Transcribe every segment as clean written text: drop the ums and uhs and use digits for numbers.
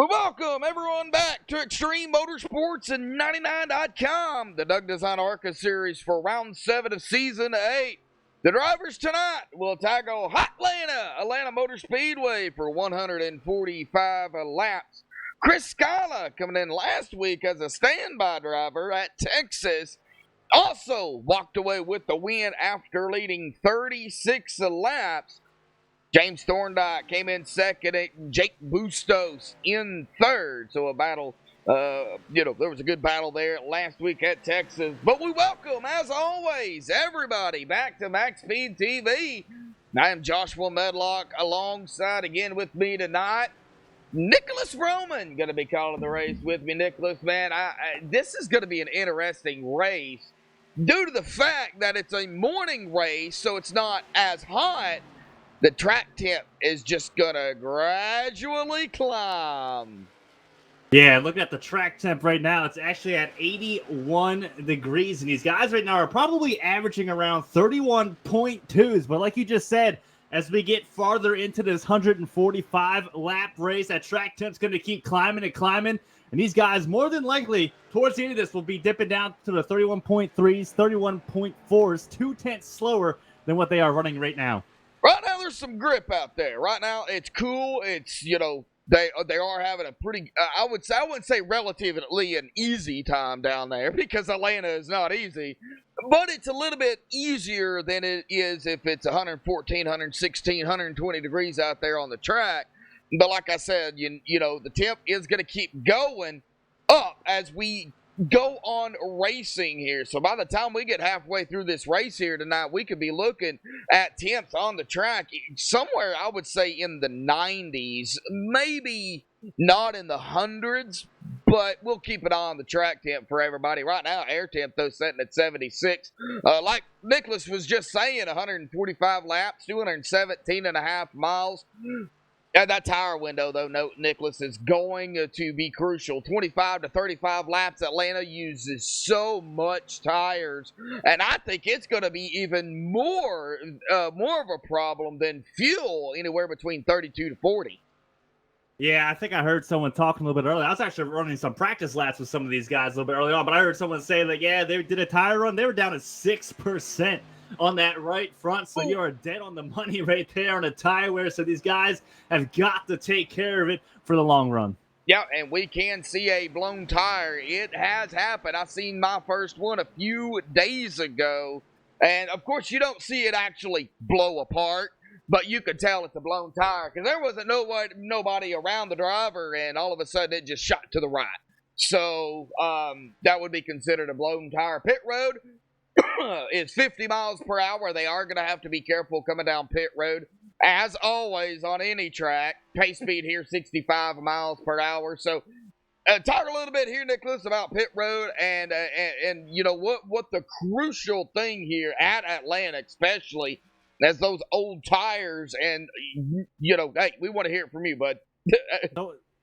We welcome everyone back to Extreme Motorsports and 99.com, the Doug Design ARCA series for round 7 of season 8. The drivers tonight will tackle Atlanta Motor Speedway for 145 laps. Chris Scala coming in last week as a standby driver at Texas also walked away with the win after leading 36 laps. James Thorndike came in second, and Jake Bustos in third. So a battle, there was a good battle there last week at Texas. But we welcome, as always, everybody back to MaxSpeedTV. I am Joshua Medlock, alongside again with me tonight, Nicholas Roman, going to be calling the race with me. Nicholas, man, this is going to be an interesting race due to the fact that it's a morning race, so it's not as hot. The track temp is just going to gradually climb. Yeah, looking at the track temp right now, it's actually at 81 degrees. And these guys right now are probably averaging around 31.2s. But like you just said, as we get farther into this 145-lap race, that track temp's going to keep climbing and climbing. And these guys, more than likely, towards the end of this, will be dipping down to the 31.3s, 31.4s, 0.2 slower than what they are running right now. Right now, there's some grip out there. Right now, it's cool. It's, they are having a pretty, I wouldn't say relatively an easy time down there because Atlanta is not easy, but it's a little bit easier than it is if it's 114, 116, 120 degrees out there on the track. But like I said, the temp is going to keep going up as we go on racing here. So by the time we get halfway through this race here tonight, we could be looking at temps on the track somewhere, I would say, in the 90s, maybe not in the hundreds, but we'll keep an eye on the track temp for everybody. Right now, air temp, though, sitting at 76. Like Nicholas was just saying, 145 laps, 217.5 miles. And that tire window, though, Nicholas, is going to be crucial. 25 to 35 laps. Atlanta uses so much tires, and I think it's going to be even more of a problem than fuel, anywhere between 32 to 40. Yeah, I think I heard someone talking a little bit earlier. I was actually running some practice laps with some of these guys a little bit early on, but I heard someone say that, yeah, they did a tire run. They were down to 6%. On that right front, so you are dead on the money right there on a tire wear. So these guys have got to take care of it for the long run. Yeah, and we can see a blown tire. It has happened. I seen my first one a few days ago, and of course you don't see it actually blow apart, but you could tell it's a blown tire because there wasn't nobody around the driver, and all of a sudden it just shot to the right. So that would be considered a blown tire. Pit road is 50 miles per hour. They are going to have to be careful coming down pit road. As always on any track, pace speed here 65 miles per hour. So talk a little bit here, Nicholas, about pit road and what the crucial thing here at Atlanta, especially as those old tires, and hey, we want to hear it from you, bud.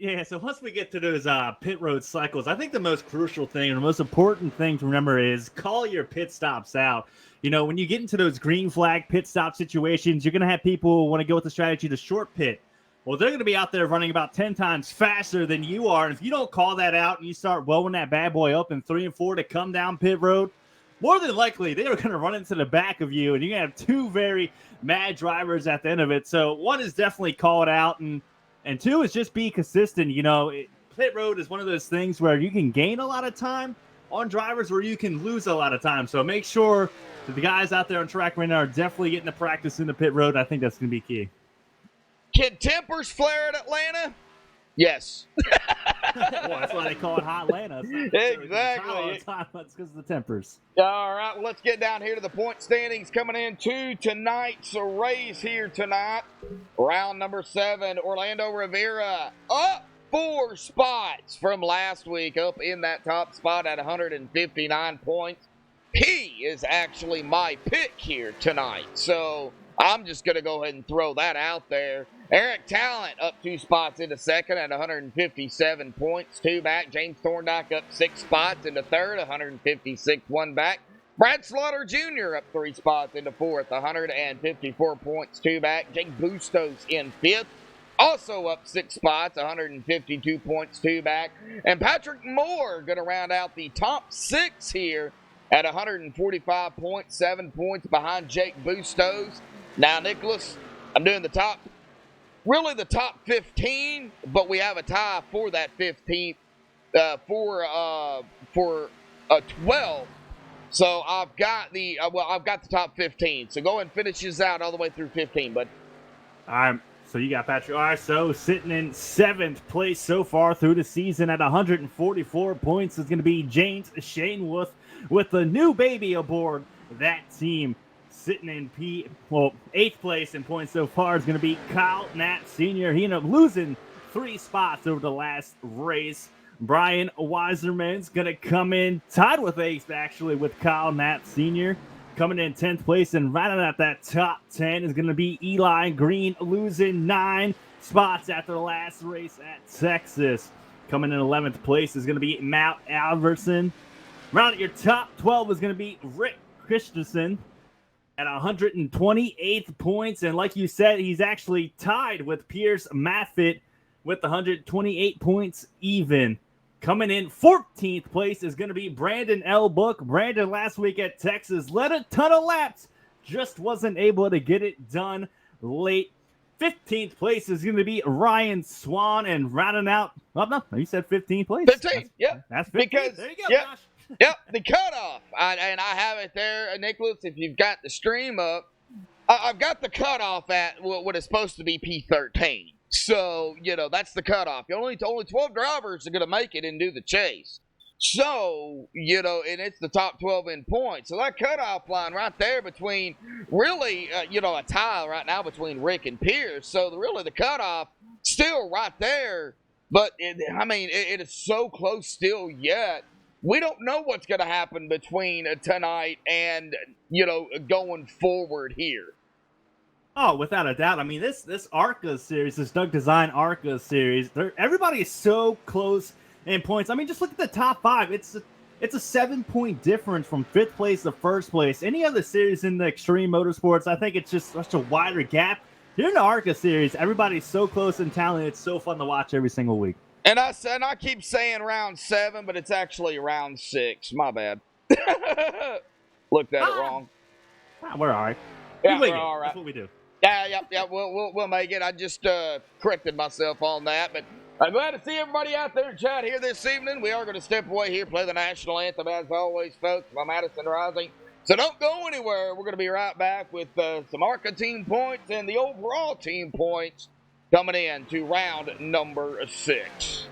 Yeah, so once we get to those pit road cycles, I think the most crucial thing and the most important thing to remember is call your pit stops out. When you get into those green flag pit stop situations, you're going to have people who want to go with the strategy to short pit. Well, they're going to be out there running about 10 times faster than you are. And if you don't call that out and you start blowing that bad boy up in 3 and 4 to come down pit road, more than likely they are going to run into the back of you. And you're going to have two very mad drivers at the end of it. So one is definitely call it out, and two is just be consistent. Pit road is one of those things where you can gain a lot of time on drivers or you can lose a lot of time. So make sure that the guys out there on track right now are definitely getting the practice in the pit road. I think that's going to be key. Can tempers flare at Atlanta? Yes. Well, that's why they call it Hot Atlanta. Exactly. All the time. That's because of the tempers. All right, well, let's get down here to the point standings coming into tonight's race here tonight. Round number 7, Orlando Rivera up 4 spots from last week, up in that top spot at 159 points. He is actually my pick here tonight, so I'm just going to go ahead and throw that out there. Eric Talent up 2 spots into second at 157 points, 2 back. James Thorndike up 6 spots into third, 156, 1 back. Brad Slaughter Jr. up 3 spots into fourth, 154 points, 2 back. Jake Bustos in fifth, also up 6 spots, 152 points, 2 back. And Patrick Moore going to round out the top 6 here at 145 points, 7 points behind Jake Bustos. Now, Nicholas, I'm doing the top 15, but we have a tie for that 15th for 12. So I've got the top 15. So go and finish this out all the way through 15, bud. All right. So you got Patrick Arso sitting in 7th place so far through the season at 144 points. Is going to be James Shaneworth with the new baby aboard that team. Sitting in 8th place in points so far is going to be Kyle Knapp Sr. He ended up losing 3 spots over the last race. Brian Weiserman's going to come in tied with 8th, actually, with Kyle Knapp Sr. Coming in 10th place and right out that top 10 is going to be Eli Green, losing 9 spots after the last race at Texas. Coming in 11th place is going to be Matt Alverson. Round out your top 12 is going to be Rick Christensen at 128 points. And like you said, he's actually tied with Pierce Maffitt with 128 points even. Coming in 14th place is going to be Brandon L. Book. Brandon last week at Texas led a ton of laps, just wasn't able to get it done late. 15th place is going to be Ryan Swan, and rounding out, no, you said 15th place. 15, yep. That's 15. Because, there you go, yep, Josh. Yep, the cutoff. And I have it there, Nicholas, if you've got the stream up. I've got the cutoff at what is supposed to be P13. So, that's the cutoff. Only 12 drivers are going to make it and do the chase. So, and it's the top 12 in points. So that cutoff line right there between really, a tie right now between Rick and Pierce. So really the cutoff still right there. But, it is so close still yet. We don't know what's going to happen between tonight and, going forward here. Oh, without a doubt. This ARCA series, this Doug Design ARCA series, everybody is so close in points. Just look at the top 5. It's a 7-point difference from 5th place to 1st place. Any other series in the Extreme Motorsports, I think it's just such a wider gap. Here in the ARCA series, everybody's so close and talented. It's so fun to watch every single week. And I keep saying round 7, but it's actually round 6. My bad. Looked at it wrong. We're all right. Yeah, we're all right. That's what we do. Yeah. We'll make it. I just corrected myself on that, but I'm glad to see everybody out there in chat here this evening. We are going to step away here, play the national anthem as always, folks, by Madison Rising. So don't go anywhere. We're going to be right back with some ARCA team points and the overall team points coming in to round number 6.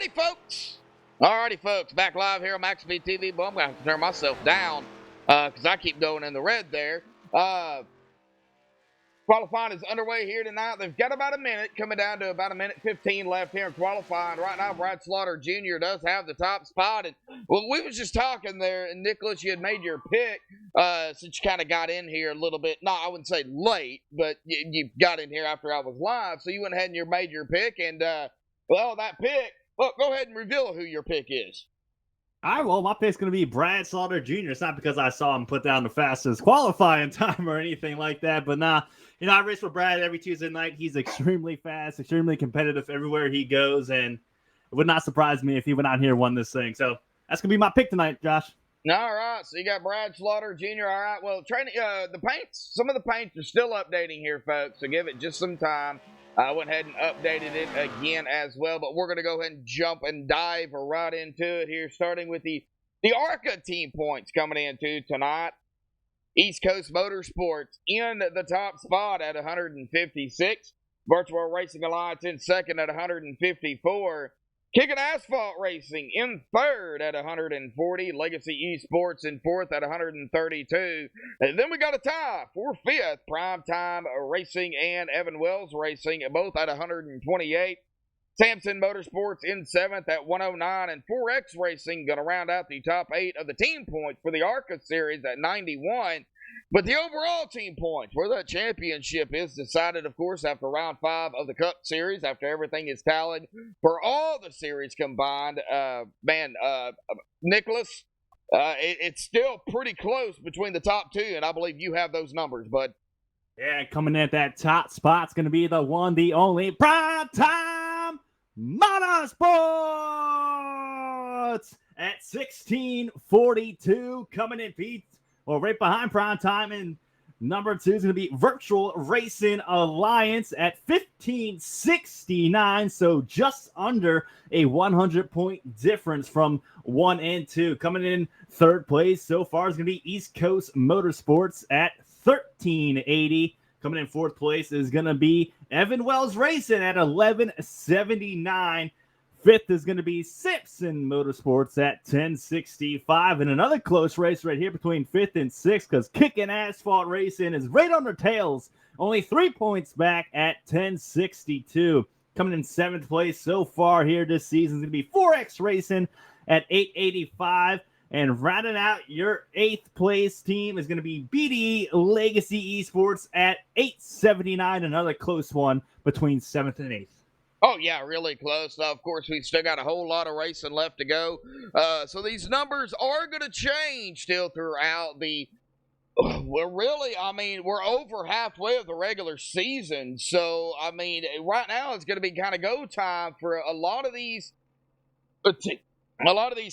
Alrighty, folks. Back live here on MaxSpeedTV. Well, I'm going to have to turn myself down because I keep going in the red there. Qualifying is underway here tonight. They've got about a minute, coming down to about a minute 15 left here in qualifying. Right now, Brad Slaughter Jr. does have the top spot. And well, we was just talking there, and Nicholas, you had made your pick since you kind of got in here a little bit. No, I wouldn't say late, but you got in here after I was live. So you went ahead and you made your pick. And, well, that pick, well, go ahead and reveal who your pick is. All right, well, my pick's going to be Brad Slaughter Jr. It's not because I saw him put down the fastest qualifying time or anything like that, but nah, you know, I race for Brad every Tuesday night. He's extremely fast, extremely competitive everywhere he goes, and it would not surprise me if he went out here and won this thing. So that's going to be my pick tonight, Josh. All right, so you got Brad Slaughter Jr. All right, well, training, some of the paints are still updating here, folks, so give it just some time. I went ahead and updated it again as well, but we're going to go ahead and jump and dive right into it here, starting with the ARCA team points coming into tonight. East Coast Motorsports in the top spot at 156. Virtual Racing Alliance in second at 154. Kicking Asphalt Racing in third at 140. Legacy Esports in fourth at 132. And then we got a tie for fifth. Primetime Racing and Evan Wells Racing, both at 128. Samson Motorsports in seventh at 109. And 4X Racing going to round out the top 8 of the team points for the ARCA Series at 91. But the overall team points, where that championship is decided, of course, after round 5 of the Cup Series, after everything is tallied for all the series combined. Nicholas, it's still pretty close between the top 2, and I believe you have those numbers, bud. Yeah, coming in at that top spot's going to be the one, the only Primetime Motorsports at 1642, coming in, Pete. Well, right behind Primetime, and number 2 is going to be Virtual Racing Alliance at 1569, so just under a 100-point difference from 1 and 2. Coming in third place so far is going to be East Coast Motorsports at 1380. Coming in fourth place is going to be Evan Wells Racing at 1179. Fifth is going to be Simpson Motorsports at 1065. And another close race right here between fifth and sixth, because Kicking Asphalt Racing is right on their tails, only 3 points back at 1062. Coming in seventh place so far here this season is going to be 4X Racing at 885. And rounding out your 8th place team is going to be BDE Legacy Esports at 879. Another close one between 7th and 8th. Oh, yeah, really close. Now, of course, we've still got a whole lot of racing left to go. So these numbers are going to change still throughout the... we're over halfway of the regular season. So, I mean, right now it's going to be kind of go time for a lot of these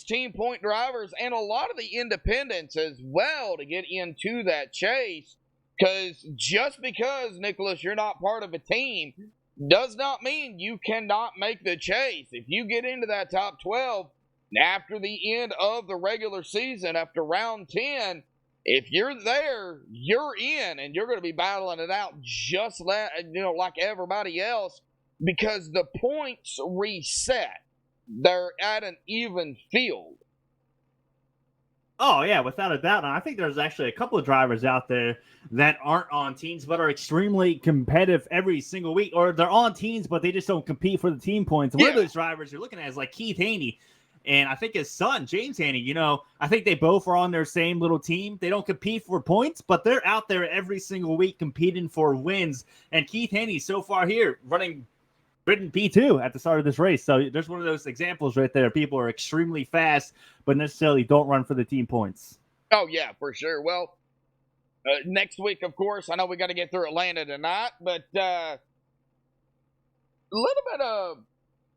team point drivers and a lot of the independents as well to get into that chase. Because just because, Nicholas, you're not part of a team does not mean you cannot make the chase. If you get into that top 12 after the end of the regular season, after round 10, if you're there, you're in, and you're going to be battling it out just like everybody else, because the points reset. They're at an even field. Oh, yeah, without a doubt. And I think there's actually a couple of drivers out there that aren't on teams but are extremely competitive every single week, or they're on teams but they just don't compete for the team points. One of those drivers you're looking at is like Keith Haney, and I think his son, James Haney, I think they both are on their same little team. They don't compete for points, but they're out there every single week competing for wins. And Keith Haney so far here ridden P2 at the start of this race. So there's one of those examples right there. People are extremely fast, but necessarily don't run for the team points. Oh, yeah, for sure. Well, next week, of course, I know we got to get through Atlanta tonight, but a little bit of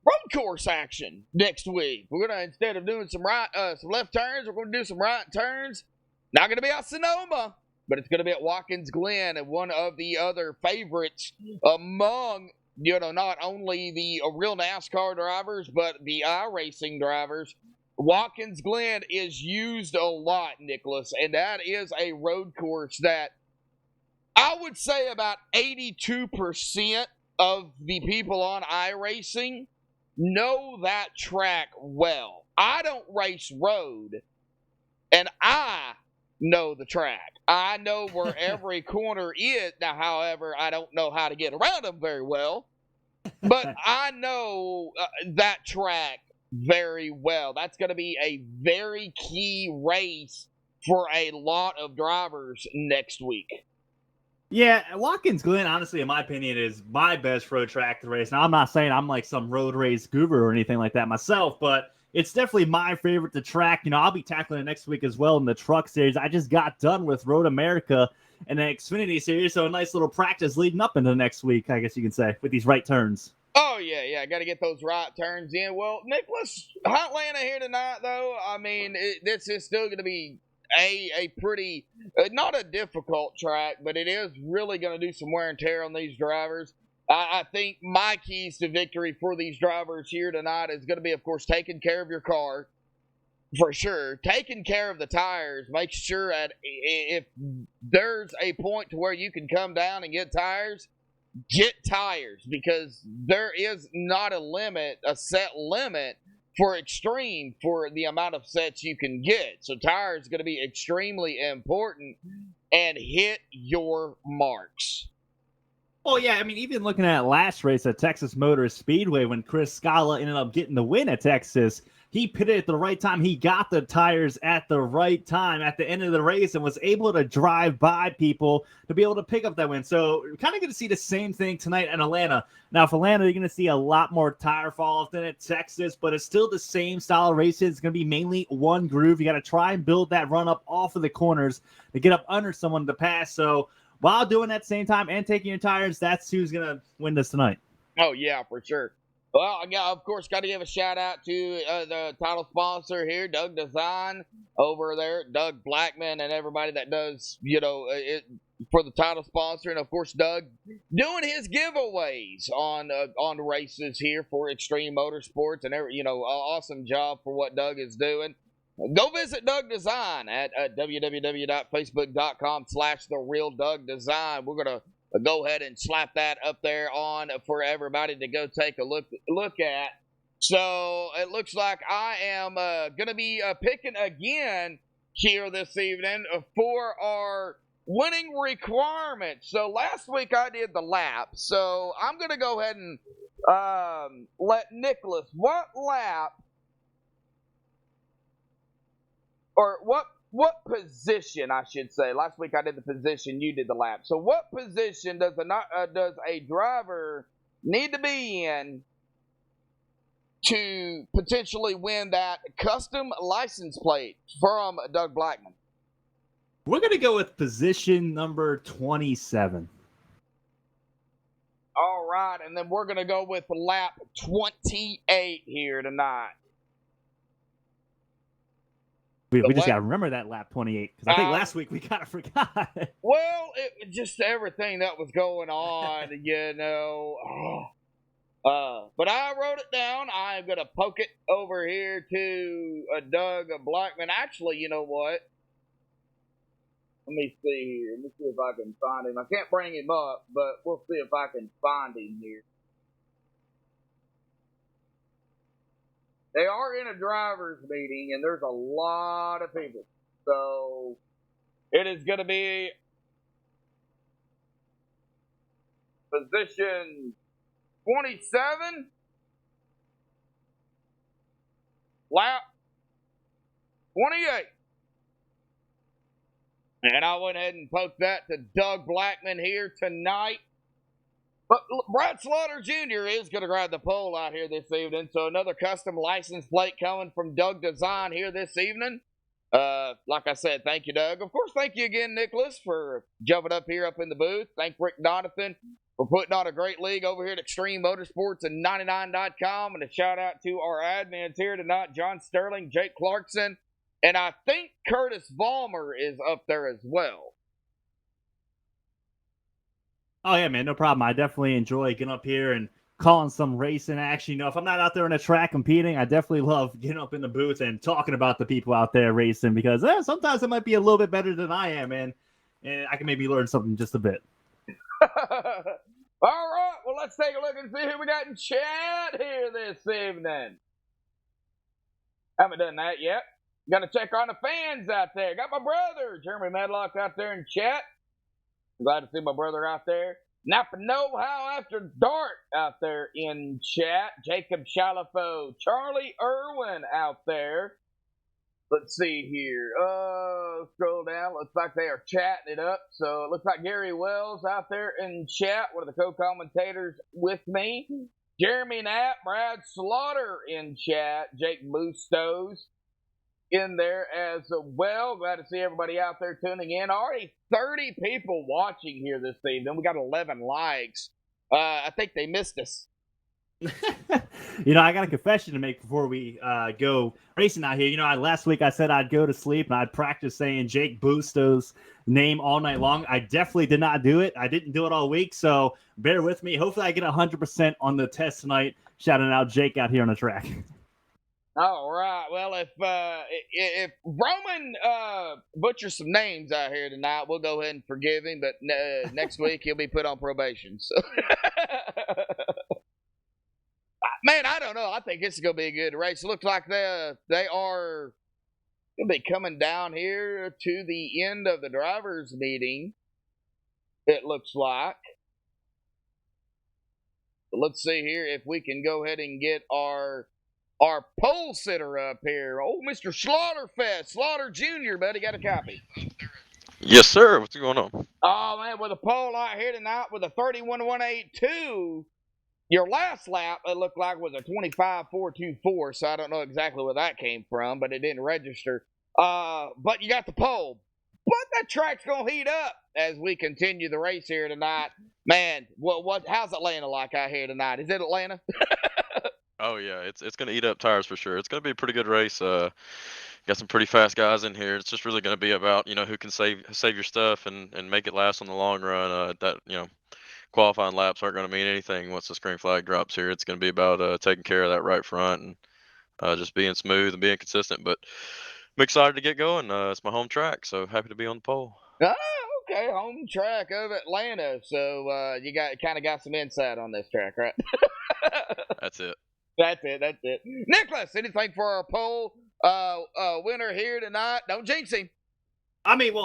road course action next week. We're going to, instead of doing some left turns, we're going to do some right turns. Not going to be at Sonoma, but it's going to be at Watkins Glen, and one of the other favorites among not only the real NASCAR drivers, but the iRacing drivers. Watkins Glen is used a lot, Nicholas, and that is a road course that I would say about 82% of the people on iRacing know that track well. I don't race road, and I know the track. I know where every corner is. Now, however, I don't know how to get around them very well, but I know that track very well. That's going to be a very key race for a lot of drivers next week. Yeah, Watkins Glen, honestly, in my opinion, is my best road track to race. Now, I'm not saying I'm like some road race guru or anything like that myself, but it's definitely my favorite to track. You know, I'll be tackling it next week as well in the truck series. I just got done with Road America and the Xfinity series, so a nice little practice leading up into next week, I guess you can say, with these right turns. Oh, yeah. Got to get those right turns in. Well, Nicholas, Atlanta here tonight, though. I mean, this is still going to be a pretty, not a difficult track, but it is really going to do some wear and tear on these drivers. I think my keys to victory for these drivers here tonight is going to be, of course, taking care of your car, for sure. Taking care of the tires. Make sure that if there's a point to where you can come down and get tires, because there is not a set limit for extreme for the amount of sets you can get. So tires are going to be extremely important, and hit your marks. Oh, yeah. I mean, even looking at last race at Texas Motor Speedway when Chris Scala ended up getting the win at Texas, he pitted at the right time. He got the tires at the right time at the end of the race and was able to drive by people to be able to pick up that win. So we're kind of going to see the same thing tonight in Atlanta. Now, for Atlanta, you're going to see a lot more tire fall off than at Texas, but it's still the same style of races. It's going to be mainly one groove. You got to try and build that run up off of the corners to get up under someone to pass. So while doing that same time and taking your tires, that's who's going to win this tonight. Oh, yeah, for sure. Well, of course, got to give a shout out to the title sponsor here, Doug Design over there, Doug Blackman, and everybody that does, it for the title sponsor. And, of course, Doug doing his giveaways on races here for Extreme Motorsports. And, awesome job for what Doug is doing. Go visit Doug Design at www.facebook.com/TheRealDougDesign. We're going to go ahead and slap that up there on for everybody to go take a look at. So it looks like I am going to be picking again here this evening for our winning requirements. So last week I did the lap. So I'm going to go ahead and let Nicholas, what lap or what position, I should say. Last week I did the position, you did the lap. So what position does a driver need to be in to potentially win that custom license plate from Doug Blackman? We're going to go with position number 27. All right, and then we're going to go with lap 28 here tonight. We just got to remember that lap 28, because I think last week we kind of forgot. Well, it just everything that was going on, but I wrote it down. I'm going to poke it over here to Doug Blackman. Actually, you know what? Let me see here. Let me see if I can find him. I can't bring him up, but we'll see if I can find him here. They are in a driver's meeting, and there's a lot of people. So it is going to be position 27, lap 28. And I went ahead and poked that to Doug Blackman here tonight. But Brad Slaughter Jr. is going to grab the pole out here this evening. So another custom license plate coming from Doug Design here this evening. Like I said, thank you, Doug. Of course, thank you again, Nicholas, for jumping up here up in the booth. Thank Rick Donovan for putting on a great league over here at Extreme Motorsports and 99.com. And a shout out to our admins here tonight, John Sterling, Jake Clarkson, and I think Curtis Vollmer is up there as well. Oh, yeah, man, no problem. I definitely enjoy getting up here and calling some racing action. If I'm not out there on the track competing, I definitely love getting up in the booth and talking about the people out there racing, because sometimes I might be a little bit better than I am, and I can maybe learn something just a bit. All right, well, let's take a look and see who we got in chat here this evening. Haven't done that yet. Got to check on the fans out there. Got my brother, Jeremy Medlock, out there in chat. I'm glad to see my brother out there. Napa Know How After Dark out there in chat. Jacob Shalafo, Charlie Irwin out there. Let's see here. Scroll down. Looks like they are chatting it up. So it looks like Gary Wells out there in chat, one of the co-commentators with me. Jeremy Knapp, Brad Slaughter in chat. Jake Bustos in there as well. Glad to see everybody out there tuning in. Already 30 people watching here this evening. We got 11 likes. I think they missed us. I got a confession to make before we go racing out here. Last week I said I'd go to sleep and I'd practice saying Jake Bustos' name all night long. I definitely did not do it. I didn't do it all week, so bear with me. Hopefully I get 100% on the test tonight. Shouting out Jake out here on the track. All right. Well, if Roman butchers some names out here tonight, we'll go ahead and forgive him. But next week he'll be put on probation. So. Man, I don't know. I think this is going to be a good race. It looks like they are going to be coming down here to the end of the drivers' meeting, it looks like. But let's see here if we can go ahead and get our pole sitter up here. Oh, Mr. Slaughterfest. Slaughter Jr., buddy. Got a copy? Yes, sir. What's going on? Oh, man, with a pole out here tonight with a 31.182. Your last lap, it looked like, was a 25.424, so I don't know exactly where that came from, but it didn't register. But you got the pole. But that track's going to heat up as we continue the race here tonight. Man, how's Atlanta like out here tonight? Is it Atlanta? Oh, yeah. It's going to eat up tires for sure. It's going to be a pretty good race. Got some pretty fast guys in here. It's just really going to be about, who can save your stuff and make it last on the long run. Qualifying laps aren't going to mean anything once the green flag drops here. It's going to be about taking care of that right front and just being smooth and being consistent. But I'm excited to get going. It's my home track, so happy to be on the pole. Oh, okay, home track of Atlanta. So you got some insight on this track, right? That's it. That's it. Nicholas, anything for our pole winner here tonight? Don't jinx him.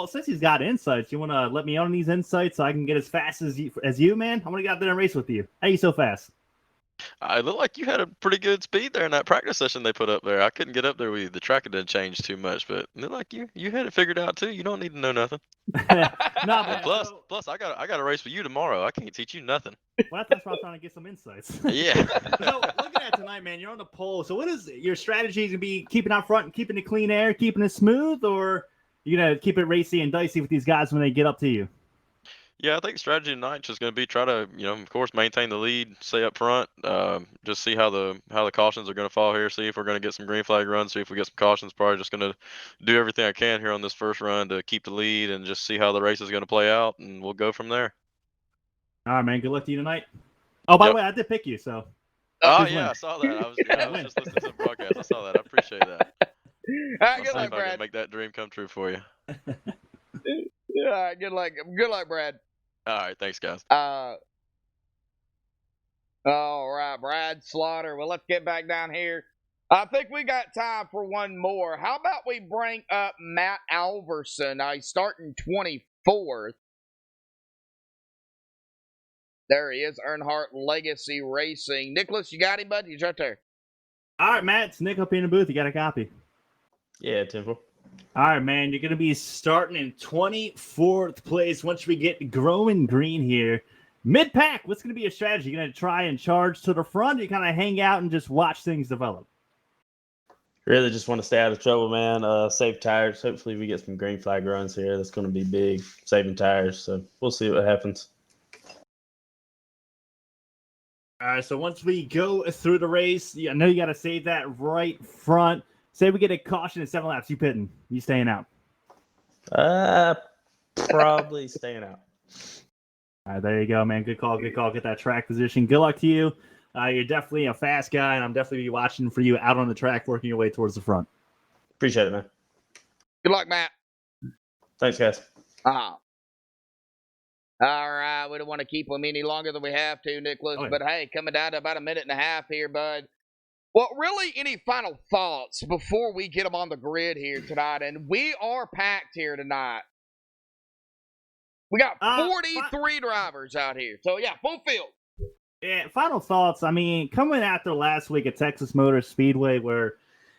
Since he's got insights, you want to let me on these insights so I can get as fast as you, man? I want to get out there and race with you. How are you so fast? I look like you had a pretty good speed there in that practice session they put up there. I couldn't get up there with you. The track didn't change too much, but it looked like you had it figured out too. You don't need to know nothing. No, man. Plus, I got a race with you tomorrow. I can't teach you nothing. Well, that's why I'm trying to get some insights. Yeah. So looking at tonight, man, you're on the pole. So what is your strategy? Going to be keeping out front and keeping it clean air, keeping it smooth, or you gonna keep it racy and dicey with these guys when they get up to you? Yeah, I think strategy tonight is just going to be try to, of course, maintain the lead, stay up front, just see how the cautions are going to fall here, see if we're going to get some green flag runs, see if we get some cautions. Probably just going to do everything I can here on this first run to keep the lead and just see how the race is going to play out, and we'll go from there. All right, man. Good luck to you tonight. Oh, by the way, I did pick you, so. Oh, yeah, I saw that. I was just listening to the broadcast. I saw that. I appreciate that. All right, good luck, I Brad. can make that dream come true for you. All right, good luck. Good luck, Brad. All right, thanks, guys. All right, Brad Slaughter. Well, let's get back down here. I think we got time for one more. How about we bring up Matt Alverson? Now, he's starting 24th. There he is, Earnhardt Legacy Racing. Nicholas, you got him, bud? He's right there. All right, Matt. It's Nick up in the booth. You got a copy? Yeah, Temple. All right, man. You're going to be starting in 24th place once we get growing green here. Mid-pack, what's going to be your strategy? You going to try and charge to the front, or you kind of hang out and just watch things develop? Really just want to stay out of trouble, man. Save tires. Hopefully we get some green flag runs here. That's going to be big, saving tires. So we'll see what happens. All right, so once we go through the race, I know you got to save that right front. Say we get a caution in 7 laps. You pitting? You staying out? Probably staying out. All right, there you go, man. Good call. Get that track position. Good luck to you. You're definitely a fast guy, and I'm definitely be watching for you out on the track, working your way towards the front. Appreciate it, man. Good luck, Matt. Thanks, guys. All right, we don't want to keep them any longer than we have to, Nicholas. Okay. But hey, coming down to about a minute and a half here, bud. Well, really, any final thoughts before we get them on the grid here tonight? And we are packed here tonight. We got 43 drivers out here. So, yeah, full field. Yeah, final thoughts. I mean, coming after last week at Texas Motor Speedway, where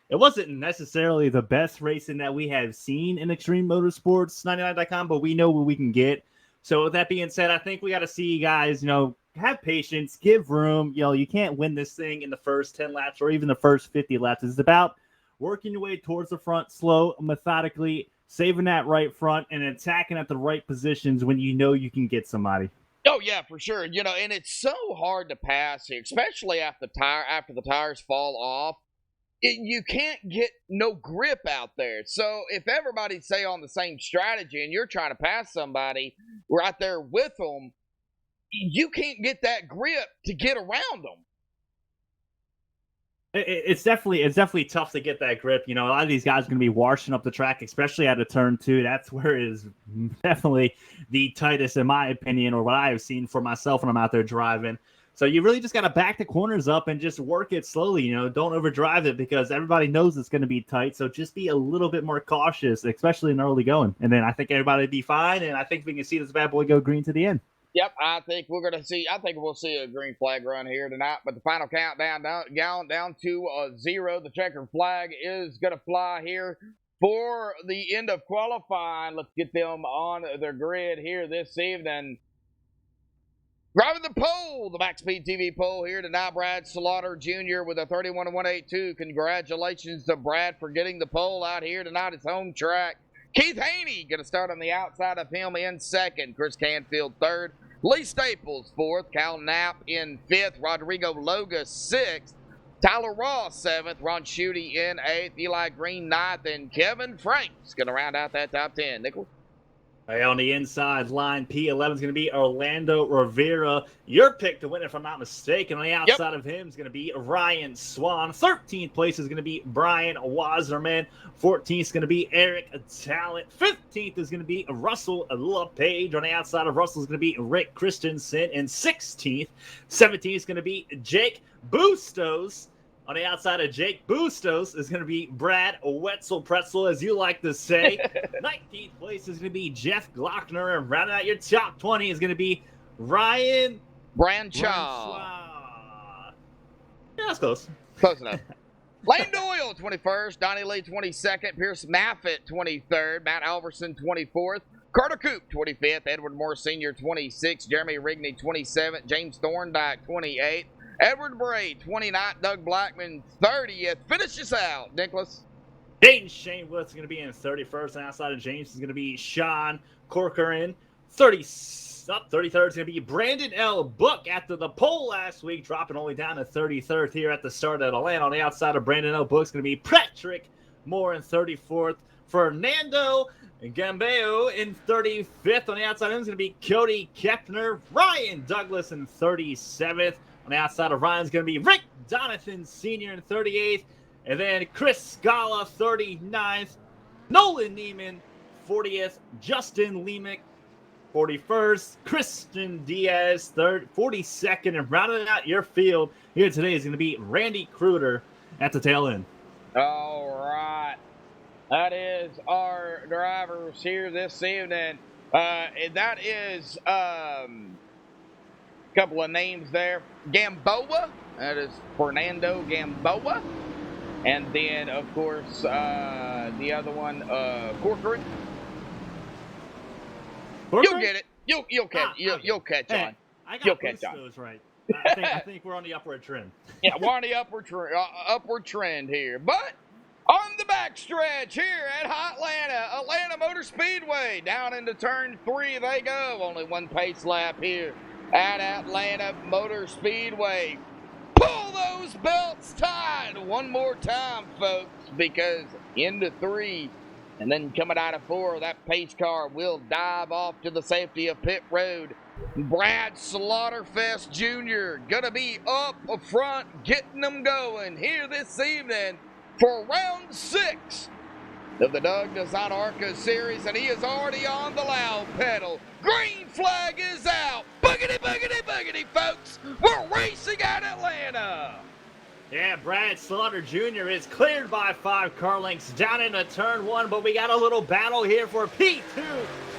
it wasn't necessarily the best racing that we have seen in Extreme Motorsports 99.com, but we know what we can get. So with that being said, I think we got to see you guys, have patience, give room. You can't win this thing in the first 10 laps or even the first 50 laps. It's about working your way towards the front slow, methodically, saving that right front, and attacking at the right positions when you know you can get somebody. Oh, yeah, for sure. And it's so hard to pass here, especially after the tires fall off. You can't get no grip out there. So if everybody's, say, on the same strategy and you're trying to pass somebody right there with them, you can't get that grip to get around them. It's definitely tough to get that grip. A lot of these guys are going to be washing up the track, especially out of turn 2. That's where it is definitely the tightest, in my opinion, or what I have seen for myself when I'm out there driving. So you really just got to back the corners up and just work it slowly. Don't overdrive it because everybody knows it's going to be tight. So just be a little bit more cautious, especially in early going. And then I think everybody will be fine. And I think we can see this bad boy go green to the end. Yep, I think we'll see a green flag run here tonight. But the final countdown down to 0. The checkered flag is going to fly here for the end of qualifying. Let's get them on their grid here this evening. Driving the pole, the MaxSpeedTV pole here tonight, Brad Slaughter Jr. with a 31.182. Congratulations to Brad for getting the pole out here tonight. It's home track. Keith Haney going to start on the outside of him in second. Chris Canfield third. Lee Staples fourth. Cal Knapp in fifth. Rodrigo Loga sixth. Tyler Ross seventh. Ron Schutte in eighth. Eli Green ninth. And Kevin Franks going to round out that top 10. Nicholas? On the inside line, P11 is going to be Orlando Rivera. Your pick to win, if I'm not mistaken. On the outside of him is going to be Ryan Swan. 13th place is going to be Brian Wasserman. 14th is going to be Eric Talent. 15th is going to be Russell LePage. On the outside of Russell is going to be Rick Christensen. And 16th, 17th is going to be Jake Bustos. On the outside of Jake Bustos is going to be Brad Wetzel Pretzel, as you like to say. 19th place is going to be Jeff Glockner. And rounding out your top 20 is going to be Ryan Branshaw. Yeah, that's close. Close enough. Lane Doyle, 21st. Donnie Lee, 22nd. Pierce Maffitt, 23rd. Matt Alverson, 24th. Carter Coop, 25th. Edward Moore Sr., 26th. Jeremy Rigney, 27th. James Thorndike, 28th. Edward Bray, 29th. Doug Blackman, 30th. Finish us out, Nicholas. Dayton Shanewood is going to be in 31st. And outside of James is going to be Sean Corcoran. 33rd is going to be Brandon L. Book after the pole last week, dropping only down to 33rd here at the start of Atlanta. On the outside of Brandon L. Book is going to be Patrick Moore in 34th. Fernando Gambeo in 35th. On the outside of him is going to be Cody Kepner. Ryan Douglas in 37th. On the outside of Ryan is going to be Rick Donathan Sr. in 38th. And then Chris Scala, 39th. Nolan Neiman, 40th. Justin Lemick, 41st. Christian Diaz, 42nd. And rounding out your field here today is going to be Randy Kruder at the tail end. All right. That is our drivers here this evening. And that is couple of names there. Gamboa, that is Fernando Gamboa. And then, of course, the other one, Corcoran. You'll get it. You'll catch. You'll catch on. I got both of those right. I think we're on the upward trend. Yeah, we're on the upward trend here. But on the backstretch here at Atlanta Motor Speedway, down into turn 3 they go. Only one pace lap here at Atlanta Motor Speedway. Pull those belts tight one more time, folks, because into 3 and then coming out of 4, that pace car will dive off to the safety of pit road. Brad Slaughterfest Jr. gonna be up front getting them going here this evening for round 6 of the Doug Design ARCA series, and he is already on the loud pedal. Green flag is out. Boogity, boogity, boogity, folks. We're racing at Atlanta. Yeah, Brad Slaughter Jr. is cleared by 5 car lengths down into turn 1, but we got a little battle here for P2.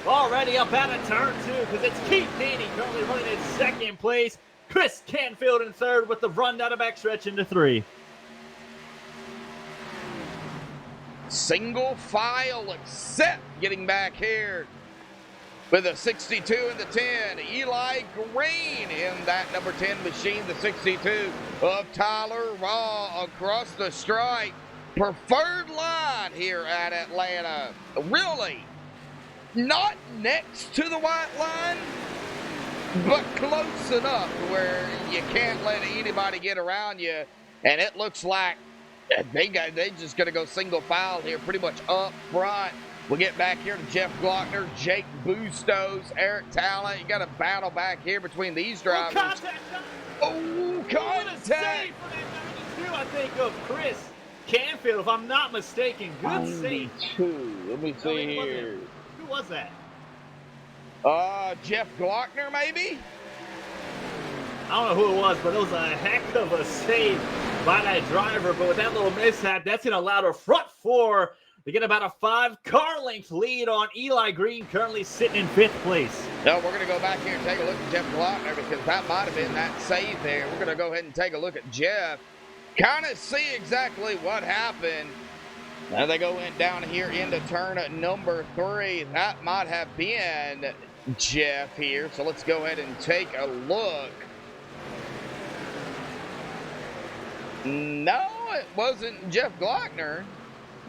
Already up out of turn 2, because it's Keith Daney currently running in 2nd place. Chris Canfield in 3rd with the run down the backstretch into 3. Single file except getting back here with a 62 and the 10. Eli Green in that number 10 machine, the 62 of Tyler Raw across the stripe. Preferred line here at Atlanta. Really not next to the white line, but close enough where you can't let anybody get around you. And it looks like they just going to go single file here pretty much up front. We'll get back here to Jeff Glockner, Jake Bustos, Eric Talent. You got a battle back here between these drivers. Contact! I think of Chris Canfield, if I'm not mistaken. Good save. Let me see here. Who was that? Jeff Glockner, maybe? I don't know who it was, but it was a heck of a save by that driver. But with that little mishap, that's going to allow the front 4 to get about a 5 car length lead on Eli Green, currently sitting in 5th place. No, we're going to go back here and take a look at Jeff Glockner, because that might have been that save there. We're going to go ahead and take a look at Jeff, kind of see exactly what happened. Now they go in down here into turn number 3. That might have been Jeff here. So let's go ahead and take a look. No, it wasn't Jeff Glockner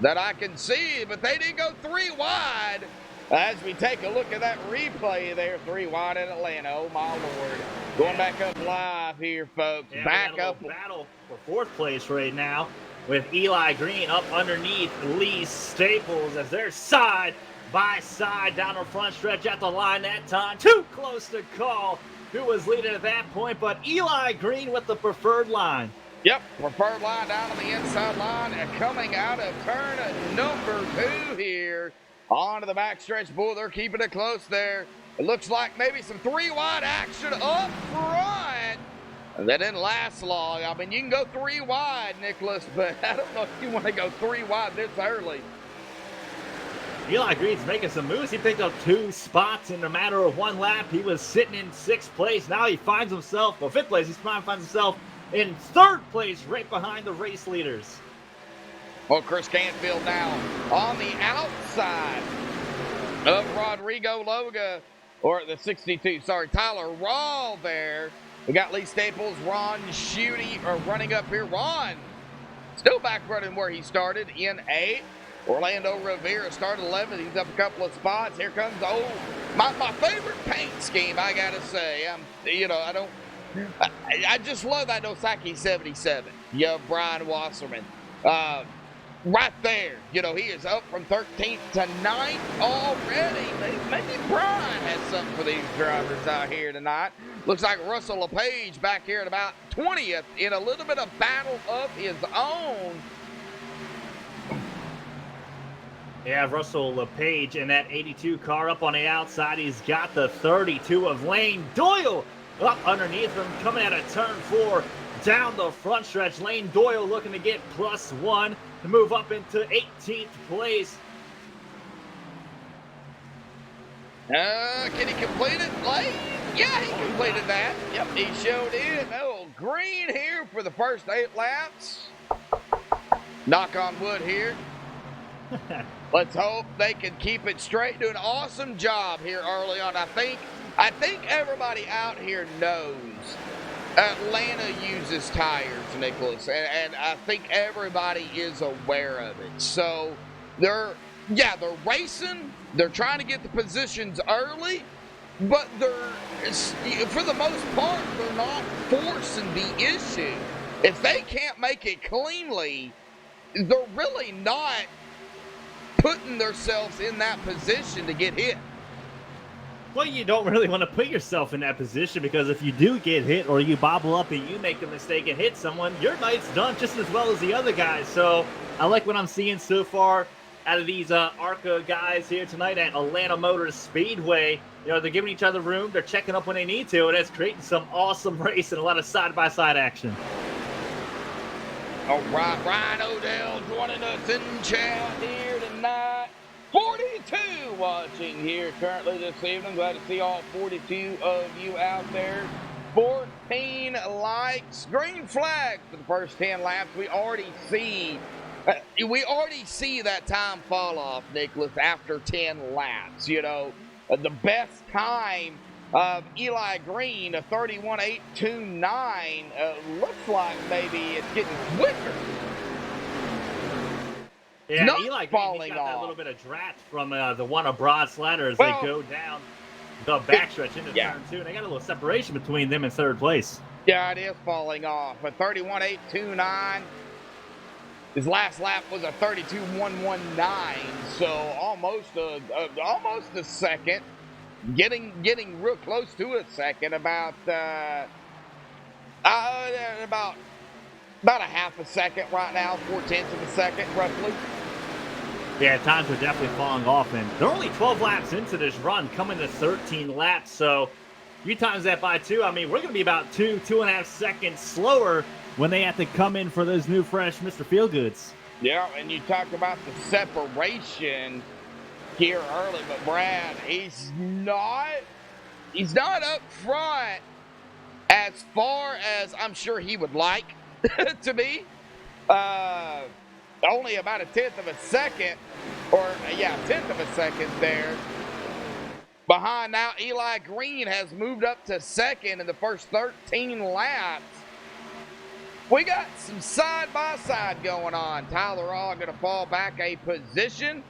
that I can see, but they did go 3 wide. As we take a look at that replay there, 3 wide in Atlanta. Oh my Lord. Going back up live here, folks. Yeah, back up. Battle for 4th place right now with Eli Green up underneath Lee Staples as they're side by side down the front stretch at the line that time. Too close to call who was leading at that point, but Eli Green with the preferred line. Yep, preferred line down on the inside line and coming out of turn number 2 here onto the backstretch. Boy, they're keeping it close there. It looks like maybe some 3 wide action up front. And that didn't last long. I mean, you can go 3 wide, Nicholas, but I don't know if you want to go 3 wide this early. Eli Green's making some moves. He picked up 2 spots in a matter of 1 lap. He was sitting in 6th place. Now he finds himself, well, 5th place. He finds himself in 3rd place, right behind the race leaders. Well, Chris Canfield now on the outside of Rodrigo Loga, or the 62, sorry, Tyler Raw there. We got Lee Staples, Ron Schutte, or running up here. Ron still back running where he started in 8th. Orlando Rivera started 11th. He's up a couple of spots. Here comes my favorite paint scheme, I got to say. I just love that Osaki 77. Yeah, Brian Wasserman. Right there. He is up from 13th to 9th already. Maybe Brian has something for these drivers out here tonight. Looks like Russell LePage back here at about 20th in a little bit of battle of his own. Yeah, Russell LePage in that 82 car up on the outside. He's got the 32 of Lane Doyle up underneath him, coming out of turn 4 down the front stretch. Lane Doyle looking to get +1 to move up into 18th place. Can he complete it, Lane? Yeah, he completed that. Yep, he showed it. Oh, Green here for the first 8 laps. Knock on wood here. Let's hope they can keep it straight. Do an awesome job here early on. I think everybody out here knows Atlanta uses tires, Nicholas, and I think everybody is aware of it. So they're racing. They're trying to get the positions early, but for the most part, they're not forcing the issue. If they can't make it cleanly, they're really not putting themselves in that position to get hit. Well, you don't really want to put yourself in that position, because if you do get hit or you bobble up and you make a mistake and hit someone, your night's done just as well as the other guys. So I like what I'm seeing so far out of these ARCA guys here tonight at Atlanta Motor Speedway. You know, they're giving each other room. They're checking up when they need to, and it's creating some awesome race and a lot of side-by-side action. All right, Ryan Odell joining us in chat here tonight. 42 watching here currently this evening. Glad to see all 42 of you out there. 14 likes. Green flag for the first 10 laps. We already see that time fall off, Nicholas, after 10 laps. You know, the best time of Eli Green, a 31.829, looks like maybe it's getting quicker. Yeah, Not Eli Green, falling he's got that off. little bit of draft from the one abroad slider as Well, they go down the backstretch into yeah. turn 2, and they got a little separation between them and third place. Yeah, it is falling off. A 31.829. His last lap was a 32.119, so almost a second. Getting real close to a second. About a half a second right now. 0.4 of a second, roughly. Yeah, times are definitely falling off, and they're only 12 laps into this run, coming to 13 laps. So you times that by 2, I mean, we're going to be about 2.5 seconds slower when they have to come in for those new, fresh Mr. Feelgoods. Yeah, and you talk about the separation here early, but Brad, he's not up front as far as I'm sure he would like to be. Only about a 10th of a second, or yeah, 10th of a second there. Behind now, Eli Green has moved up to second in the first 13 laps. We got some side-by-side going on. Tyler Raw going to fall back a position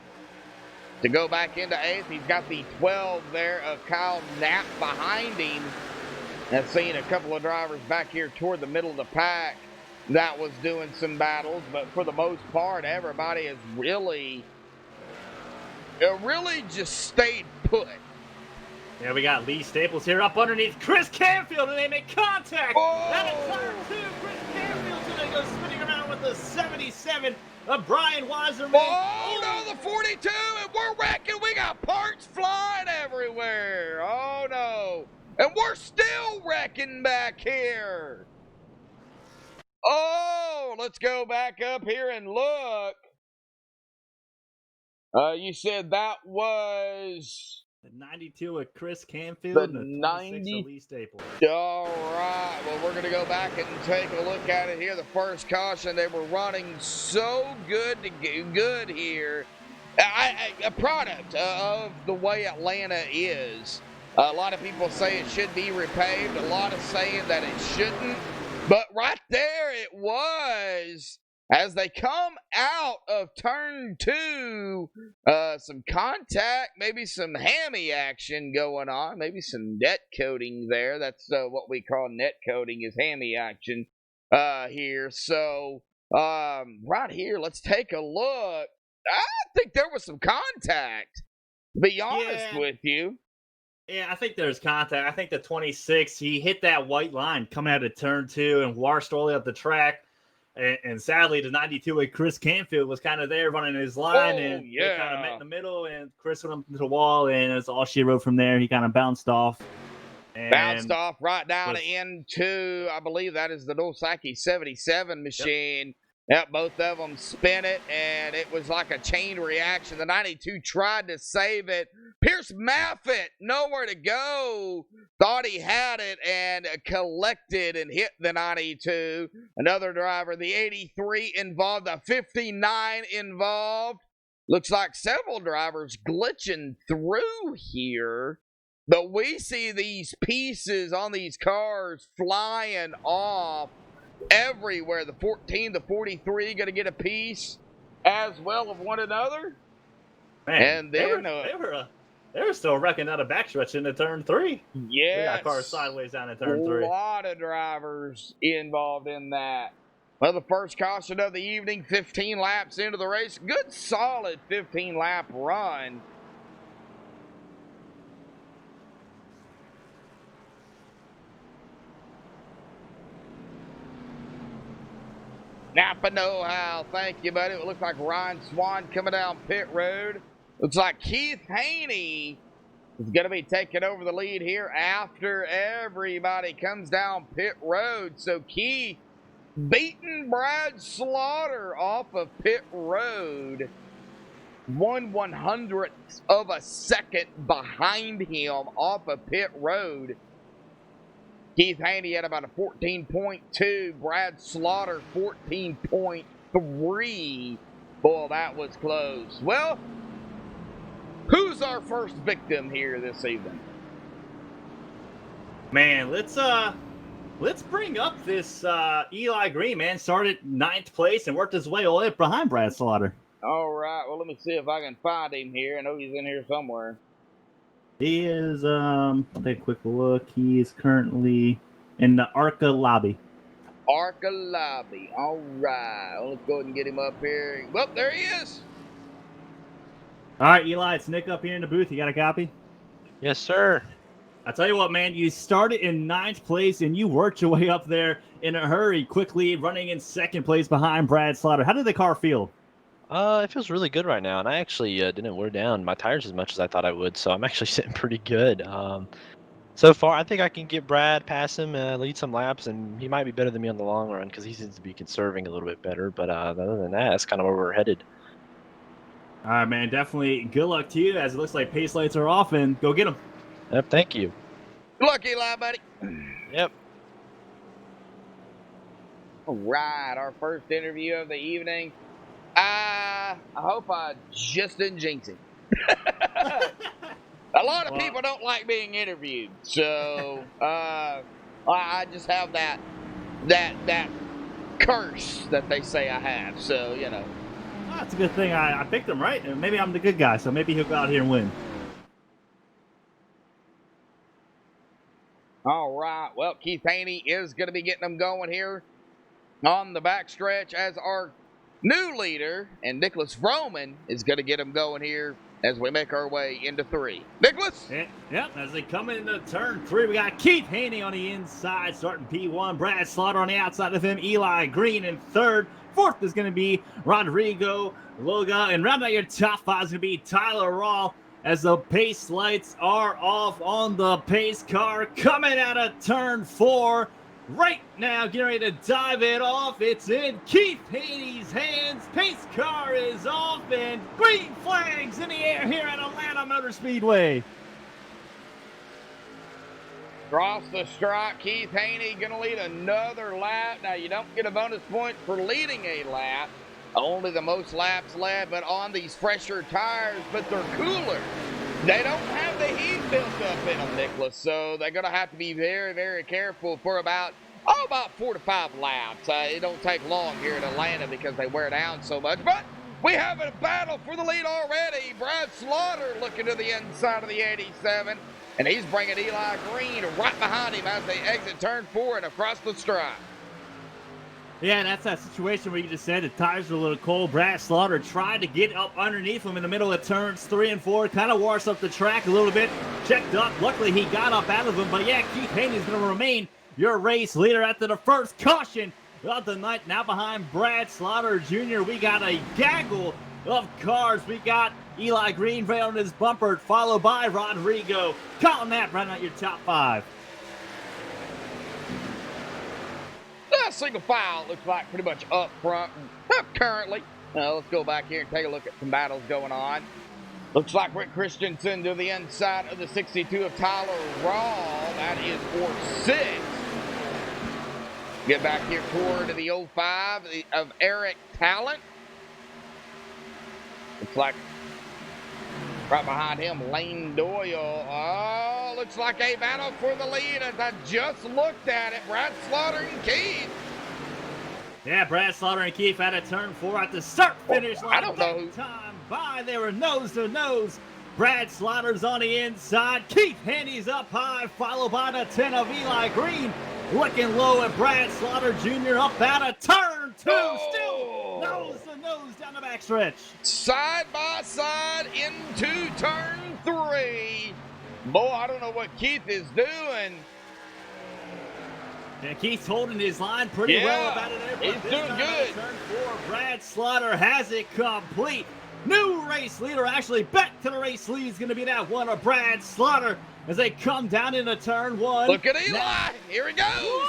to go back into 8th. He's got the 12 there of Kyle Knapp behind him. I've seen a couple of drivers back here toward the middle of the pack that was doing some battles, but for the most part, everybody has really just stayed put. Yeah, we got Lee Staples here up underneath Chris Canfield, and they make contact. Out of turn 2, Chris Canfield's going to go spinning around with the 77 of Brian Weiserman. Oh, no, the 42, and we're wrecking. We got parts flying everywhere. Oh, no. And we're still wrecking back here. Oh, let's go back up here and look. You said that was The 92 of Chris Canfield the and the 26 of Lee Staples. All right. Well, we're going to go back and take a look at it here. The first caution, they were running so good here. A product of the way Atlanta is. A lot of people say it should be repaved. A lot of saying that it shouldn't. But right there it was. As they come out of turn 2, some contact, maybe some hammy action going on, maybe some net coating there. That's what we call net coating, is hammy action here. So right here, let's take a look. I think there was some contact, to be honest with you. Yeah, I think there's contact. I think the 26, he hit that white line coming out of turn 2 and washed all the way up the track. And sadly, the 92 with Chris Canfield was kind of there running his line, and they kind of met in the middle, and Chris went up into the wall, and it's all she wrote from there. He kind of bounced off. Bounced off right down into, I believe that is the Nosaki 77 machine. Yep, both of them spin it, and it was like a chain reaction. The 92 tried to save it. Pierce Maffitt, nowhere to go. Thought he had it and collected and hit the 92. Another driver, the 83 involved, the 59 involved. Looks like several drivers glitching through here. But we see these pieces on these cars flying off everywhere. The 14, the 43 going to get a piece as well of one another. Man, and then they were still wrecking out a backstretch into turn 3. Yeah, they got cars sideways down in turn 3. A lot of drivers involved in that. Well, the first caution of the evening, 15 laps into the race. Good, solid 15-lap run. Now Papa Know-How. Thank you, buddy. It looks like Ryan Swan coming down pit road. Looks like Keith Haney is going to be taking over the lead here after everybody comes down pit road. So Keith beating Brad Slaughter off of pit road. 1/100th of a second behind him off of pit road. Keith Haney had about a 14.2. Brad Slaughter 14.3. Boy, that was close. Well, who's our first victim here this evening? Man, let's bring up this Eli Green, man. Started 9th place and worked his way all the way behind Brad Slaughter. All right, well, let me see if I can find him here. I know he's in here somewhere. He is, I'll take a quick look. He is currently in the ARCA lobby. ARCA lobby. All right, well, let's go ahead and get him up here. Well, there he is. All right, Eli, it's Nick up here in the booth. You got a copy? Yes, sir. I tell you what, man, you started in 9th place and you worked your way up there in a hurry, quickly running in 2nd place behind Brad Slaughter. How did the car feel? It feels really good right now, and I actually didn't wear down my tires as much as I thought I would, so I'm actually sitting pretty good. So far, I think I can get Brad past him, lead some laps, and he might be better than me on the long run because he seems to be conserving a little bit better. But other than that, that's kind of where we're headed. All right, man, definitely good luck to you as it looks like pace lights are off, and go get them. Yep, thank you. Good luck, Eli, buddy. Yep. All right, our first interview of the evening. I hope I just didn't jinx him. A lot of people don't like being interviewed, so I just have that curse that they say I have. So you know, Well, that's a good thing I picked him, right? And maybe I'm the good guy, so maybe he'll go out here and win. all right. Well, Keith Haney is going to be getting them going here on the backstretch as our new leader, and Nicholas Vroman is going to get them going here as we make our way into 3. Nicholas? Yep, as they come into turn 3, we got Keith Haney on the inside, starting P1. Brad Slaughter on the outside of him. Eli Green in 3rd. 4th is going to be Rodrigo Loga. And rounding out your top 5 is going to be Tyler Rawl as the pace lights are off on the pace car coming out of turn 4. Right now, getting ready to dive it off. It's in Keith Haney's hands. Pace car is off, and green flags in the air here at Atlanta Motor Speedway. Across the stripe, Keith Haney going to lead another lap. Now, you don't get a bonus point for leading a lap. Only the most laps led, but on these fresher tires, but they're cooler. They don't have the heat built up in them, Nicholas, so they're going to have to be very, very careful for about 4 to 5 laps. It don't take long here in Atlanta because they wear down so much. But we have a battle for the lead already. Brad Slaughter looking to the inside of the 87, and he's bringing Eli Green right behind him as they exit turn 4 and across the stripe. Yeah, that's that situation where you just said the tires are a little cold. Brad Slaughter tried to get up underneath him in the middle of turns 3 and 4. Kind of washed up the track a little bit. Checked up. Luckily, he got up out of him. But yeah, Keith Haney is going to remain your race leader after the first caution of the night. Now behind Brad Slaughter Jr., we got a gaggle of cars. We got Eli Green right on his bumper, followed by Rodrigo. Colin Knapp running out your top 5. Single file looks like pretty much up front currently. Let's go back here and take a look at some battles going on. Looks like Rick Christensen to the inside of the 62 of Tyler Rawl. That is for 6. Get back here toward the 05 of Eric Talent. Looks like right behind him, Lane Doyle. Oh, looks like a battle for the lead as I just looked at it. Brad Slaughter and Keith. Yeah, Brad Slaughter and Keith out of turn 4 at the start-finish line. I don't know. Time by. They were nose to nose. Brad Slaughter's on the inside. Keith Haney's up high, followed by the 10 of Eli Green. Looking low at Brad Slaughter Jr. up out of turn 2. Still nose to nose down the backstretch. Side by side into turn 3. Boy, I don't know what Keith is doing. Yeah, Keith's holding his line pretty well about it there. But he's this doing time good. at turn 4, Brad Slaughter has it complete. New race leader, actually back to the race lead is going to be that one of Brad Slaughter as they come down into turn 1. Look at Eli. Now, Here he goes. woo!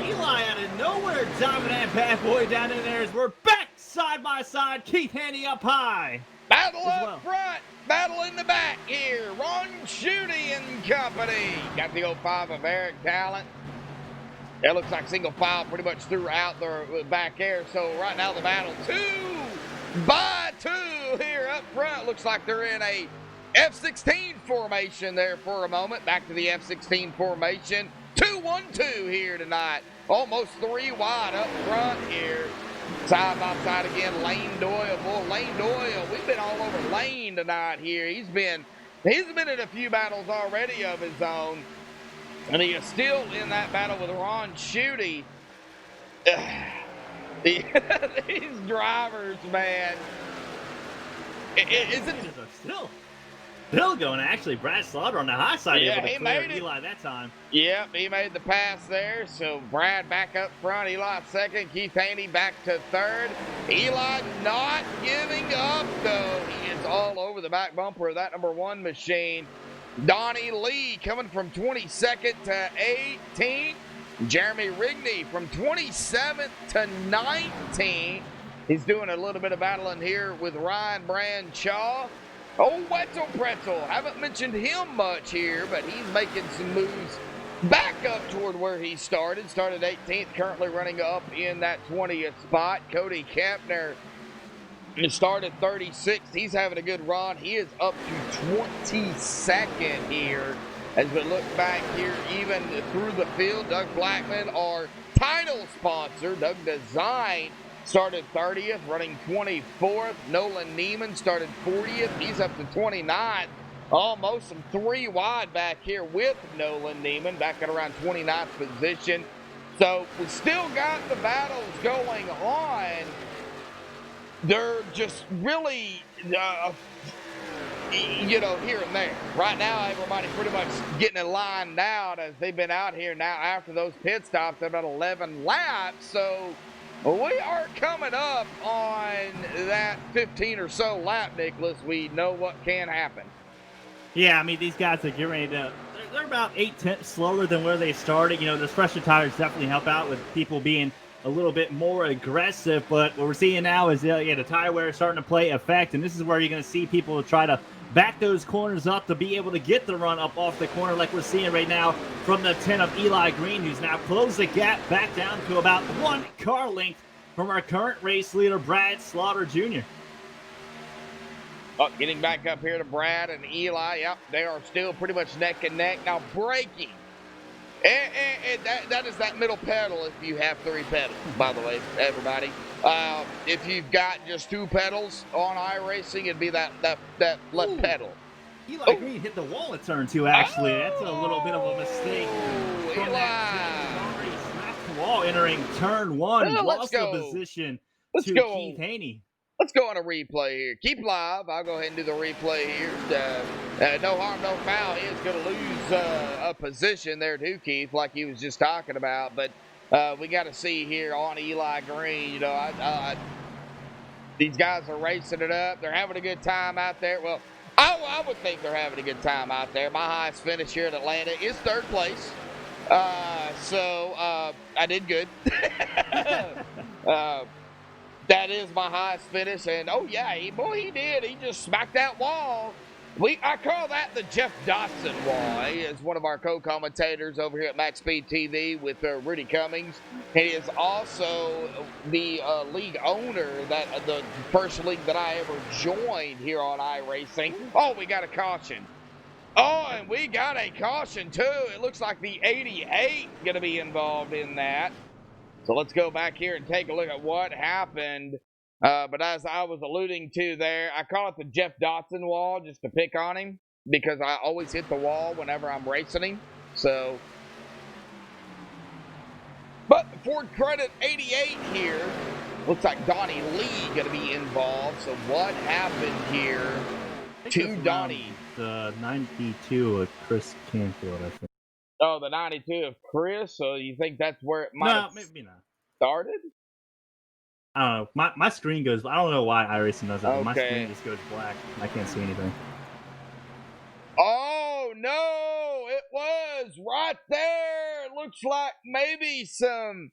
Eli out of nowhere, driving that bad boy down in there as we're back side by side. Keith Haney up high. Battle as up well. front. Battle in the back here. Ron Shooty and company. Got the 05 of Eric Talent. It looks like single file pretty much throughout the back air. So right now the battle 2x2 here up front. Looks like they're in a F-16 formation there for a moment. Back to the F-16 formation. 2-1-2 here tonight. Almost 3 wide up front here. Side by side again, Lane Doyle. Boy, Lane Doyle, we've been all over Lane tonight here. He's been in a few battles already of his own. And he is still in that battle with Ron Shooty. These drivers, man. Is it Still going. Actually, Brad Slaughter on the high side Yeah, able to he clear made it. Eli that time. Yep, he made the pass there. So Brad back up front. Eli second. Keith Haney back to third. Eli not giving up, though. He is all over the back bumper of that number 1 machine. Donnie Lee coming from 22nd to 18th. Jeremy Rigney from 27th to 19th. He's doing a little bit of battling here with Ryan Bradshaw. Oh, Wetzel Pretzel. Haven't mentioned him much here, but he's making some moves back up toward where he started. Started 18th, currently running up in that 20th spot. Cody Kempner started 36th. He's having a good run. He is up to 22nd here. As we look back here, even through the field, Doug Blackman, our title sponsor, Doug Design, started 30th, running 24th. Nolan Neiman started 40th. He's up to 29th. Almost some 3 wide back here with Nolan Neiman, back at around 29th position. So we still got the battles going on. They're just really, here and there. Right now, everybody pretty much getting it lined out as they've been out here now after those pit stops, about 11 laps. So we are coming up on that 15 or so lap, Nicholas. We know what can happen. Yeah, I mean, these guys are getting ready to, they're about 8/10 slower than where they started. Those fresher tires definitely help out with people being a little bit more aggressive. But what we're seeing now is the tire wear is starting to play effect. And this is where you're going to see people try to back those corners up to be able to get the run up off the corner like we're seeing right now from the 10 of Eli Green, who's now closed the gap back down to about 1 car length from our current race leader, Brad Slaughter Jr. Oh, getting back up here to Brad and Eli. Yep, they are still pretty much neck and neck. Now braking. And that is that middle pedal if you have 3 pedals, by the way, everybody. If you've got just 2 pedals on iRacing, it'd be that left pedal. Eli Green hit the wall at turn 2, actually. That's a little bit of a mistake. From Eli. that already smacked the wall entering turn 1. Well, Lost the position to Keith Haney. Let's go on a replay here. Keep live. I'll go ahead and do the replay here. No harm, no foul. He is going to lose a position there too, Keith, like he was just talking about. But we got to see here on Eli Green. These guys are racing it up. They're having a good time out there. Well, I would think they're having a good time out there. My highest finish here in Atlanta is 3rd place. So I did good. That is my highest finish, and oh yeah, he did. He just smacked that wall. I call that the Jeff Dotson wall. He is one of our co-commentators over here at MaxSpeedTV with Rudy Cummings. He is also the league owner, the first league that I ever joined here on iRacing. Oh, we got a caution. Oh, and we got a caution too. It looks like the 88 going to be involved in that. So let's go back here and take a look at what happened. But as I was alluding to there, I call it the Jeff Dotson wall just to pick on him because I always hit the wall whenever I'm racing him. So, but Ford Credit 88 here. Looks like Donnie Lee going to be involved. So what happened here to Donnie? The 92 of Chris Canfield, I think. Oh, the 92 of Chris. So you think that's where it might No, have maybe not. started? I don't know. My screen goes. I don't know why iRacing does that, but my Okay. screen just goes black. I can't see anything. Oh no, it was right there. It looks like maybe some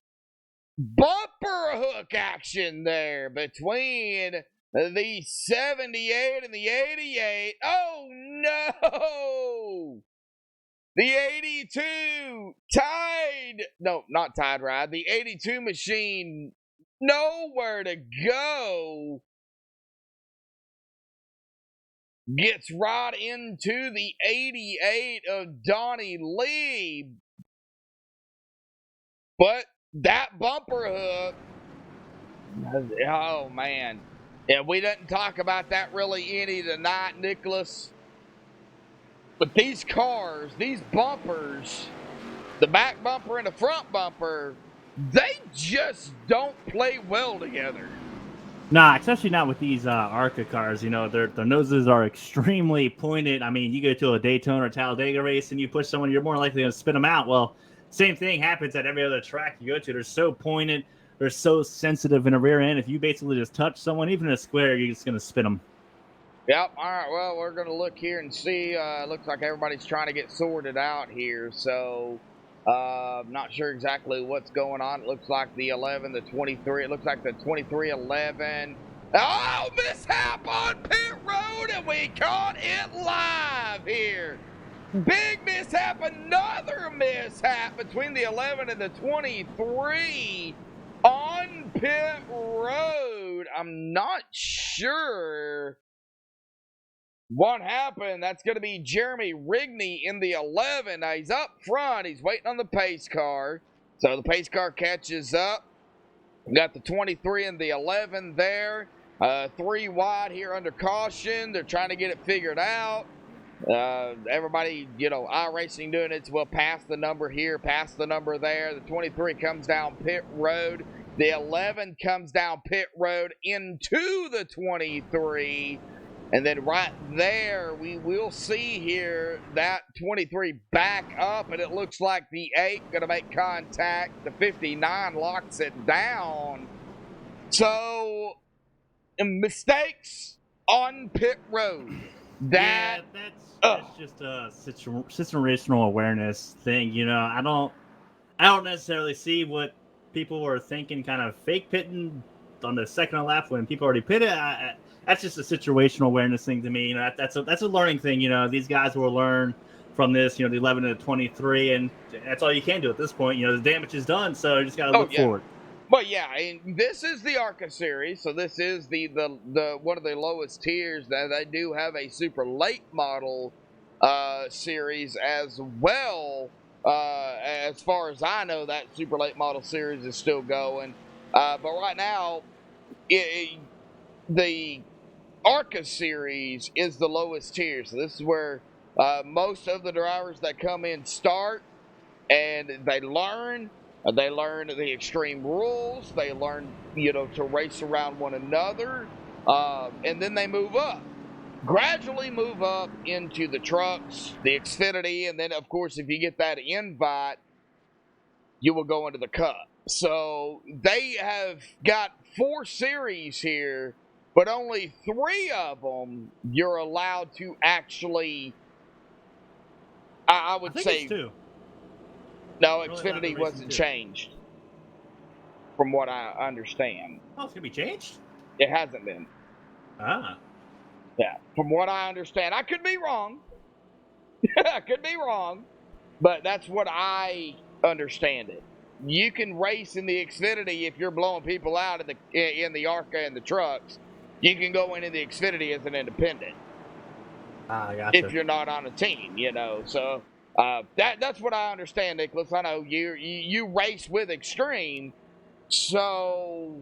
bumper hook action there between the 78 and the 88. Oh no! The 82 tied. No, not tied ride. The 82 machine nowhere to go. Gets right into the 88 of Donnie Lee. But that bumper hook, oh man. Yeah, we didn't talk about that really any tonight, Nicholas. But these cars, these bumpers, the back bumper and the front bumper, they just don't play well together. Nah, especially not with these ARCA cars. You know, their noses are extremely pointed. I mean, you go to a Daytona or Talladega race and you push someone, you're more likely to spin them out. Well, same thing happens at every other track you go to. They're so pointed. They're so sensitive in the rear end. If you basically just touch someone, even in a square, you're just going to spin them. Yep. All right. Well, we're going to look here and see. Looks like everybody's trying to get sorted out here. So, not sure exactly what's going on. It looks like the 11, the 23. It looks like the 23-11. Oh, mishap on pit road, and we caught it live here. Big mishap, another mishap between the 11 and the 23 on pit road. I'm not sure what happened. That's going to be Jeremy Rigney in the 11. Now he's up front. He's waiting on the pace car. So the pace car catches up. We got the 23 and the 11 there. 3 wide here under caution. They're trying to get it figured out. Everybody, iRacing doing it. We'll pass the number here, pass the number there. The 23 comes down pit road. The 11 comes down pit road into the 23. And then right there, we will see here that 23 back up, and it looks like the 8 going to make contact. The 59 locks it down. So, mistakes on pit road. That's just a situational awareness thing. I don't necessarily see what people were thinking, kind of fake pitting on the second lap when people already pitted. That's just a situational awareness thing to me. That's a learning thing. These guys will learn from this. The 11 and the 23, and that's all you can do at this point. The damage is done, so you just got to look forward. But yeah, and this is the ARCA series, so this is the one of the lowest tiers. That they do have a super late model series as well. As far as I know, that super late model series is still going. But right now, the ARCA series is the lowest tier. So this is where most of the drivers that come in start, and they learn. They learn the extreme rules. They learn, to race around one another. And then they move up. Gradually move up into the trucks, the Xfinity, and then, of course, if you get that invite, you will go into the Cup. So they have got 4 series here, but only 3 of them you're allowed to actually, I would say, it's 2. No, Xfinity wasn't changed, from what I understand. Oh, it's going to be changed? It hasn't been. Ah. Yeah, from what I understand. I could be wrong. I could be wrong, but that's what I understand it. You can race in the Xfinity if you're blowing people out in the ARCA and the trucks. You can go into the Xfinity as an independent. Ah, gotcha. If you're not on a team, So that's what I understand, Nicholas. I know you race with Extreme, so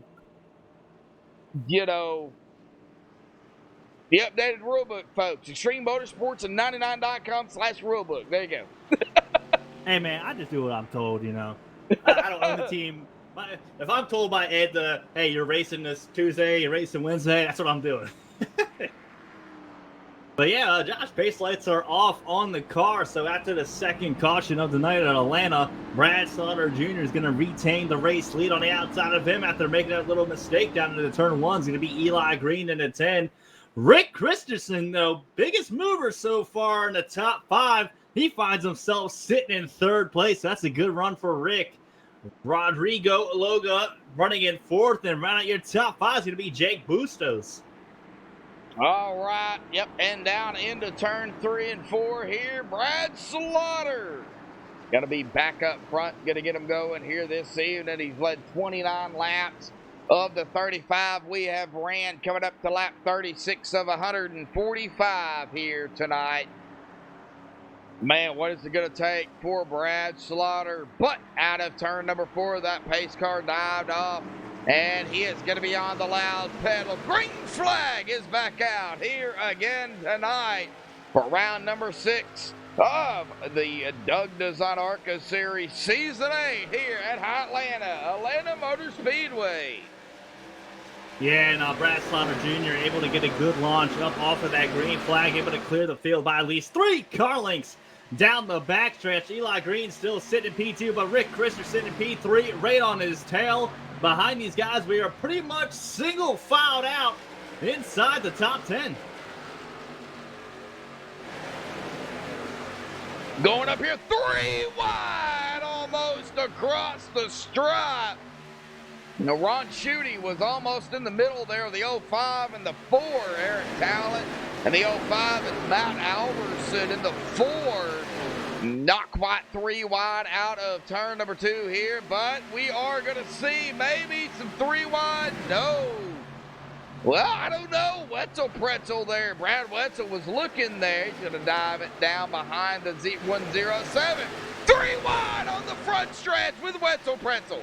the updated rulebook, folks. Extreme Motorsports and 99.com/rulebook. There you go. Hey man, I just do what I'm told. I don't own the team. If I'm told by Ed, hey, you're racing this Tuesday, you're racing Wednesday, that's what I'm doing. But yeah, Josh, pace lights are off on the car. So after the second caution of the night at Atlanta, Brad Slaughter Jr. is going to retain the race lead on the outside of him after making that little mistake down into the turn one. It's going to be Eli Green in the 10. Rick Christensen, though, biggest mover so far in the top 5. He finds himself sitting in 3rd place. So that's a good run for Rick. Rodrigo Loga running in 4th, and round out your top 5 is going to be Jake Bustos. All right, yep, and down into turn 3 and 4 here, Brad Slaughter. Got to be back up front, going to get him going here this evening. He's led 29 laps of the 35 we have ran, coming up to lap 36 of 145 here tonight. Man, what is it going to take for Brad Slaughter? But out of turn number 4, that pace car dived off. And he is going to be on the loud pedal. Green flag is back out here again tonight for round number 6 of the Doug Design ARCA Series Season 8 here at Atlanta Motor Speedway. Yeah, and Brad Slaughter Jr. able to get a good launch up off of that green flag, able to clear the field by at least 3 car lengths down the backstretch. Eli Green still sitting in P2, but Rick Christensen in P3 right on his tail. Behind these guys, we are pretty much single filed out inside the top 10. Going up here, 3 wide, almost across the stripe. Now, Ron Schutte was almost in the middle there of the 05 and the 4, Eric Talent, and the 05 and Matt Alverson in the 4. Not quite 3 wide out of turn number 2 here, but we are going to see maybe some 3 wide. No. Well, I don't know. Wetzel Pretzel there. Brad Wetzel was looking there. He's going to dive it down behind the Z107. 3 wide on the front stretch with Wetzel Pretzel.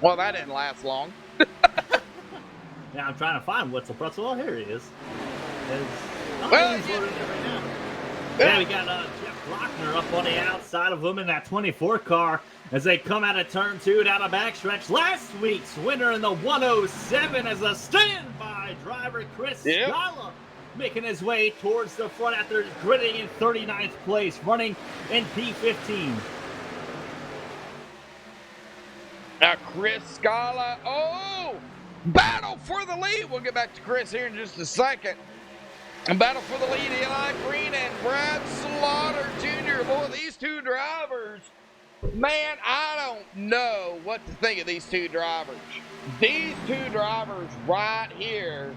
Well, that didn't last long. Now I'm trying to find Wetzel Pretzel. Oh, here he is. Well, he's loaded in right now. Yeah, we got Jeff Lochner up on the outside of him in that 24 car as they come out of turn 2 down the backstretch. Last week's winner in the 107 as a standby driver, Chris Scala, making his way towards the front after gridding in 39th place, running in P15. Now, Chris Scala, battle for the lead. We'll get back to Chris here in just a second. And battle for the lead, Eli Green and Brad Slaughter Jr. Boy, these 2 drivers, man, I don't know what to think of these 2 drivers. These 2 drivers right here,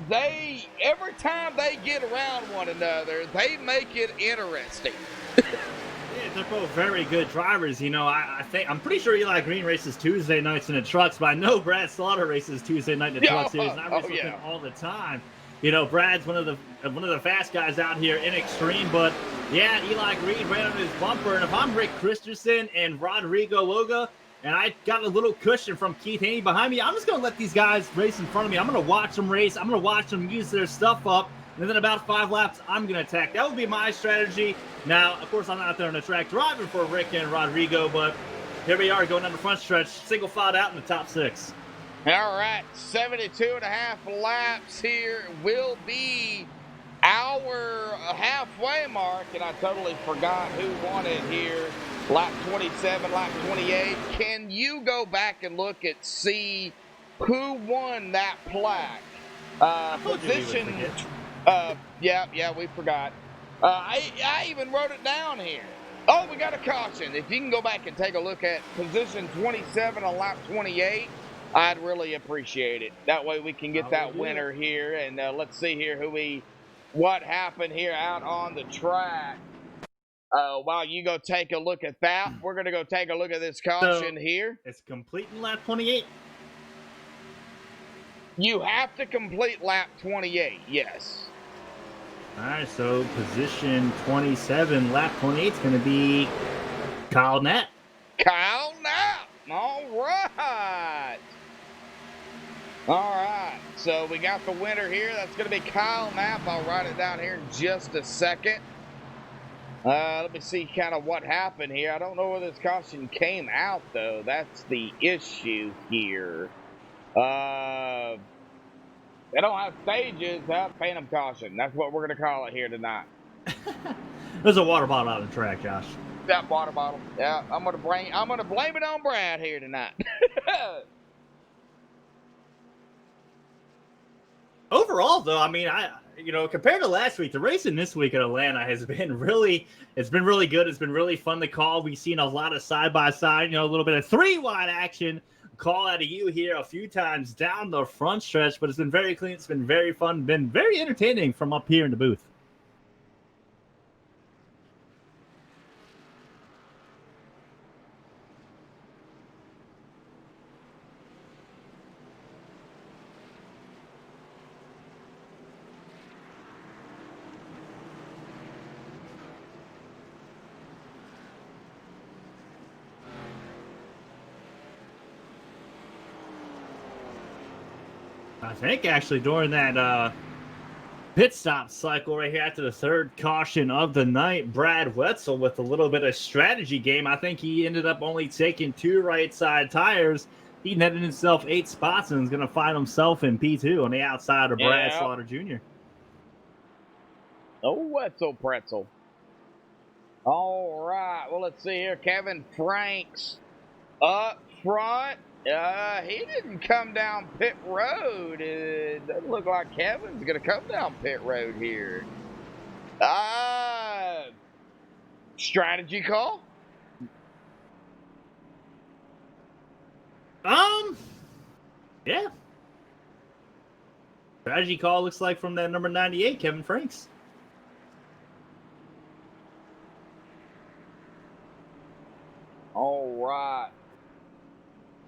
they, every time they get around one another, they make it interesting. Yeah, they're both very good drivers. You know, I'm pretty sure Eli Green races Tuesday nights in the trucks, but I know Brad Slaughter races Tuesday night in the truck series, and I race with him all the time. You know, Brad's one of the fast guys out here in extreme, but yeah, Eli Green ran on his bumper, and if I'm Rick Christensen and Rodrigo Loga, and I got a little cushion from Keith Haney behind me, I'm just going to let these guys race in front of me. I'm going to watch them race. I'm going to watch them use their stuff up, and then about 5 laps, I'm going to attack. That would be my strategy. Now, of course, I'm not out there on the track driving for Rick and Rodrigo, but here we are going down the front stretch, single filed out in the top 6. All right, 72.5 laps here will be our halfway mark, and I totally forgot who won it here. Lap 27, lap 28. Can you go back and see who won that plaque? Position. Yeah, we forgot. I even wrote it down here. Oh, we got a caution. If you can go back and take a look at position 27 on lap 28, I'd really appreciate it. That way we can get that winner here. And let's see here what happened here out on the track. While you go take a look at that, we're going to go take a look at this caution here. It's complete in lap 28. You have to complete lap 28, yes. All right, so position 27, lap 28 is going to be Kyle Knapp. Kyle Knapp. All right. All right. So we got the winner here. That's going to be Kyle Knapp. I'll write it down here in just a second. Let me see kind of what happened here. I don't know where this caution came out, though. That's the issue here. They don't have stages. Phantom caution. That's what we're gonna call it here tonight. There's a water bottle out on the track, Josh. That water bottle. Yeah, I'm gonna blame it on Brad here tonight. Overall, though, I mean, compared to last week, the racing this week at Atlanta has been really good. It's been really fun to call. We've seen a lot of side-by-side, a little bit of 3-wide action. Call out of you here a few times down the front stretch, but it's been very clean. It's been very fun, been very entertaining from up here in the booth. I think actually during that pit stop cycle right here after the third caution of the night, Brad Wetzel with a little bit of strategy game. I think he ended up only taking 2 right side tires. He netted himself 8 spots and is going to find himself in P2 on the outside of Brad Slaughter Jr. Oh, Wetzel pretzel. All right. Well, let's see here. Kevin Franks up front. He didn't come down pit road. It doesn't look like Kevin's going to come down pit road here. Strategy call? Yeah. Strategy call looks like from that number 98, Kevin Franks. All right.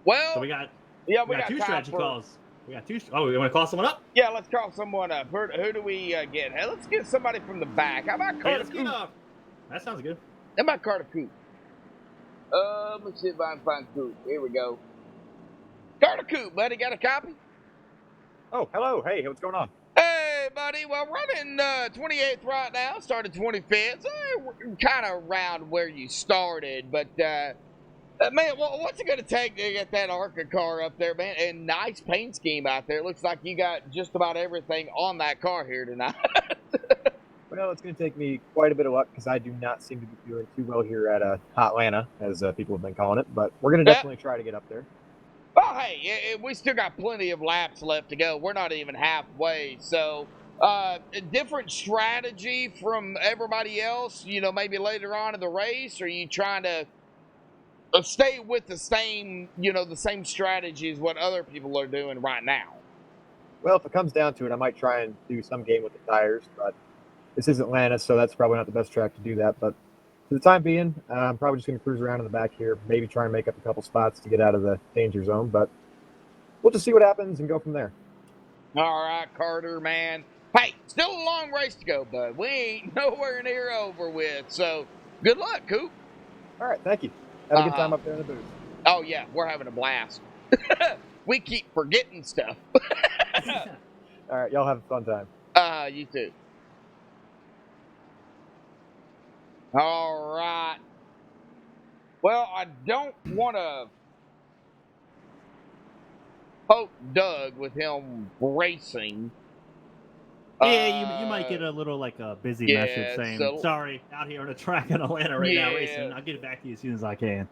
Well, So we got 2 strategy calls. We got 2. Oh, we want to call someone up? Yeah, let's call someone up. Who do we get? Hey, let's get somebody from the back. How about Carter Coop? That sounds good. How about Carter Coop? Let's see if I can find Coop. Here we go. Carter Coop, buddy, got a copy? Oh, hello. Hey, what's going on? Hey, buddy. Well, running 28th right now. Started 25th. So we're kind of around where you started, but man, what's it going to take to get that ARCA car up there, man? And nice paint scheme out there. Looks like you got just about everything on that car here tonight. Well, it's going to take me quite a bit of luck because I do not seem to be doing too well here at Hotlanta, as people have been calling it. But we're going to definitely try to get up there. Well, hey, we still got plenty of laps left to go. We're not even halfway. So, a different strategy from everybody else, maybe later on in the race? Or are you trying to stay with the same strategy as what other people are doing right now? Well, if it comes down to it, I might try and do some game with the tires, but this is Atlanta, so that's probably not the best track to do that. But for the time being, I'm probably just going to cruise around in the back here, maybe try and make up a couple spots to get out of the danger zone. But we'll just see what happens and go from there. All right, Carter, man. Hey, still a long race to go, bud. We ain't nowhere near over with. So good luck, Coop. All right, thank you. Have a good time up there in the booth. Oh, yeah, we're having a blast. We keep forgetting stuff. All right, y'all have a fun time. You too. All right. Well, I don't want to poke Doug with him racing. Yeah, you might get a little busy message saying, sorry, out here on the track in Atlanta right now racing. I'll get it back to you as soon as I can.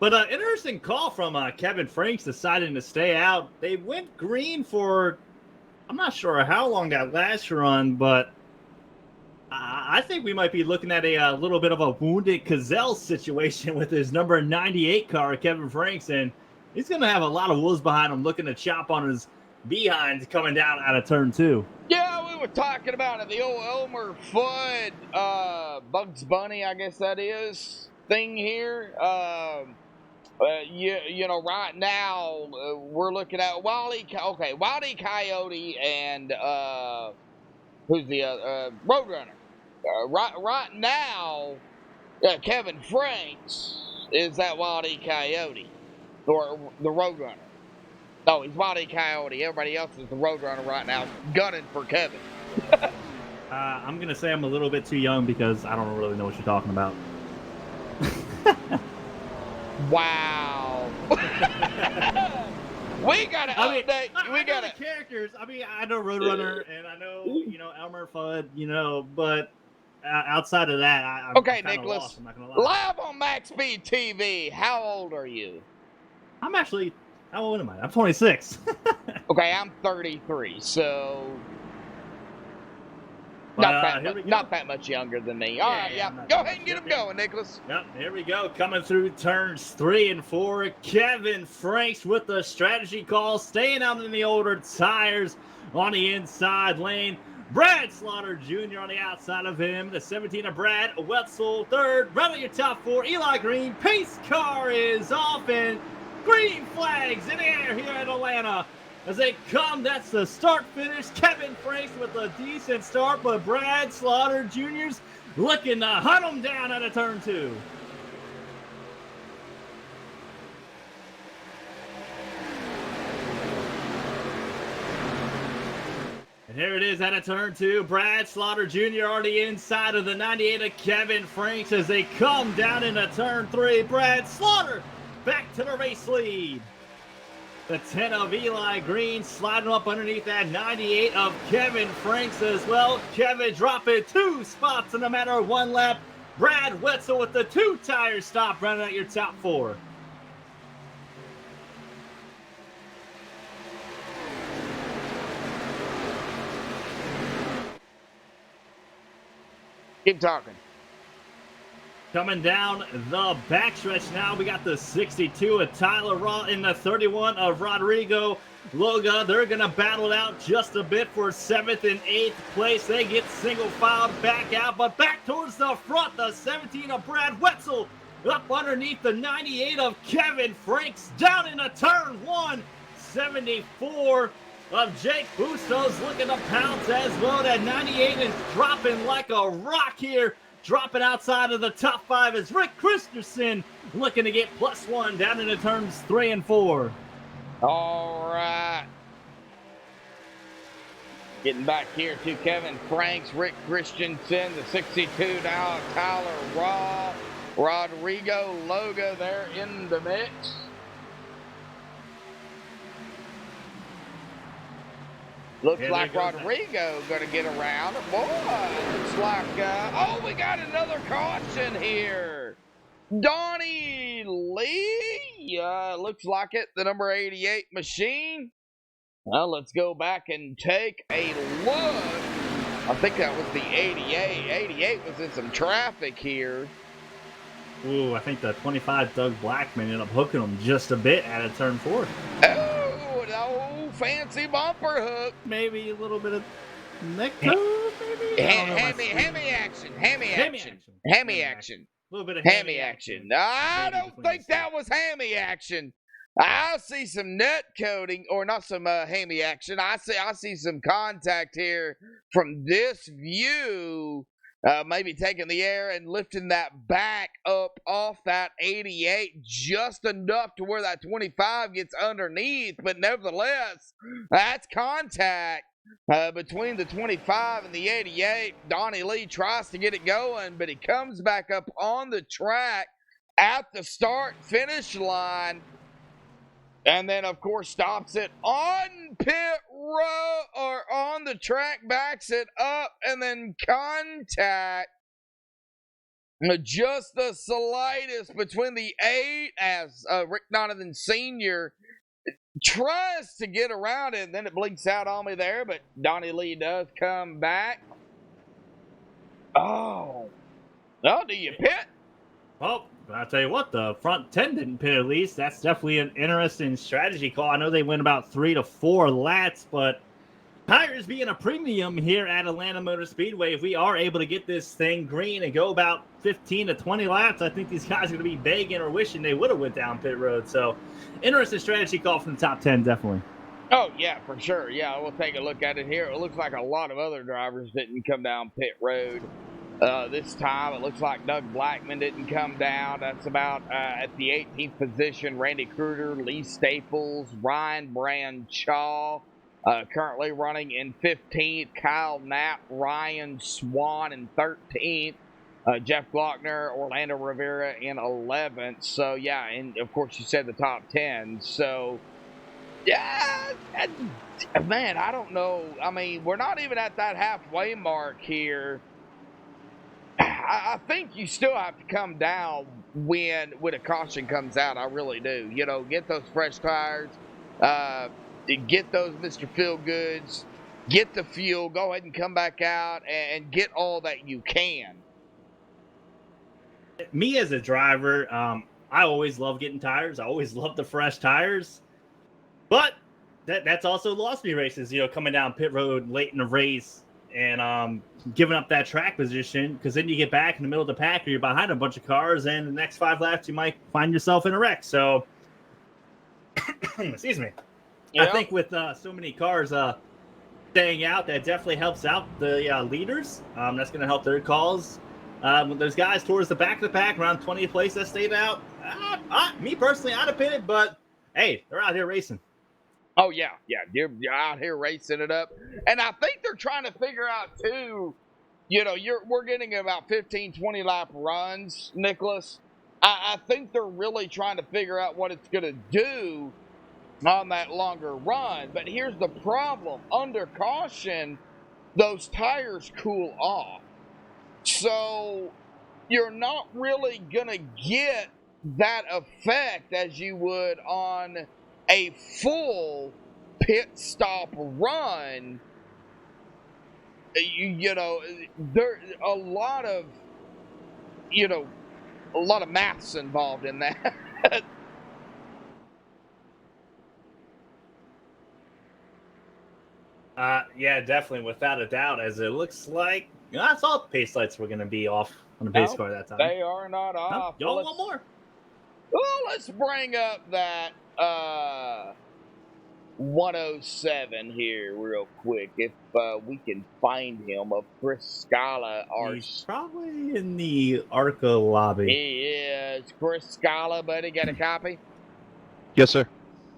But interesting call from Kevin Franks deciding to stay out. They went green for, I'm not sure how long that last run, but I think we might be looking at a little bit of a wounded Cazell situation with his number 98 car, Kevin Franks, and he's going to have a lot of wolves behind him looking to chop on his behind coming down out of turn 2. Yeah, we were talking about it. The old Elmer Fudd, Bugs Bunny, I guess that is, thing here. Right now we're looking at Wildy Coyote and who's the Roadrunner. Right now, Kevin Franks is that Wildy Coyote or the Roadrunner. No, he's Wildy Coyote. Everybody else is the Roadrunner right now, gunning for Kevin. I'm going to say I'm a little bit too young because I don't really know what you're talking about. Wow. We gotta update. I We know gotta. the characters. I mean, I know Roadrunner and I know Elmer Fudd. But outside of that, I'm Okay, kind of Nicholas. lost. I'm not gonna lie. Live on MaxSpeedTV. How old are you? I'm actually. How old am I? I'm 26. Okay, I'm 33. So But, here we go. not that much younger than me. All right, I'm not go that ahead and much get them younger. going, Nicholas. Yep, here we go. Coming through turns 3 and 4. Kevin Franks with the strategy call, staying out in the older tires on the inside lane. Brad Slaughter Jr. on the outside of him. The 17 of Brad Wetzel, third. Running your top 4, Eli Green. Pace car is off, and green flags in the air here at Atlanta. As they come, that's the start finish. Kevin Franks with a decent start, but Brad Slaughter Jr.'s looking to hunt him down out of turn 2. And here it is out of turn 2. Brad Slaughter Jr. on the inside of the 98 of Kevin Franks as they come down into turn 3. Brad Slaughter back to the race lead. The 10 of Eli Green sliding up underneath that 98 of Kevin Franks as well. Kevin dropping 2 spots in a matter of 1 lap. Brad Wetzel with the 2-tire stop running at your top 4. Keep talking. Coming down the backstretch now, we got the 62 of Tyler Raw and the 31 of Rodrigo Loga. They're going to battle it out just a bit for 7th and 8th place. They get single filed back out, but back towards the front, the 17 of Brad Wetzel up underneath the 98 of Kevin Franks down into turn 1. 74 of Jake Bustos looking to pounce as well. That 98 is dropping like a rock here. Dropping outside of the top 5 is Rick Christensen looking to get +1 down into turns 3 and 4. All right. Getting back here to Kevin Franks, Rick Christensen, the 62 now, Tyler Raw, Rodrigo Loga there in the mix. Looks like Rodrigo going to get around. Boy, looks like, oh, we got another caution here. Donnie Lee, looks like it, the number 88 machine. Well, let's go back and take a look. I think that was the 88. 88 was in some traffic here. Ooh, I think the 25 Doug Blackman ended up hooking him just a bit out of turn 4. Oh, an old fancy bumper hook. Maybe a little bit of neck toe, maybe? Hammy action. Hammy action. A little bit of Hammy action. I don't think that was hammy action. I see some net coating, or not some hammy action. I see some contact here from this view. Maybe taking the air and lifting that back up off that 88 just enough to where that 25 gets underneath. But nevertheless, that's contact between the 25 and the 88. Donnie Lee tries to get it going, but he comes back up on the track at the start-finish line. And then, of course, stops it on pit row or on the track, backs it up, and then contact. Just the slightest between the 8 as Rick Donovan Sr. tries to get around it, and then it blinks out on me there, but Donnie Lee does come back. Oh, do you pit? Well, I'll tell you what, the front 10 didn't pit at least. That's definitely an interesting strategy call. I know they went about 3 to 4 laps, but tires being a premium here at Atlanta Motor Speedway, if we are able to get this thing green and go about 15 to 20 laps, I think these guys are going to be begging or wishing they would have went down pit road. So, interesting strategy call from the top 10, definitely. Oh, yeah, for sure. Yeah, we'll take a look at it here. It looks like a lot of other drivers didn't come down pit road. This time, it looks like Doug Blackman didn't come down. That's about at the 18th position. Randy Kruger, Lee Staples, Ryan Branchaw, currently running in 15th. Kyle Knapp, Ryan Swan in 13th. Jeff Glockner, Orlando Rivera in 11th. So, yeah, and of course, you said the top 10. So, Yeah, man, I don't know. I mean, we're not even at that halfway mark here. I think you still have to come down when a caution comes out. I really do. You know, get those fresh tires, get those Mr. Feel Goods, get the fuel, go ahead and come back out and get all that you can. Me as a driver, I always love getting tires. I always love the fresh tires. But that's also lost me races, you know, coming down pit road late in the race and giving up that track position, because then you get back in the middle of the pack or you're behind a bunch of cars, and the next 5 laps you might find yourself in a wreck. So, excuse me. Yeah. I think with so many cars staying out, that definitely helps out the leaders. That's going to help their calls. Those guys towards the back of the pack, around 20th place that stayed out, me personally, I'd have pitted, but hey, they're out here racing. Oh, yeah. You're out here racing it up. And I think they're trying to figure out, too, you know, we're getting about 15, 20 lap runs, Nicholas. I think they're really trying to figure out what it's going to do on that longer run. But here's the problem. Under caution, those tires cool off. So you're not really going to get that effect as you would on a full pit stop run. You know, there a lot of maths involved in that. Yeah, definitely, without a doubt, as it looks like that's all pace lights were going to be off on the pace car that time. They are not off. Y'all want more? Well, let's bring up that 107 here real quick, if we can find him, of Chris Scala. He's probably in the ARCA lobby. He is. Chris Scala, buddy, got a copy? Yes, sir.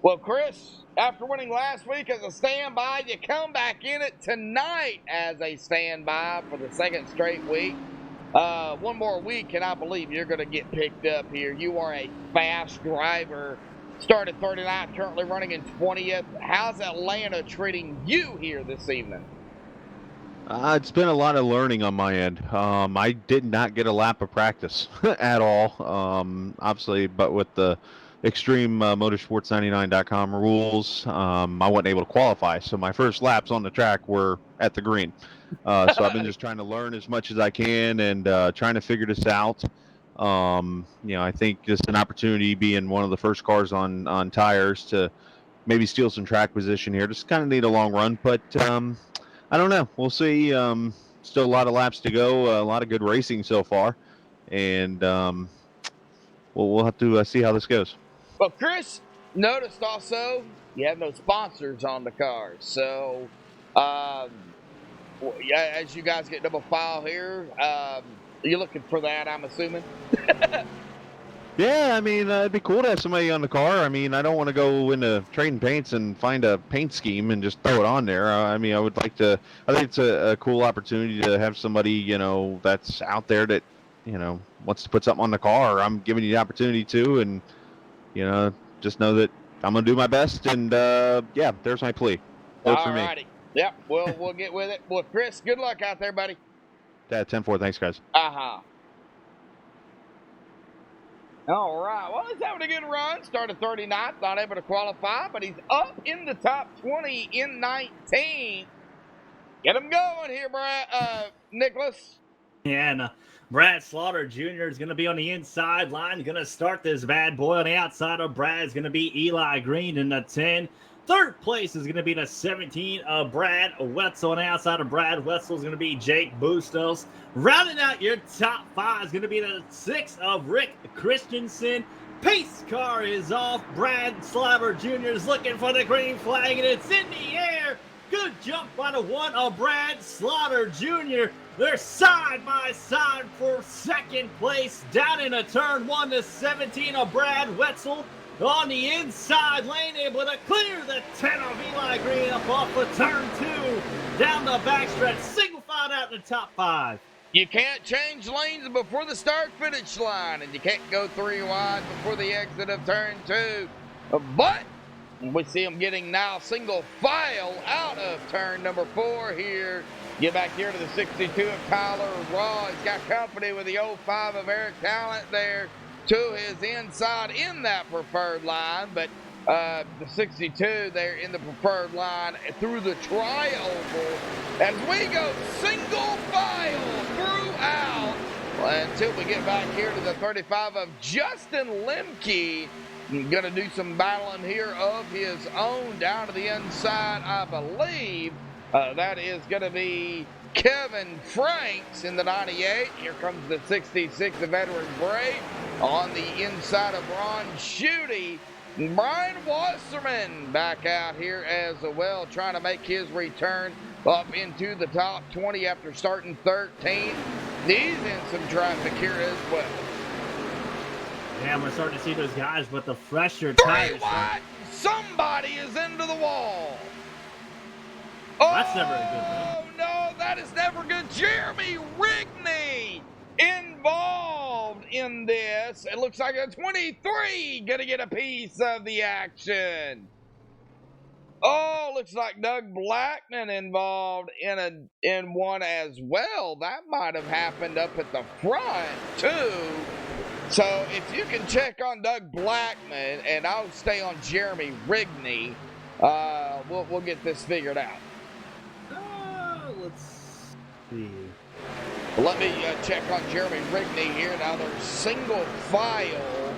Well, Chris, after winning last week as a standby, you come back in it tonight as a standby for the second straight week. One more week, and I believe you're going to get picked up here. You are a fast driver. Started 39th, currently running in 20th. How's Atlanta treating you here this evening? It's been a lot of learning on my end. I did not get a lap of practice at all, obviously, but with the extreme motorsports99.com rules, I wasn't able to qualify. So my first laps on the track were at the green. So I've been just trying to learn as much as I can and trying to figure this out. You know, I think just an opportunity, being one of the first cars on tires, to maybe steal some track position here. Just kind of need a long run, but I don't know. We'll see. Still a lot of laps to go. A lot of good racing so far, and we'll have to see how this goes. Well, Chris, noticed also you have no sponsors on the cars. So, as you guys get double file here, you're looking for that, I'm assuming? Yeah, I mean, it'd be cool to have somebody on the car. I mean, I don't want to go into trading paints and find a paint scheme and just throw it on there. I mean, I would like to. I think it's a cool opportunity to have somebody, you know, that's out there that, you know, wants to put something on the car. I'm giving you the opportunity to, and, you know, just know that I'm going to do my best. And, yeah, there's my plea. Vote for me. All righty. Yep, we'll get with it. Well, Chris, good luck out there, buddy. 10-4. Thanks, guys. Uh-huh. All right. Well, he's having a good run. Started 39th, not able to qualify, but he's up in the top 20 in 19th. Get him going here, Nicholas. Yeah, and Brad Slaughter Jr. is going to be on the inside line. Going to start this bad boy. On the outside of Brad is going to be Eli Green in the 10. Third place is going to be the 17 of Brad Wetzel. On the outside of Brad Wetzel is going to be Jake Bustos. Rounding out your top 5 is going to be the 6 of Rick Christensen. Pace car is off. Brad Slaughter Jr. is looking for the green flag, and it's in the air. Good jump by the 1 of Brad Slaughter Jr. They're side by side for second place. Down in a turn 1, the 17 of Brad Wetzel. On the inside lane, able to clear the 10 of Eli Green up off of turn 2. Down the backstretch, single file out in the top 5. You can't change lanes before the start-finish line, and you can't go 3 wide before the exit of turn 2. But We see him getting now single file out of turn number 4 here. Get back here to the 62 of Tyler Raw. He's got company with the 05 of Eric Talent there to his inside in that preferred line. But the 62 there in the preferred line through the tri-oval as we go single file throughout until we get back here to the 35 of Justin Lemke. Going to do some battling here of his own down to the inside, I believe. That is going to be Kevin Franks in the 98. Here comes the 66, the veteran Brave. On the inside of Ron Schutte, Brian Wasserman back out here as well, trying to make his return up into the top 20 after starting 13. He's in some traffic here as well. Yeah, we're starting to see those guys with the fresher Bray tires. Wyatt, somebody is into the wall. That's never a good thing. Oh, no, that is never good. Jeremy Rigney involved in this. It looks like a 23 going to get a piece of the action. Oh, looks like Doug Blackman involved in one as well. That might have happened up at the front, too. So if you can check on Doug Blackman, and I'll stay on Jeremy Rigney, we'll get this figured out. Let's see. Let me check on Jeremy Rigney here. Now there's single file,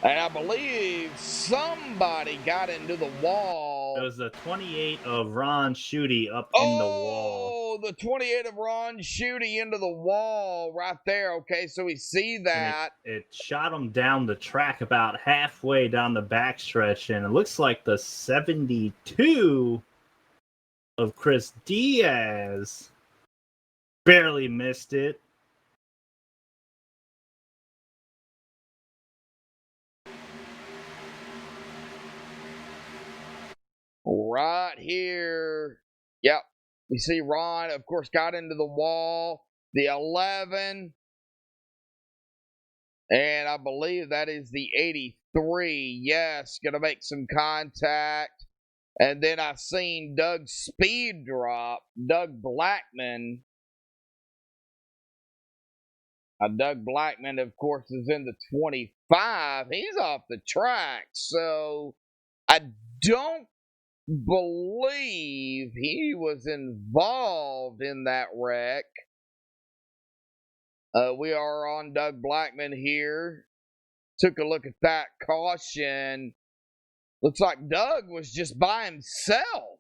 and I believe somebody got into the wall. It was the 28 of Ron Schutte up in the wall. Oh, the 28 of Ron Schutte into the wall right there. Okay, so we see that. It shot him down the track about halfway down the backstretch, and it looks like the 72 of Chris Diaz barely missed it. Right here. Yep. We see Ron, of course, got into the wall. The 11. And I believe that is the 83. Yes, going to make some contact. And then I seen Doug speed drop. Doug Blackman. Doug Blackman, of course, is in the 25. He's off the track. So I don't believe he was involved in that wreck. We are on Doug Blackman here. Took a look at that caution. Looks like Doug was just by himself.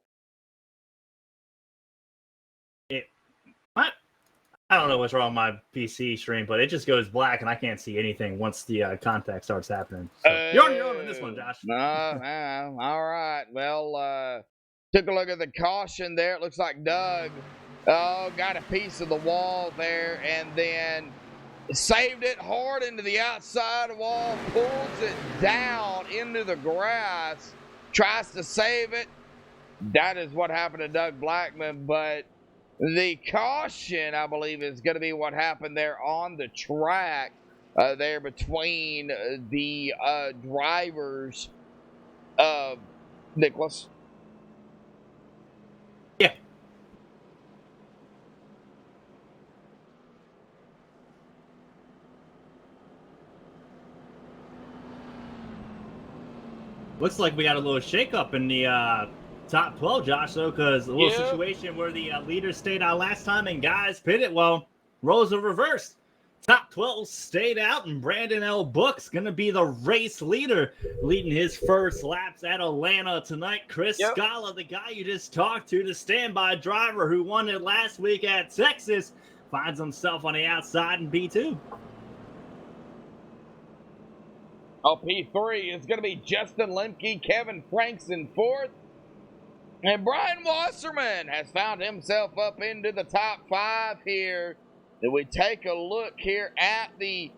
I don't know what's wrong with my PC stream, but it just goes black and I can't see anything once the contact starts happening. So you're on your own in this one, Josh. All right. Well, took a look at the caution there. It looks like Doug got a piece of the wall there and then saved it hard into the outside wall, pulls it down into the grass, tries to save it. That is what happened to Doug Blackman, but the caution, I believe, is going to be what happened there on the track there between the drivers. Nicholas? Yeah. Looks like we got a little shakeup in the top 12, Josh, though, because a little situation where the leaders stayed out last time and guys pitted. Well, roles are reversed. Top 12 stayed out, and Brandon L. Book's going to be the race leader, leading his first laps at Atlanta tonight. Chris Scala, the guy you just talked to, the standby driver who won it last week at Texas, finds himself on the outside in P2. P3 is going to be Justin Lemke, Kevin Franks in fourth. And Brian Wasserman has found himself up into the top 5 here. And we take a look here at the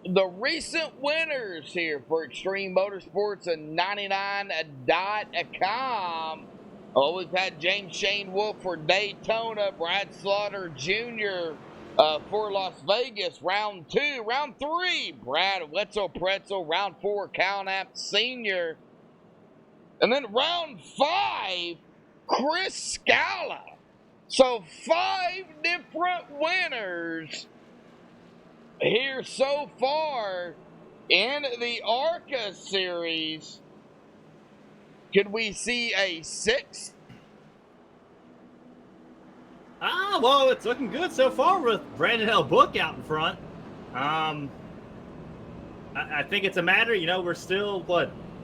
recent winners here for Extreme Motorsports and 99.com. Oh, we've had James Shane Wolf for Daytona, Brad Slaughter Jr. For Las Vegas, round 2. Round 3, Brad Wetzel Pretzel. Round 4, Cal Knapp Sr. And then round 5, Chris Scala. So 5 different winners here so far in the ARCA series. Could we see a 6th? Well, it's looking good so far with Brandon L. Book out in front. I think it's a matter, we're still,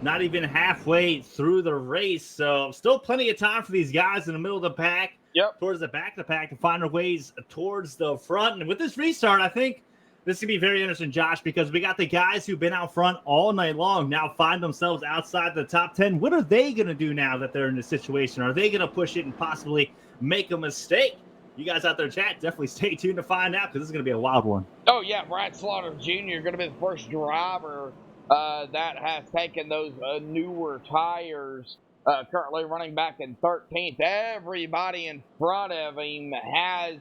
not even halfway through the race, so still plenty of time for these guys in the middle of the pack, towards the back of the pack, to find their ways towards the front. And with this restart, I think this could be very interesting, Josh, because we got the guys who've been out front all night long now find themselves outside the top 10. What are they going to do now that they're in this situation? Are they going to push it and possibly make a mistake? You guys out there, chat, definitely stay tuned to find out, because this is going to be a wild one. Oh, yeah, Brad Slaughter Jr. going to be the first driver that has taken those newer tires, currently running back in 13th. Everybody in front of him has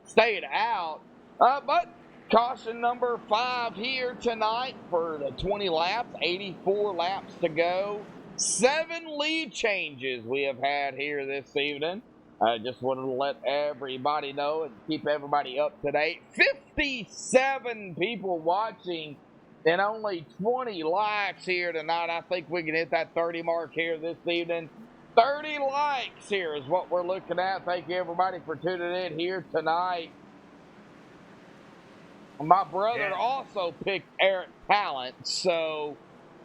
stayed out, but caution number 5 here tonight for the 20 laps, 84 laps to go. 7 lead changes we have had here this evening. I just wanted to let everybody know and keep everybody up to date. 57 people watching and only 20 likes here tonight. I think we can hit that 30 mark here this evening. 30 likes here is what we're looking at. Thank you, everybody, for tuning in here tonight. My brother also picked Eric Talent, so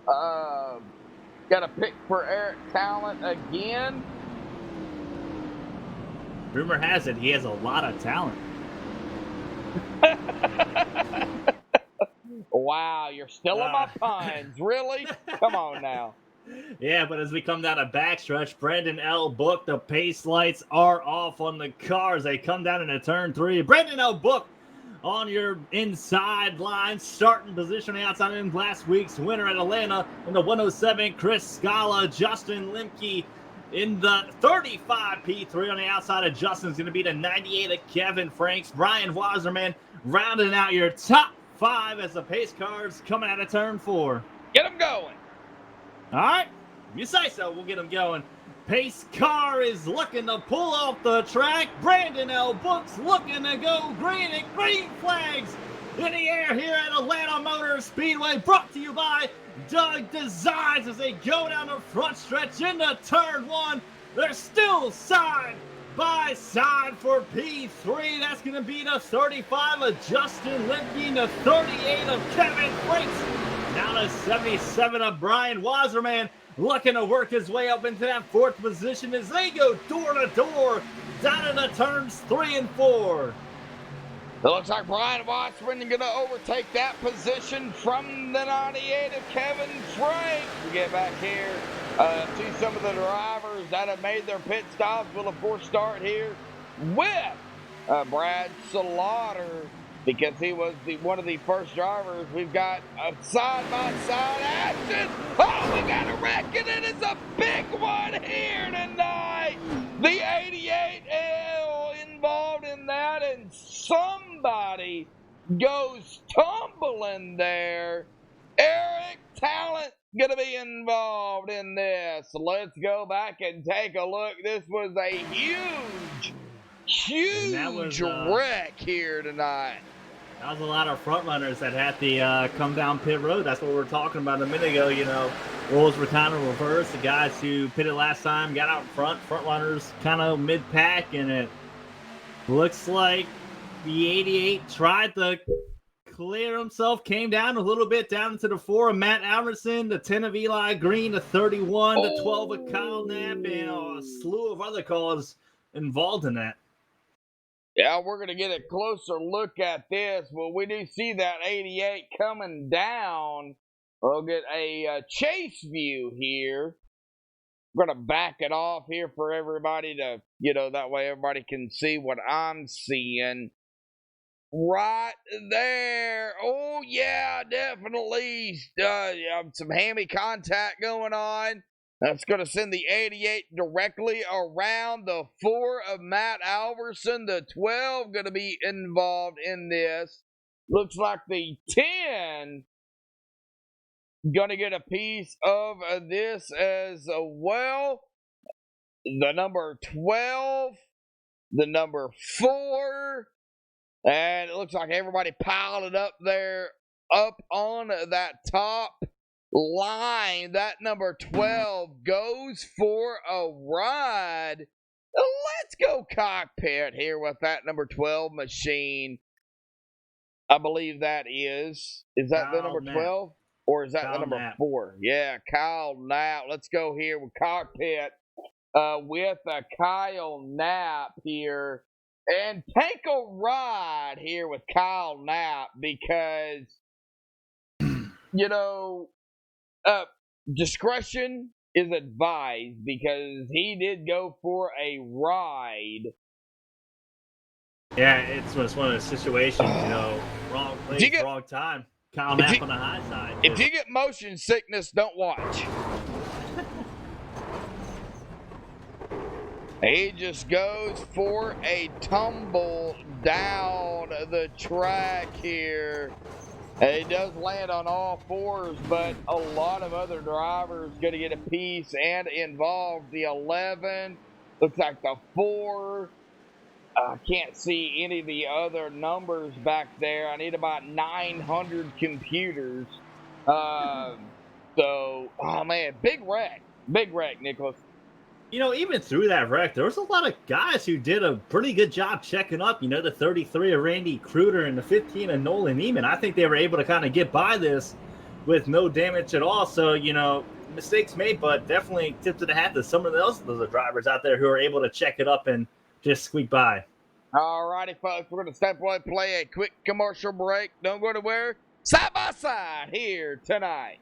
got a pick for Eric Talent again. Rumor has it he has a lot of talent. Wow, you're still in my puns. Really? Come on now. Yeah, but as we come down a backstretch, Brandon L. Book, the pace lights are off on the cars. They come down into turn 3. Brandon L. Book on your inside line, starting position on the outside in last week's winner at Atlanta in the 107, Chris Scala. Justin Lemke in the 35 P3 on the outside of Justin's going to be the 98 of Kevin Franks. Brian Wasserman rounding out your top 5 as the pace cars coming out of turn 4. Get them going. All right, if you say so, we'll get them going. Pace car is looking to pull off the track. Brandon L. Book's looking to go green, and green flags in the air here at Atlanta Motor Speedway, brought to you by Doug Designs as they go down the front stretch into turn 1. They're still side by side for P3. That's going to be the 35 of Justin Lemke, the 38 of Kevin Franks. Now the 77 of Brian Wasserman, looking to work his way up into that 4th position as they go door to door down into turns 3 and 4. It looks like Brian Wasserman is going to overtake that position from the 98 of Kevin Frank. We get back here to some of the drivers that have made their pit stops. We'll, of course, start here with Brad Slaughter, because he was one of the first drivers. We've got a side-by-side action. Oh, we got a wreck, and it is a big one here tonight. The 88L involved in that, and somebody goes tumbling there. Eric Talent going to be involved in this. Let's go back and take a look. This was a huge wreck here tonight. That was a lot of front runners that had to come down pit road. That's what we were talking about a minute ago. Roles were kind of reversed. The guys who pitted last time got out front runners kind of mid-pack, and it looks like the 88 tried to clear himself, came down a little bit down to the 4 of Matt Alverson, the 10 of Eli Green, the 31, the 12 of Kyle Knapp, and a slew of other cars involved in that. Yeah, we're going to get a closer look at this. Well, we do see that 88 coming down. We'll get a chase view here. We're going to back it off here for everybody to, that way everybody can see what I'm seeing. Right there. Oh, yeah, definitely. Some hammy contact going on. That's going to send the 88 directly around the 4 of Matt Alverson. The 12 going to be involved in this. Looks like the 10 gonna get a piece of this as well. The number 12, the number 4, and it looks like everybody piled it up there, up on that top line. That number 12 goes for a ride. Let's go cockpit here with that number 12 machine. I believe that is that the number 12 or is that the number 4? Yeah, Kyle Knapp. Let's go here with cockpit with Kyle Knapp here and take a ride here with Kyle Knapp because discretion is advised because he did go for a ride. Yeah, it's one of those situations, wrong place, wrong time. Kyle Knapp on the high side. If you get motion sickness, don't watch. He just goes for a tumble down the track here. And he does land on all fours, but a lot of other drivers going to get a piece and involved. The 11, looks like the 4. I can't see any of the other numbers back there. I need about 900 computers. Oh man, big wreck, Nicholas. Even through that wreck, there was a lot of guys who did a pretty good job checking up. The 33 of Randy Kruder and the 15 of Nolan Neiman. I think they were able to kind of get by this with no damage at all. So, mistakes made, but definitely tip to the hat to some of those drivers out there who are able to check it up and just squeak by. All righty, folks. We're going to step away, play a quick commercial break. Don't go anywhere. Side by side here tonight.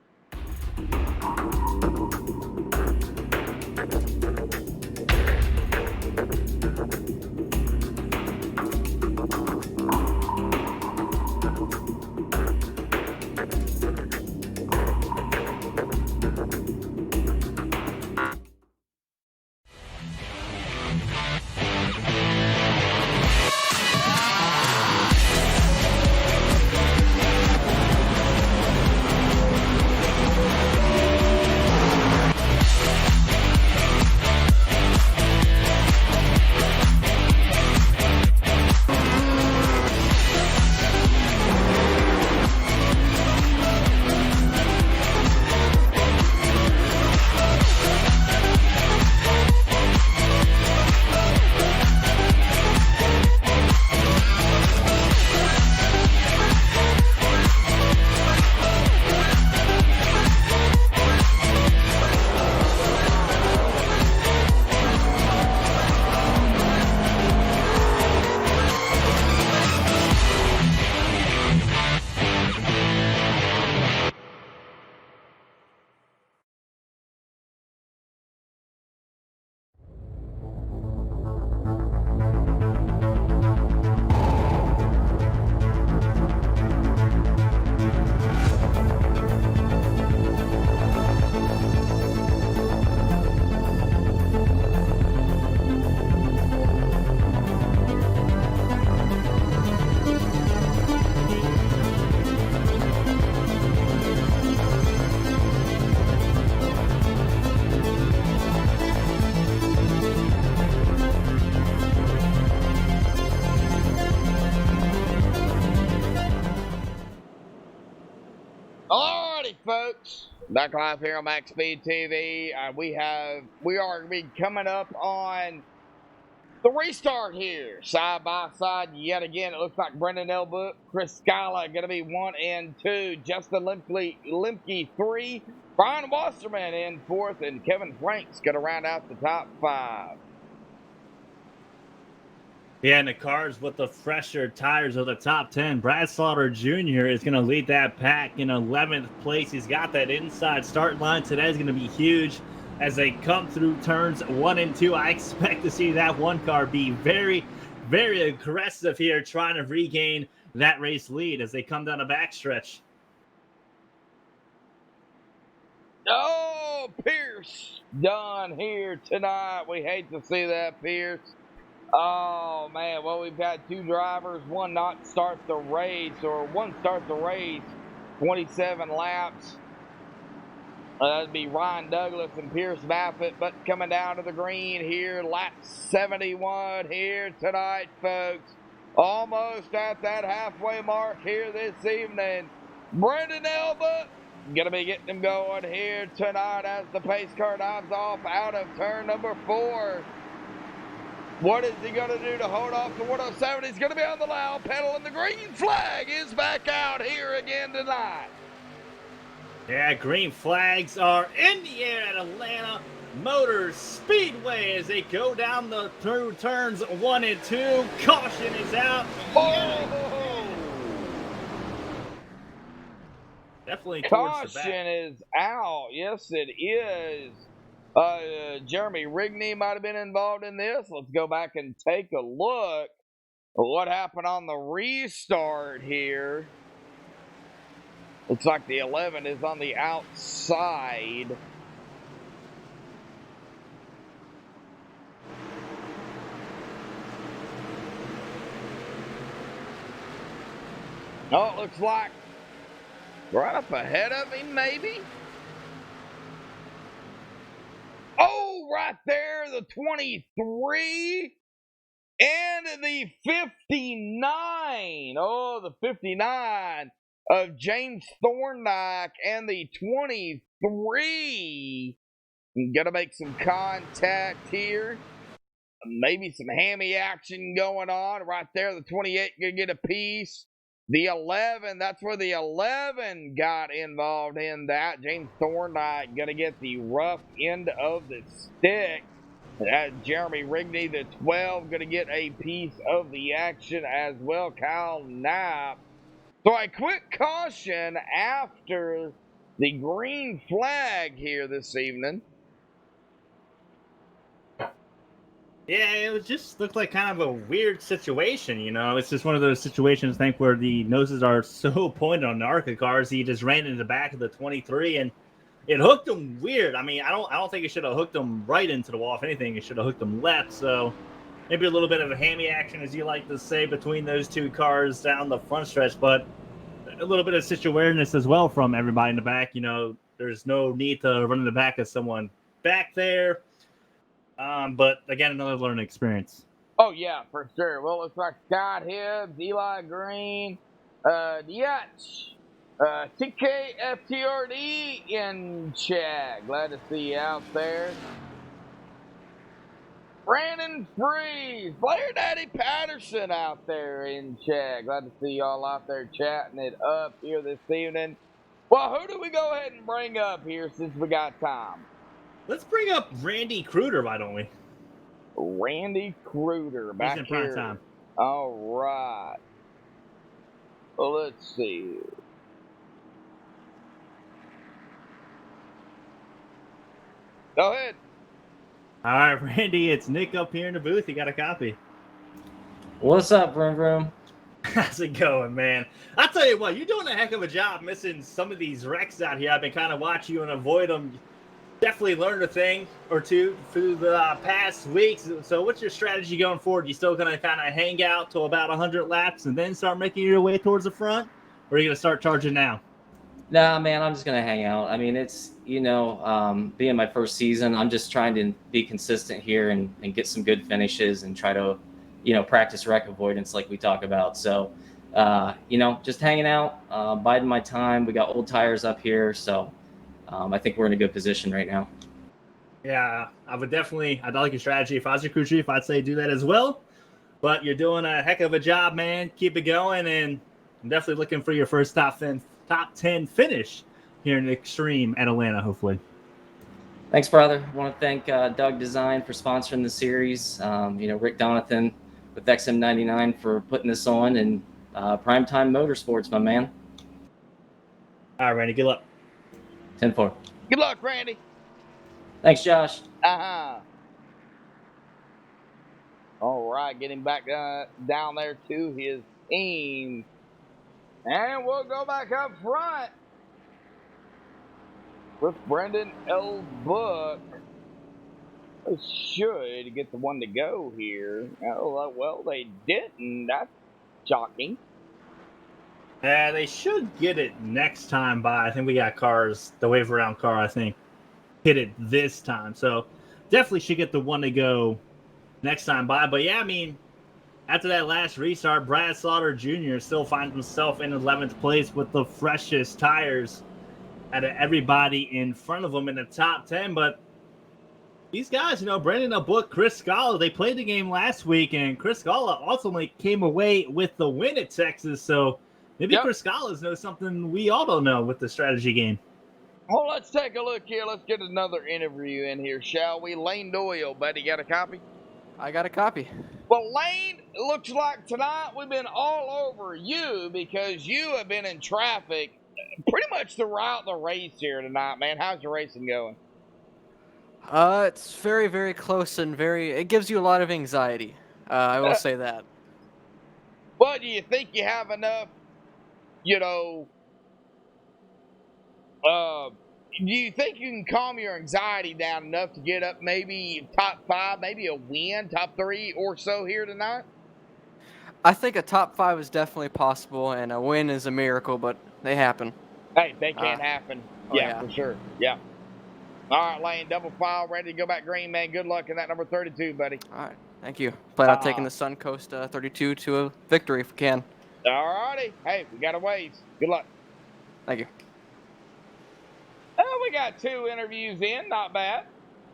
Folks, back live here on MaxSpeedTV. We are going to be coming up on the restart here, side by side yet again. It looks like Brendan Elbook, Chris Scala going to be 1 and 2, Justin Lemke 3, Brian Wasserman in 4th, and Kevin Frank's going to round out the top 5. Yeah, and the cars with the fresher tires are the top 10. Brad Slaughter Jr. is going to lead that pack in 11th place. He's got that inside start line today. Is going to be huge as they come through turns 1 and 2. I expect to see that one car be very, very aggressive here, trying to regain that race lead as they come down the backstretch. Oh, Pierce done here tonight. We hate to see that, Pierce. Oh, man. Well, we've got 2 drivers. One not start the race, or one start the race, 27 laps. That'd be Ryan Douglas and Pierce Baffett, but coming down to the green here, lap 71 here tonight, folks. Almost at that halfway mark here this evening. Brendan Elba gonna be getting him going here tonight as the pace car dives off out of turn number 4. What is he gonna do to hold off the 107? He's gonna be on the loud pedal, and the green flag is back out here again tonight. Yeah, green flags are in the air at Atlanta Motor Speedway as they go down the through turns 1 and 2. Caution is out. Oh! Definitely towards the Caution back. is out. Yes, it is. Jeremy Rigney might have been involved in this. Let's go back and take a look at what happened on the restart here. Looks like the 11 is on the outside. Oh, it looks like right up ahead of him, maybe. Oh, right there, the 23 and the 59. Oh, the 59 of James Thorndike and the 23. Gonna make some contact here. Maybe some hammy action going on right there. The 28 gonna get a piece. The 11, that's where the 11 got involved in that. James Thorndike gonna get the rough end of the stick. Jeremy Rigney, the 12, gonna get a piece of the action as well. Kyle Knapp. So a quick caution after the green flag here this evening. Yeah, it just looked like kind of a weird situation, you know. It's just one of those situations, I think, where the noses are so pointed on the ARCA cars. He just ran into the back of the 23, and it hooked him weird. I mean, I don't think it should have hooked him right into the wall. If anything, it should have hooked him left. So maybe a little bit of a hammy action, as you like to say, between those two cars down the front stretch, but a little bit of situation awareness as well from everybody in the back. You know, there's no need to run in the back of someone back there. But again, another learning experience. Oh, yeah, for sure. Well, it looks like Scott Hibbs, Eli Green, Dietz, TKFTRD in chat. Glad to see you out there. Brandon Freeze, Blair Daddy Patterson out there in chat. Glad to see y'all out there chatting it up here this evening. Well, who do we go ahead and bring up here since we got time? Let's bring up Randy Cruder, why don't we? Randy Cruder back He's in prime here. time. All right. Well, let's see. Go ahead. All right, Randy, it's Nick up here in the booth. You got a copy. What's up, Vroom Vroom? How's it going, man? I tell you what, you're doing a heck of a job missing some of these wrecks out here. I've been kind of watching you and avoid them. Definitely learned a thing or two through the past weeks. So what's your strategy going forward? You still going to kind of hang out till about 100 laps and then start making your way towards the front? Or are you going to start charging now? Nah, man, I'm just going to hang out. I mean, it's, you know, being my first season, I'm just trying to be consistent here and get some good finishes and try to, you know, practice wreck avoidance like we talk about. So, you know, just hanging out, biding my time. We got old tires up here, so I think we're in a good position right now. Yeah, I like your strategy. If I was your crew chief, I'd say do that as well. But you're doing a heck of a job, man. Keep it going, and I'm definitely looking for your first top 10 finish here in Extreme at Atlanta, hopefully. Thanks, brother. I want to thank Doug Design for sponsoring the series. You know, Rick Donathan with XM99 for putting this on, and Primetime Motorsports, my man. All right, Randy, good luck. 10-4. Good luck, Randy. Thanks, Josh. Uh-huh. All right, getting back down there to his team. And we'll go back up front with Brendan L. Book. They should get the one to go here. Oh, well, they didn't. That's shocking. They should get it next time by. I think we got cars, the wave around car, I think, hit it this time. So definitely should get the one to go next time by. But yeah, I mean, after that last restart, Brad Slaughter Jr. still finds himself in 11th place with the freshest tires out of everybody in front of him in the top 10. But these guys, Brandon O'Book, Chris Scala, they played the game last week, and Chris Scala ultimately came away with the win at Texas. So maybe Chris Scala knows something we all don't know with the strategy game. Well, let's take a look here. Let's get another interview in here, shall we? Lane Doyle, buddy, got a copy? I got a copy. Well, Lane, it looks like tonight we've been all over you because you have been in traffic pretty much throughout the race here tonight, man. How's your racing going? It's very, very close and it gives you a lot of anxiety. I will say that. Well, do you think you have enough, do you think you can calm your anxiety down enough to get up maybe top 5, maybe a win, top 3 or so here tonight? I think a top 5 is definitely possible, and a win is a miracle, but they happen. Hey, they can happen. Yeah, for sure. Yeah. All right, Lane, double file, ready to go back green, man. Good luck in that number 32, buddy. All right, thank you. Plan on taking the Suncoast 32 to a victory if we can. All righty. Hey, we got a ways. Good luck. Thank you. Oh, we got 2 interviews in. Not bad.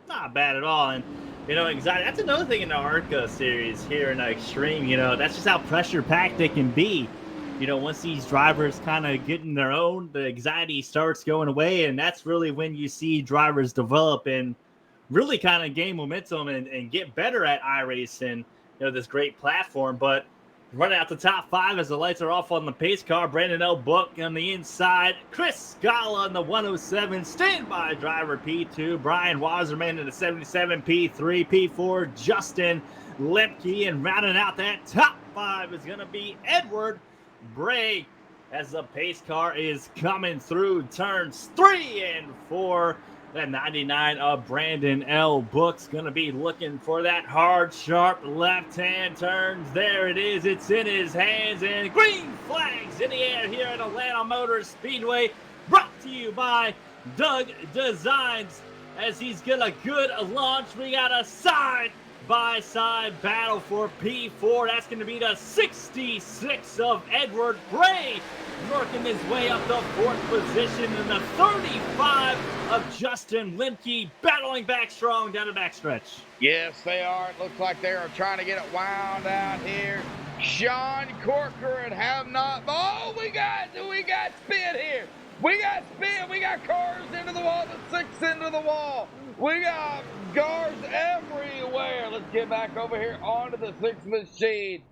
Not bad at all. And, anxiety, that's another thing in the ARCA series here in Extreme. That's just how pressure-packed they can be. Once these drivers kind of get in their own, the anxiety starts going away, and that's really when you see drivers develop and really kind of gain momentum and get better at iRacing, this great platform. But running out the top 5 as the lights are off on the pace car, Brandon O'Book on the inside, Chris Scala on the 107, standby driver P2, Brian Wasserman in the 77, P3, P4, Justin Lemke, and rounding out that top 5 is going to be Edward Bray as the pace car is coming through turns 3 and 4. That 99 of Brandon L. Book's going to be looking for that hard, sharp left-hand turns. There it is. It's in his hands, and green flags in the air here at Atlanta Motor Speedway. Brought to you by Doug Designs. As he's got a good launch, we got a side-by-side battle for P4. That's going to be the 66 of Edward Bray, working his way up the 4th position, in the 35 of Justin Lemke, battling back strong down the backstretch. Yes, they are. It looks like they are trying to get it wound out here. Sean Corcoran have not. Oh, we got spin here. We got spin. We got cars into the wall. The 6 into the wall. We got cars everywhere. Let's get back over here onto the 6 machine.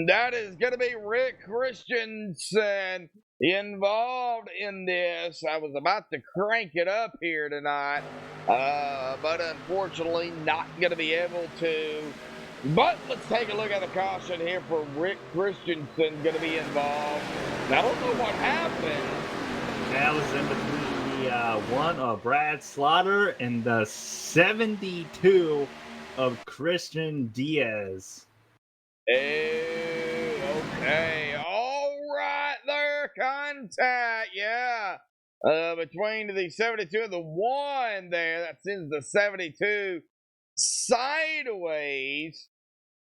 That is going to be Rick Christensen involved in this. I was about to crank it up here tonight, but unfortunately not going to be able to. But let's take a look at the caution here for Rick Christensen going to be involved. I don't know what happened. That was in between the 1 of Brad Slaughter and the 72 of Christian Diaz. Hey, okay. All right there, contact. Yeah. Between the 72 and the 1 there, that sends the 72 sideways.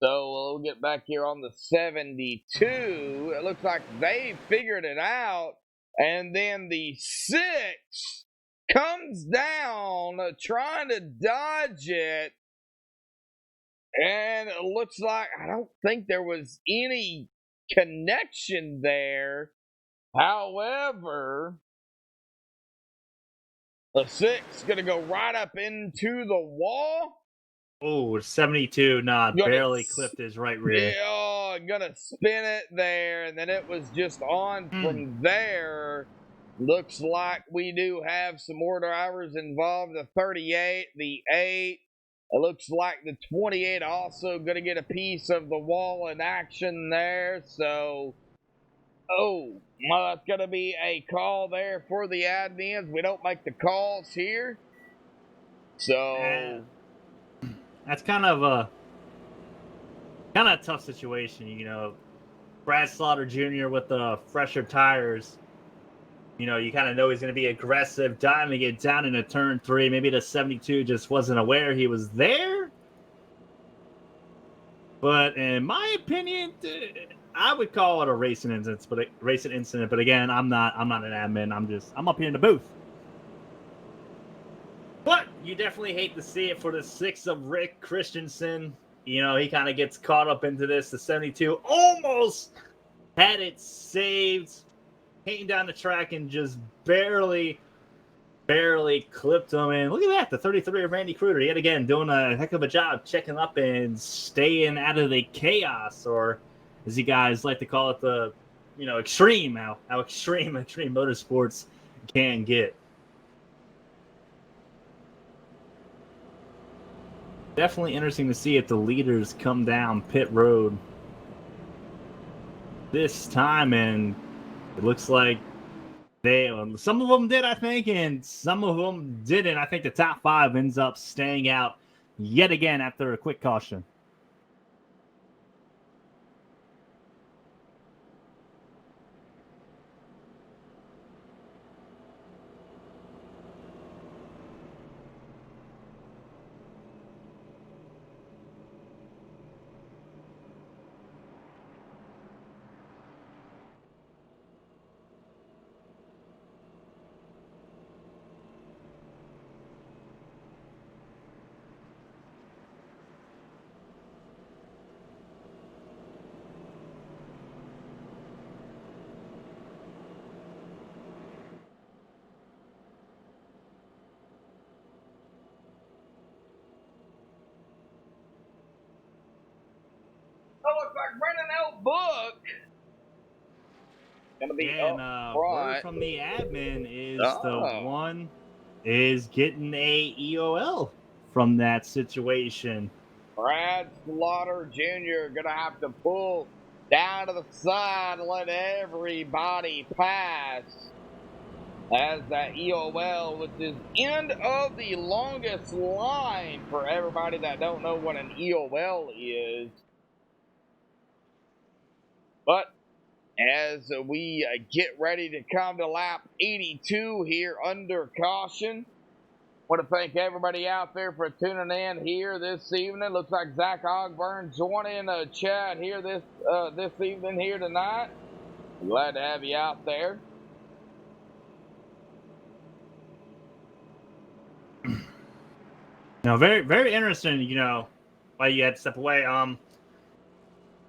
So we'll get back here on the 72. It looks like they figured it out. And then the 6 comes down trying to dodge it. And it looks like, I don't think there was any connection there. However, the 6 is going to go right up into the wall. Oh, 72, barely clipped his right rear. Yeah, gonna spin it there, and then it was just on from there. Looks like we do have some more drivers involved. The 38, the 8. It looks like the 28 also gonna get a piece of the wall in action there. So, that's gonna be a call there for the admins. We don't make the calls here. So. That's kind of a tough situation, Brad Slaughter Jr. with the fresher tires, you know, you kind of know he's going to be aggressive, diving it down into turn 3. Maybe the 72 just wasn't aware he was there. But in my opinion, I would call it a racing incident. But again, I'm not an admin. I'm up here in the booth. But you definitely hate to see it for the 6 of Rick Christensen. You know, he kind of gets caught up into this. The 72 almost had it saved, hitting down the track and just barely clipped him. And look at that, the 33 of Randy Cruder, yet again, doing a heck of a job checking up and staying out of the chaos, or as you guys like to call it, the, you know, extreme, how extreme motorsports can get. Definitely interesting to see if the leaders come down pit road this time, and it looks like some of them did, I think, and some of them didn't. I think the top 5 ends up staying out yet again after a quick caution. Looks like Brendan L. Book gonna be and word from the admin is the one is getting a EOL from that situation. Brad Slaughter Jr. gonna have to pull down to the side and let everybody pass, as that EOL, which is end of the longest line for everybody that don't know what an EOL is. But as we get ready to come to lap 82 here under caution, want to thank everybody out there for tuning in here this evening. Looks like Zach Ogburn joining the chat here this evening here tonight. Glad to have you out there. Now, very, very interesting, you know, why you had to step away.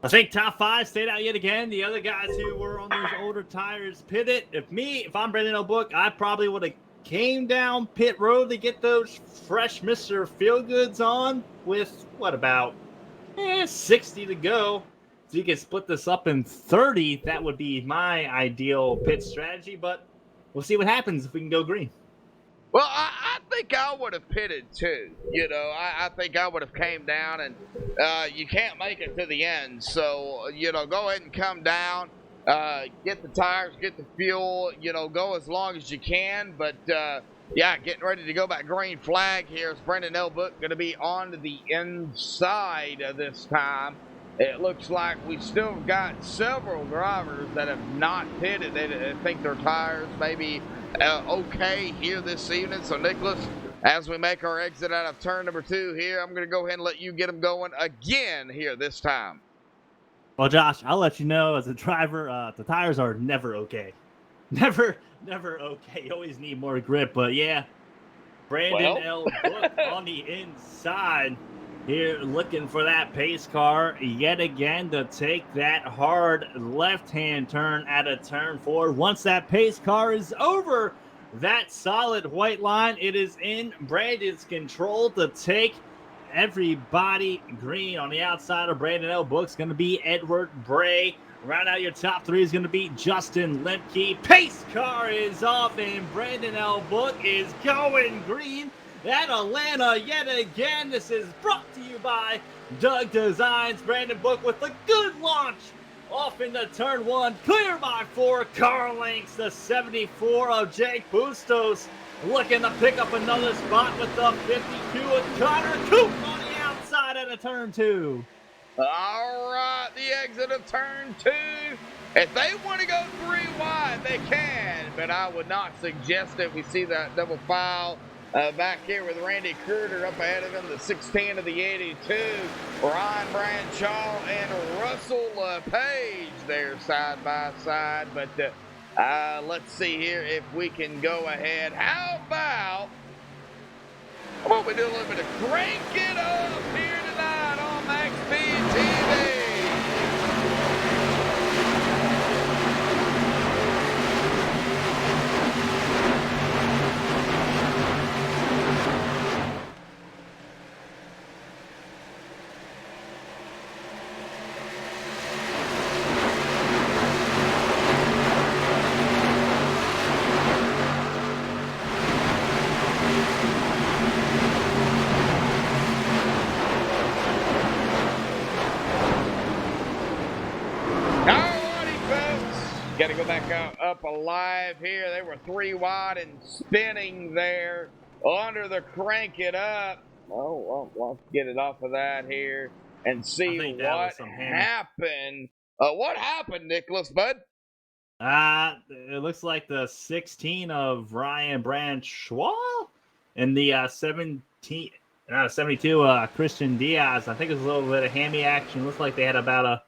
I think top 5 stayed out yet again. The other guys who were on those older tires pitted. If I'm Brendan O'Book, I probably would have came down pit road to get those fresh Mr. Feelgoods on with, what, about 60 to go. So you can split this up in 30. That would be my ideal pit strategy, but we'll see what happens if we can go green. Well, I think I would have pitted too. You know, I think I would have came down, and you can't make it to the end. So, you know, go ahead and come down, get the tires, get the fuel, you know, go as long as you can. But, yeah, getting ready to go back green flag here. Is Brendan Elbook going to be on to the inside this time? It looks like we still got several drivers that have not pitted. They think their tires maybe okay here this evening. So, Nicholas, as we make our exit out of turn number 2 here, I'm going to go ahead and let you get them going again here this time. Well, Josh, I'll let you know as a driver, the tires are never okay. Never okay. You always need more grip. But, yeah, Brandon L. Book on the inside here looking for that pace car yet again to take that hard left-hand turn at a turn 4. Once that pace car is over that solid white line, it is in Brandon's control to take everybody green. On the outside of Brandon L. Book's going to be Edward Bray. Round out your top 3 is going to be Justin Lemke. Pace car is off, and Brandon L. Book is going green at Atlanta yet again. This is brought to you by Doug Designs. Brandon Book with a good launch off into turn 1. Clear by 4. Car lengths the 74 of Jake Bustos. Looking to pick up another spot with the 52 of Connor Coop on the outside at a turn 2. All right, the exit of turn 2. If they want to go 3 wide, they can, but I would not suggest that we see that double file back here with Randy Cruder up ahead of him, the 16 of the 82. Ryan Bradshaw and Russell Page there side by side. But let's see here if we can go ahead. How about we do a little bit of crank it up here tonight on MaxSpeedTV. Got to go back up alive here. They were 3 wide and spinning there under the crank it up. Oh, well, let's get it off of that here and see what happened. What happened, Nicholas, bud? It looks like the 16 of Ryan Bradshaw and the 72 Christian Diaz. I think it was a little bit of hammy action. Looks like they had about a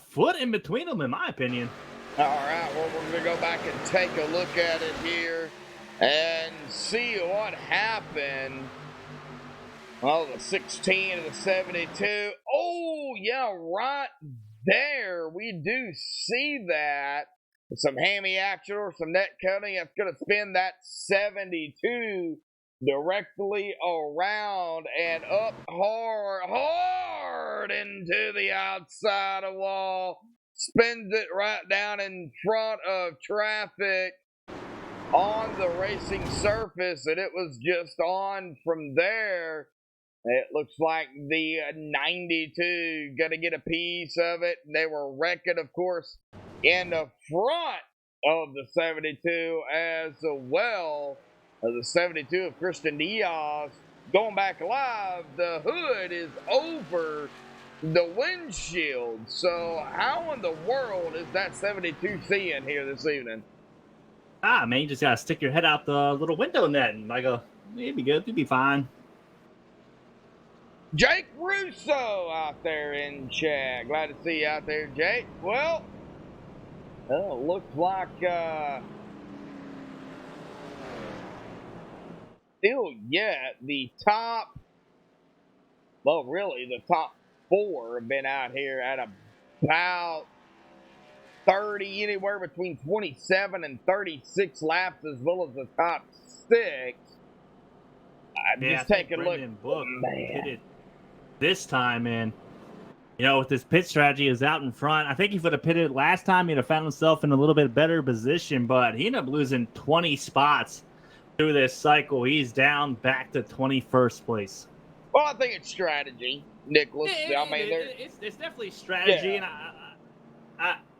foot in between them, in my opinion. All right, well, we're going to go back and take a look at it here and see what happened. Oh, the 16 and the 72. Oh, yeah, right there. We do see that. Some hammy action or some net cutting. That's going to spin that 72 directly around and up hard into the outside of wall. Spins it right down in front of traffic on the racing surface, and it was just on from there. It looks like the 92 going to get a piece of it. They were wrecking, of course, in the front of the 72 as well. The 72 of Christian Diaz going back live. The hood is over the windshield. So how in the world is that 72 seeing here this evening? Man, you just got to stick your head out the little window net and it'd be good. It'd be fine. Jake Russo out there in chat. Glad to see you out there, Jake. Well, looks like still yet the top, well, really the top 4 have been out here at about 30, anywhere between 27 and 36 laps, as well as the top 6. Just take a look. Man. This time, man, with this pit strategy, is out in front. I think he would have pitted last time. He'd have found himself in a little bit better position, but he ended up losing 20 spots through this cycle. He's down back to 21st place. Well, I think it's strategy, Nicholas. It's definitely strategy, and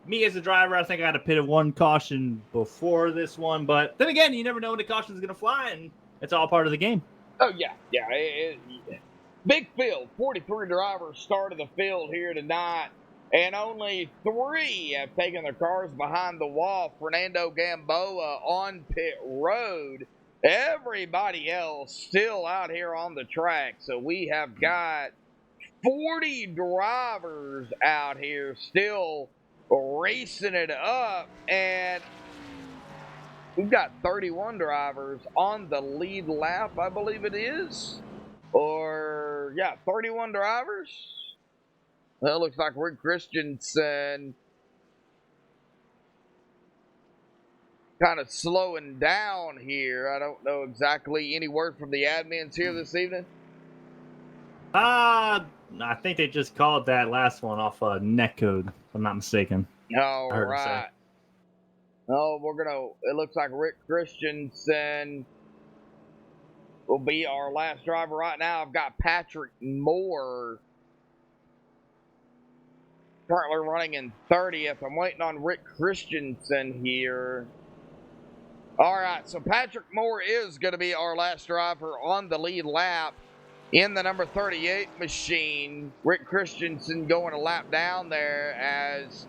me as a driver, I think I had to pit one caution before this one, but then again, you never know when the caution is going to fly, and it's all part of the game. Oh, yeah. Big field, 43 drivers started the field here tonight, and only 3 have taken their cars behind the wall. Fernando Gamboa on pit road. Everybody else still out here on the track. So we have got 40 drivers out here still racing it up, and we've got 31 drivers on the lead lap, I believe it is. 31 drivers. Well, it looks like Rick Christensen kind of slowing down here. I don't know exactly any word from the admins here this evening. I think they just called that last one off net code, if I'm not mistaken. All right. It looks like Rick Christensen will be our last driver right now. I've got Patrick Moore currently running in 30th. I'm waiting on Rick Christensen here. All right, so Patrick Moore is going to be our last driver on the lead lap. in the number 38 machine. Rick Christensen going a lap down there as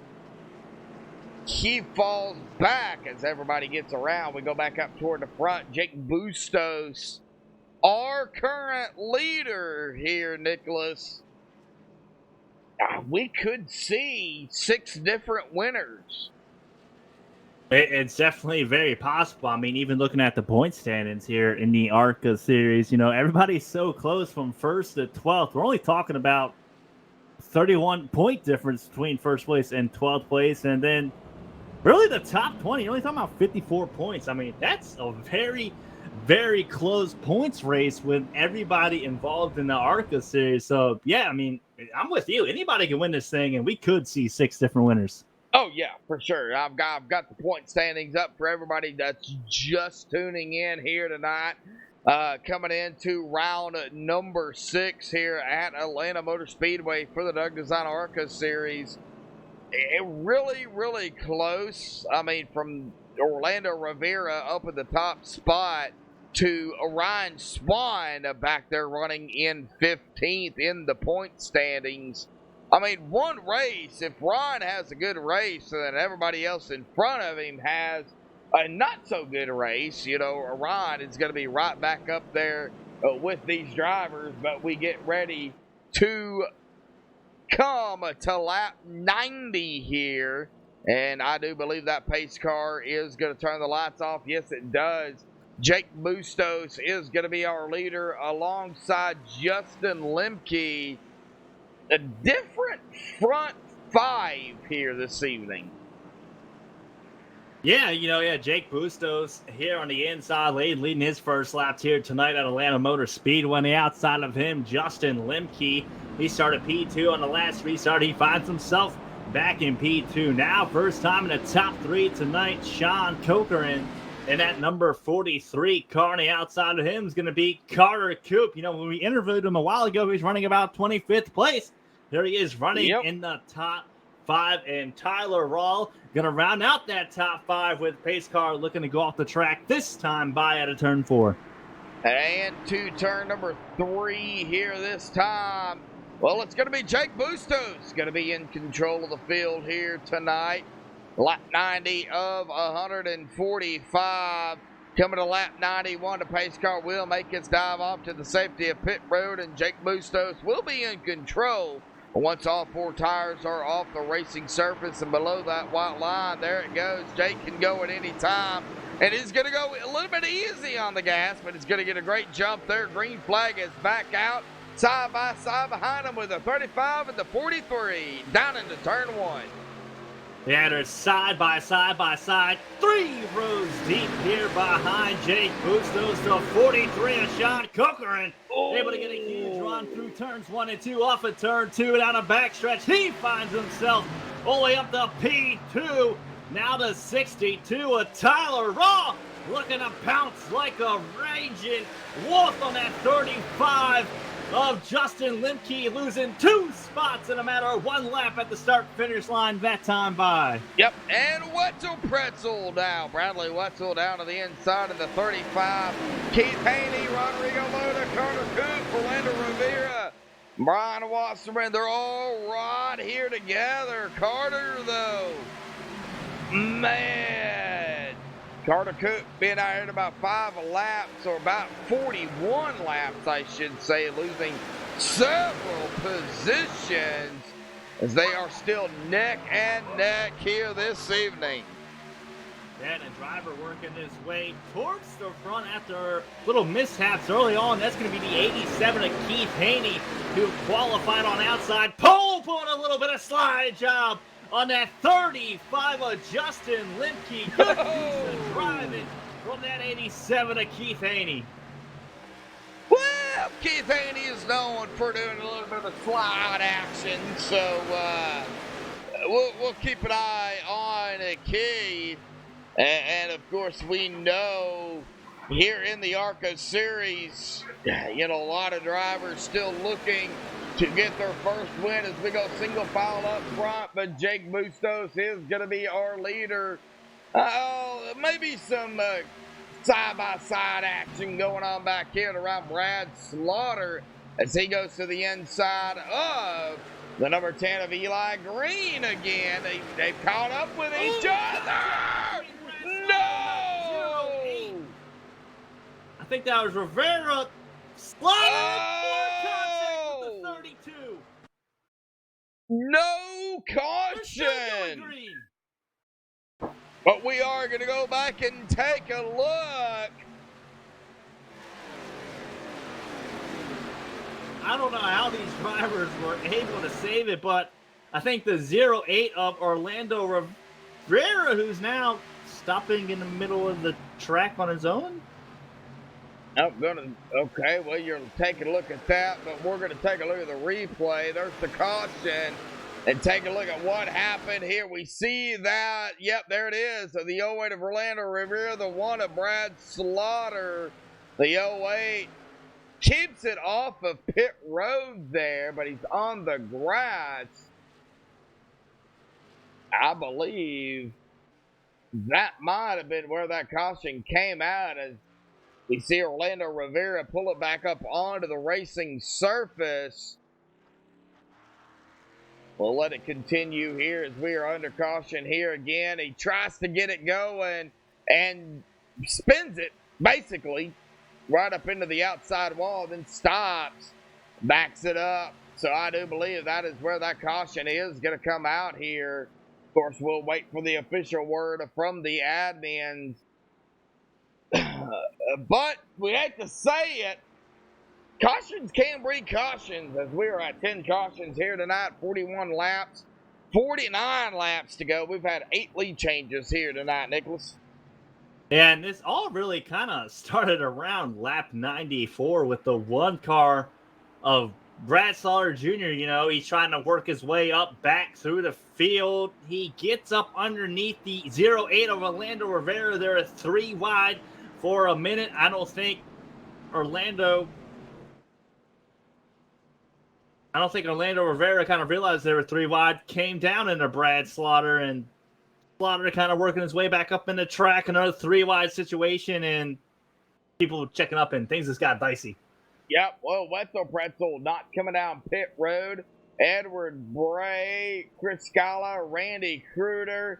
he falls back as everybody gets around. We go back up toward the front. Jake Bustos, our current leader here, Nicholas. We could see 6 different winners. It's definitely very possible. I mean, even looking at the point standings here in the ARCA series, everybody's so close from 1st to 12th. We're only talking about 31 point difference between 1st place and 12th place. And then really the top 20, you're only talking about 54 points. I mean, that's a very, very close points race with everybody involved in the ARCA series. So, yeah, I mean, I'm with you. Anybody can win this thing, and we could see 6 different winners. Oh, yeah, for sure. I've got the point standings up for everybody that's just tuning in here tonight. Coming into round number 6 here at Atlanta Motor Speedway for the Doug Design ARCA Series. Really, really close. I mean, from Orlando Rivera up at the top spot to Orion Swan back there running in 15th in the point standings. I mean, one race, if Ron has a good race, then everybody else in front of him has a not-so-good race. Ron is going to be right back up there with these drivers, but we get ready to come to lap 90 here, and I do believe that pace car is going to turn the lights off. Yes, it does. Jake Bustos is going to be our leader alongside Justin Lemke. A different front 5 here this evening. Yeah, Jake Bustos here on the inside leading his first laps here tonight at Atlanta Motor Speedway. On the outside of him, Justin Lemke. He started P2 on the last restart. He finds himself back in P2. Now, first time in the top 3 tonight, Sean Cochran. And that number 43 car on the outside of him is going to be Carter Coop. When we interviewed him a while ago, he was running about 25th place. There he is running in the top 5. And Tyler Rawl going to round out that top 5 with pace car looking to go off the track this time by out of turn 4. And to turn number 3 here this time. Well, it's going to be Jake Bustos going to be in control of the field here tonight. Lap 90 of 145. Coming to lap 91, the pace car will make its dive off to the safety of pit road, and Jake Bustos will be in control once all 4 tires are off the racing surface and below that white line. There it goes. Jake can go at any time, and he's going to go a little bit easy on the gas, but he's going to get a great jump there. Green flag is back out, side by side behind him with the 35 and the 43 down into turn 1. Yeah, they're side by side, 3 rows deep here behind Jake Bustos. The 43 of Sean Cochran. Able to get a huge run through turns 1 and 2, off of turn 2 down a backstretch. He finds himself all the way up to P2. Now to 62 of Tyler Raw. Looking to pounce like a raging wolf on that 35 of Justin Lemke, losing 2 spots in a matter of 1 lap at the start-finish line that time by. Yep, and Wetzel Pretzel now. Bradley Wetzel down to the inside of the 35. Keith Haney, Rodrigo Loda, Carter Coop, Orlando Rivera, Brian Wasserman. They're all right here together. Carter, though, man. Carter Coop being out here in about 5 laps, or about 41 laps, I should say, losing several positions as they are still neck and neck here this evening. And a driver working his way towards the front after little mishaps early on. That's going to be the 87 of Keith Haney, who qualified on outside. Pole pulling a little bit of slide job on that 35 of Justin Lemke. Good piece of driving from that 87 of Keith Haney. Well, Keith Haney is known for doing a little bit of slide action, so we'll keep an eye on Keith. And of course, we know here in the ARCA series, a lot of drivers still looking to get their first win as we go single file up front, but Jake Bustos is going to be our leader. Maybe some side-by-side action going on back here around Brad Slaughter. as he goes to the inside of the number 10 of Eli Green again. They've caught up with each other. No! I think that was Rivera. Slaughter Oh! with the 32. No caution. But we are going to go back and take a look. I don't know how these drivers were able to save it, but I think the 08 of Orlando Rivera, who's now stopping in the middle of the track on his own. Okay, well, you're taking a look at that, but we're going to take a look at the replay. There's the caution. And take a look at what happened here. We see that, yep, there it is. So the 08 of Orlando Rivera, the one of Brad Slaughter. The 08 keeps it off of pit road there, but he's on the grass. I believe that might have been where that caution came out, as we see Orlando Rivera pull it back up onto the racing surface. We'll let it continue here as we are under caution here again. He tries to get it going and spins it, basically, right up into the outside wall, then stops, backs it up. So I do believe that is where that caution is going to come out here. Of course, we'll wait for the official word from the admins. But we hate to say it, cautions can breed cautions, as we are at 10 cautions here tonight, 41 laps, 49 laps to go. We've had 8 lead changes here tonight, Nicholas. And this all really kind of started around lap 94 with the one car of Brad Slaughter Jr. You know, he's trying to work his way up back through the field. He gets up underneath the 08 of Orlando Rivera. They're at 3 wide for a minute. I don't think Orlando Rivera kind of realized they were 3 wide, came down into Brad Slaughter, and Slaughter kind of working his way back up in the track, another 3 wide situation, and people checking up, and things just got dicey. Yep, well, Wetzel Pretzel not coming down pit road. Edward Bray, Chris Scala, Randy Kruder,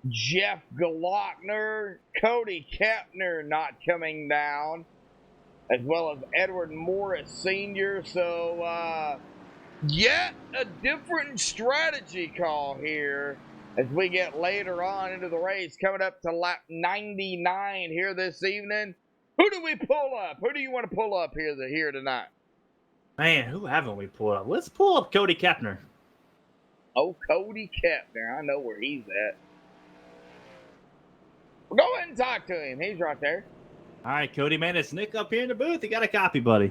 Jeff Glockner, Cody Kepner not coming down, as well as Edward Morris Sr. So, yet a different strategy call here as we get later on into the race, coming up to lap 99 here this evening. Who do we pull up? Who do you want to pull up here tonight? Man, who haven't we pulled up? Let's pull up Cody Kepner. Oh, Cody Kepner. I know where he's at. Well, go ahead and talk to him. He's right there. All right, Cody, man, it's Nick up here in the booth. You got a copy, buddy.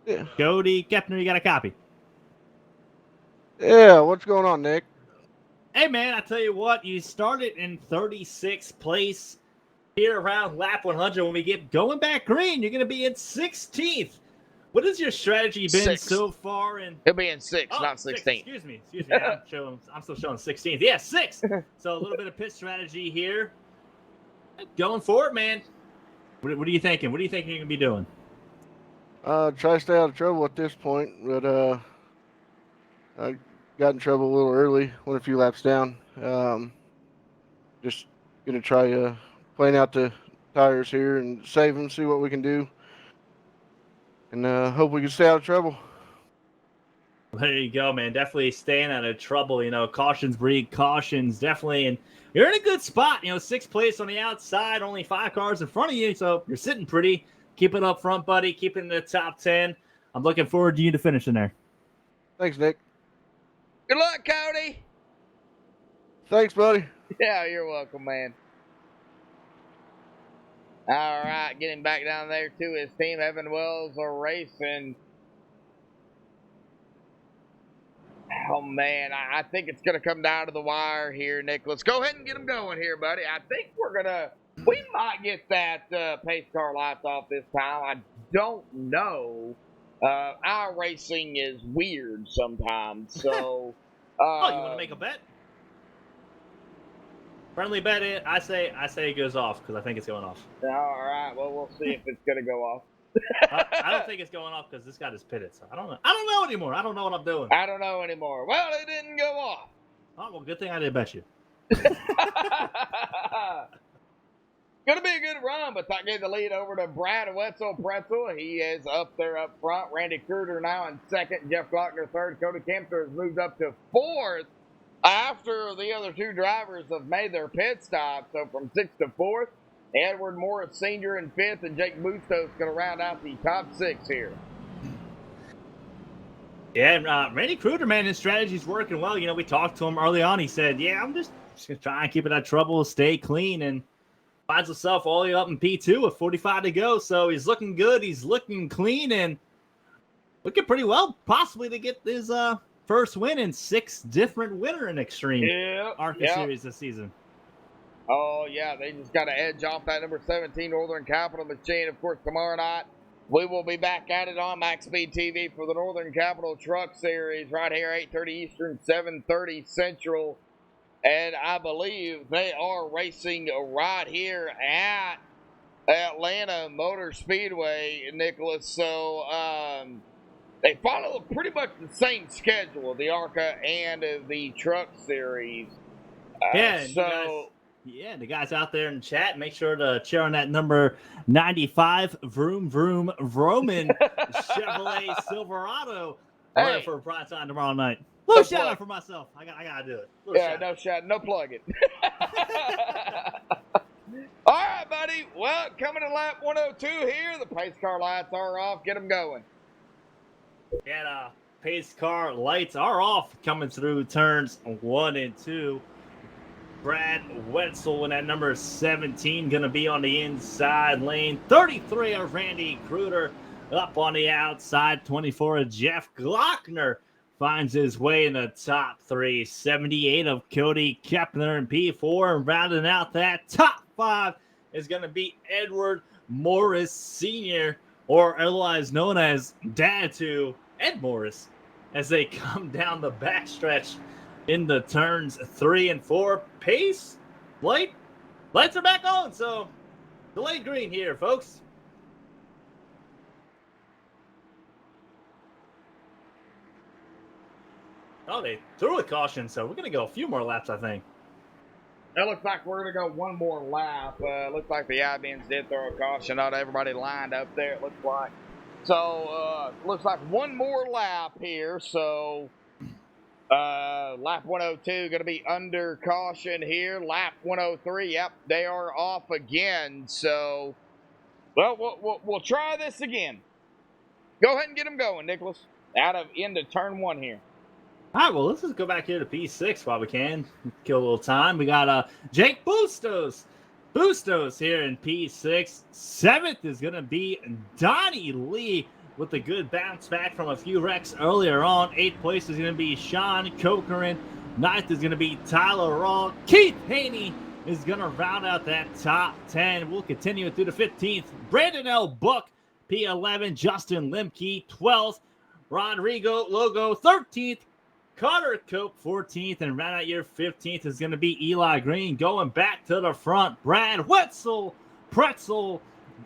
Yeah. Cody Kepner, you got a copy. Yeah, what's going on, Nick? Hey, man, I tell you what, you started in 36th place here around lap 100. When we get going back green, you're going to be in 16th. What has your strategy been so far? He'll be in 6th, not 16th. Excuse me. I'm still showing 16th. Yeah, 6th. So a little bit of pit strategy here. Going forward, man. What are you thinking? What are you thinking you're going to be doing? Try to stay out of trouble at this point, but I got in trouble a little early, went a few laps down. Just gonna try playing out the tires here and save them, see what we can do, and hope we can stay out of trouble. There you go, man. Definitely staying out of trouble. You know, cautions breed cautions, definitely. And you're in a good spot. You know, 6th place on the outside, only 5 cars in front of you, so you're sitting pretty. Keep it up front, buddy. Keep it in the top 10. I'm looking forward to you to finish in there. Thanks, Nick. Good luck, Cody. Thanks, buddy. Yeah, you're welcome, man. All right, getting back down there to his team. Evan Wells are racing. Oh, man, I think it's going to come down to the wire here, Nicholas. Go ahead and get him going here, buddy. I think we might get that pace car lights off this time. I don't know. Our racing is weird sometimes, so... Oh, you want to make a bet? Friendly bet it. I say it goes off because I think it's going off. All right. Well, we'll see if it's gonna go off. I don't think it's going off because this guy is pitted. So I don't know. I don't know anymore. I don't know what I'm doing. I don't know anymore. Well, it didn't go off. Oh, well, good thing I didn't bet you. Gonna be a good run, but that gave the lead over to Brad Wetzel Pretzel. He is up there up front. Randy Kruger now in second. Jeff Glockner third. Cody Kempter has moved up to fourth after the other two drivers have made their pit stop. So from sixth to fourth, Edward Morris Sr. in fifth, and Jake Bustos is going to round out the top six here. Yeah, and Randy Kruger, man, his strategy's working well. You know, we talked to him early on. He said, yeah, I'm just going to try and keep it out of trouble, stay clean, and finds himself all the way up in P2 with 45 to go. So he's looking good. He's looking clean and looking pretty well, possibly to get his first win in 6 different winner in Extreme ARCA Series this season. Oh, yeah, they just got to edge off that number 17 Northern Capital Machine. Of course, tomorrow night, we will be back at it on MaxSpeedTV for the Northern Capital Truck Series right here, 8:30 Eastern, 7:30 Central. And I believe they are racing right here at Atlanta Motor Speedway, Nicholas. So they follow pretty much the same schedule, the ARCA and the Truck Series. The guys out there in chat, make sure to cheer on that number 95 Vroom Vroom Vroman Chevrolet Silverado for a prime time tomorrow night. Little shout out for myself. I gotta do it. No plugging. All right, buddy. Well, coming to lap 102 here. The pace car lights are off. Get them going. And pace car lights are off coming through turns 1 and 2. Brad Wetzel in that number 17 going to be on the inside lane. 33 of Randy Kruger up on the outside. 24 of Jeff Glockner finds his way in the top 3. 78 of Cody Kepner in P4. And rounding out that top 5 is going to be Edward Morris Sr., or otherwise known as Dad to Ed Morris, as they come down the backstretch in the turns 3 and 4. Pace, lights are back on, so delayed green here, folks. Oh, they threw a caution, so we're going to go a few more laps, I think. It looks like we're going to go one more lap. Looks like the Ibians did throw a caution. Not everybody lined up there, it looks like. So, looks like one more lap here, so lap 102 going to be under caution here. Lap 103, yep, they are off again. So, well, we'll try this again. Go ahead and get them going, Nicholas. Into turn 1 here. All right, well, let's just go back here to P6 while we can. Kill a little time. We got Jake Bustos. Bustos here in P6. 7th is going to be Donnie Lee with a good bounce back from a few wrecks earlier on. 8th place is going to be Sean Cochran. 9th is going to be Tyler Raw. Keith Haney is going to round out that top 10. We'll continue through the 15th. Brandon L. Book, P11. Justin Limke, 12th. Rodrigo Logo, 13th. Carter Cope, 14th. And round out your 15th is going to be Eli Green going back to the front. Brad Wetzel, Pretzel,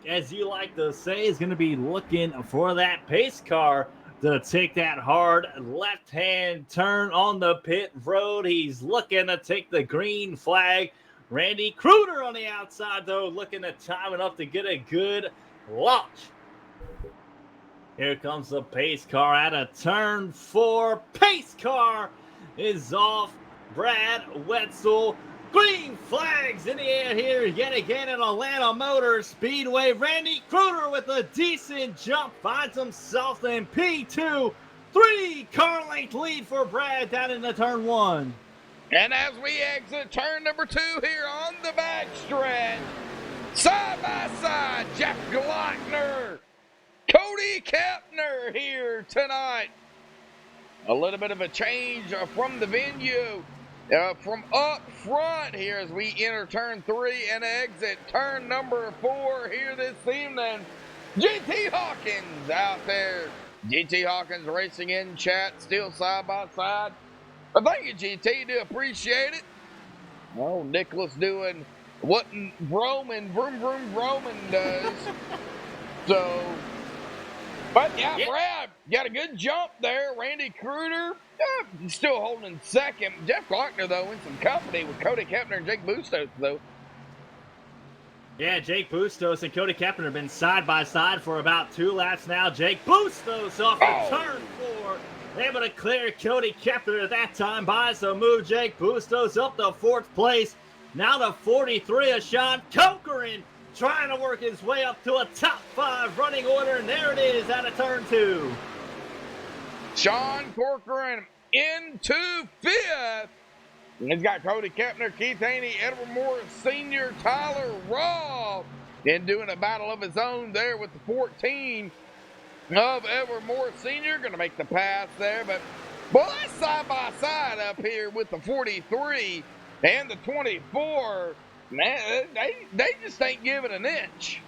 as you like to say, is going to be looking for that pace car to take that hard left-hand turn on the pit road. He's looking to take the green flag. Randy Kruger on the outside, though, looking to time enough to get a good launch. Here comes the pace car out of turn 4. Pace car is off. Brad Wetzel. Green flags in the air here yet again at Atlanta Motor Speedway. Randy Kruger with a decent jump finds himself in P2. 3-car length lead for Brad down into turn 1. And as we exit turn number 2 here on the backstretch, side by side, Jeff Glockner, Cody Kepner here tonight. A little bit of a change from the venue. From up front here as we enter turn 3 and exit turn number 4 here this evening. GT Hawkins out there. GT Hawkins racing in chat, still side by side. But thank you, GT. Do appreciate it. Oh, Nicholas doing what Vroom does. So, but yeah, Brad got a good jump there. Randy Kruger still holding second. Jeff Glockner, though, in some company with Cody Kepner and Jake Bustos, though. Yeah, Jake Bustos and Cody Kepner have been side by side for about 2 laps now. Jake Bustos off of turn 4, able to clear Cody Kepner at that time by, so move Jake Bustos up to 4th place. Now to 43 of Sean Cochran, trying to work his way up to a top 5 running order, and there it is out of turn 2. Sean Corcoran into 5th. He's got Cody Kepner, Keith Haney, Edward Morris Sr., Tyler Raw, and doing a battle of his own there with the 14 of Edward Morris Sr. Going to make the pass there, but boy, that's side by side up here with the 43 and the 24. Man, they just ain't giving an inch.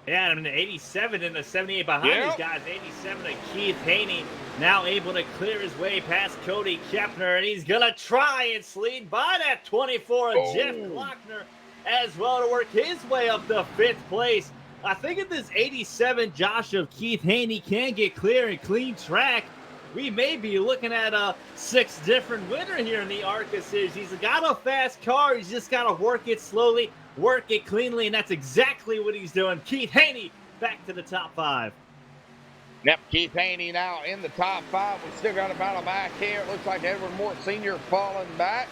Yeah, I mean, the 87 and the 78 behind these guys. 87 of Keith Haney now able to clear his way past Cody Kepner, and he's going to try and slide by that 24 of Jeff Glockner as well to work his way up to 5th place. I think if this 87 Josh of Keith Haney can get clear and clean track, we may be looking at a 6th different winner here in the ARCA Series. He's got a fast car. He's just got to work it slowly, work it cleanly, and that's exactly what he's doing. Keith Haney back to the top 5. Yep, Keith Haney now in the top 5. We still got a battle back here. It looks like Edward Moore Sr. falling back.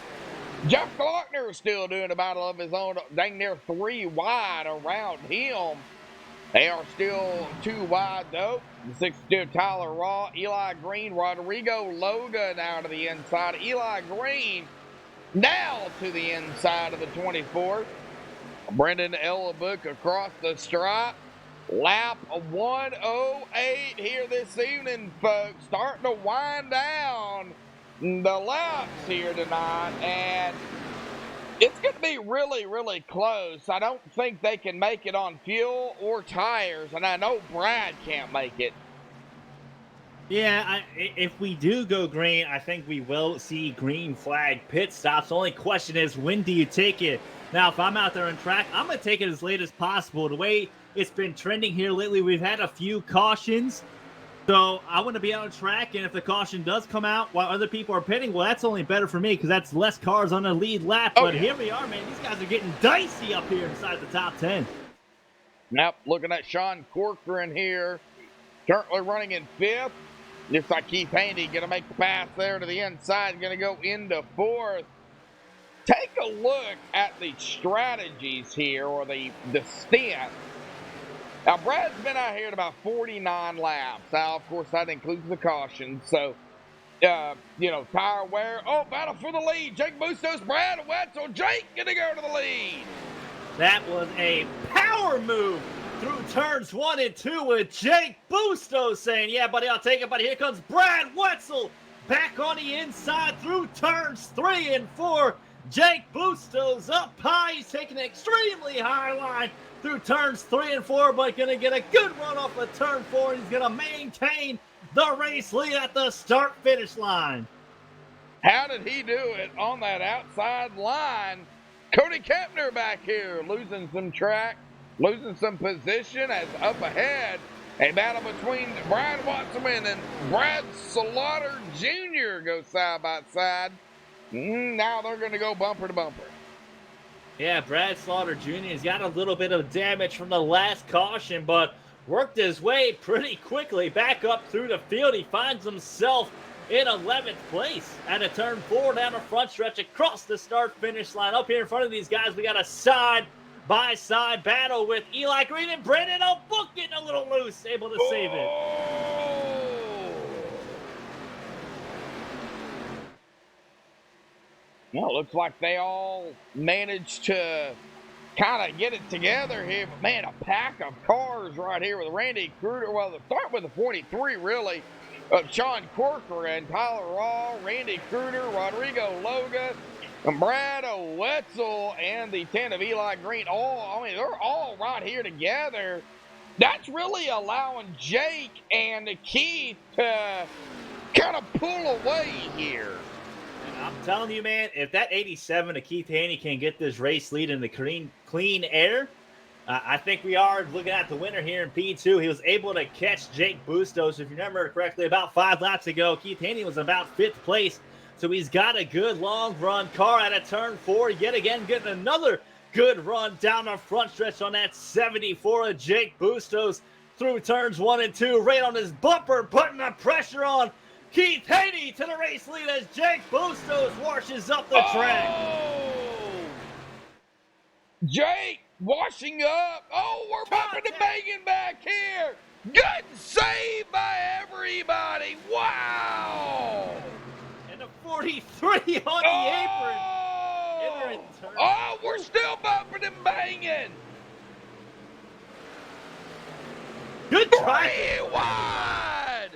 Jeff Glockner is still doing a battle of his own, dang near 3 wide around him. They are still 2 wide, though. The 62, Tyler Raw, Eli Green, Rodrigo Logan out to the inside. Eli Green now to the inside of the 24. Brendan Ellabook across the stripe. Lap 108 here this evening, folks. Starting to wind down the laps here tonight, and it's going to be really, really close. I don't think they can make it on fuel or tires, and I know Brad can't make it. Yeah, if we do go green, I think we will see green flag pit stops. The only question is, when do you take it? Now, if I'm out there on track, I'm going to take it as late as possible. The way it's been trending here lately, we've had a few cautions. So I want to be out on track, and if the caution does come out while other people are pitting, well, that's only better for me because that's less cars on the lead lap. But here we are, man. These guys are getting dicey up here inside the top 10. Now, looking at Sean Corcoran here, currently running in 5th. Looks like Keith Haney going to make the pass there to the inside, going to go into 4th. Take a look at the strategies here, or the stint. Now, Brad's been out here at about 49 laps. Now, of course, that includes the caution. So, tire wear. Oh, battle for the lead. Jake Bustos, Brad Wetzel. Jake going to go to the lead. That was a power move through turns 1 and 2 with Jake Bustos saying, yeah, buddy, I'll take it. But here comes Brad Wetzel back on the inside through turns 3 and 4. Jake Bustos up high. He's taking an extremely high line through turns 3 and 4, but going to get a good run off of turn 4. He's going to maintain the race lead at the start-finish line. How did he do it on that outside line? Cody Kepner back here losing some track, losing some position as up ahead. A battle between Brad Watson and Brad Slaughter Jr. go side by side. Now they're going to go bumper to bumper. Yeah, Brad Slaughter Jr. has got a little bit of damage from the last caution, but worked his way pretty quickly back up through the field. He finds himself in 11th place at a turn 4 down the front stretch across the start-finish line. Up here in front of these guys, we got a side-by-side battle with Eli Green and Brendan O'Book getting a little loose, able to save it. Well, it looks like they all managed to kind of get it together here. But, man, a pack of cars right here with Randy Kruger. Well, let's start with the 43, really, of Sean Corcoran, Tyler Raw, Randy Kruger, Rodrigo Loga, and Brad Wetzel, and the 10 of Eli Green. They're all right here together. That's really allowing Jake and Keith to kind of pull away here. I'm telling you, man, if that 87 of Keith Haney can get this race lead in the clean air, I think we are looking at the winner here in P2. He was able to catch Jake Bustos. If you remember correctly, about 5 laps ago, Keith Haney was about 5th place. So he's got a good long run car at a turn 4. Yet again, getting another good run down the front stretch on that 74 of Jake Bustos through turns 1 and 2. Right on his bumper, putting the pressure on Keith Haney to the race lead as Jake Bustos washes up the track. Oh! Jake washing up. Oh, we're bumping and banging back here. Good save by everybody. Wow. And a 43 on the apron. Oh, we're still bumping and banging. Good try. 3 wide.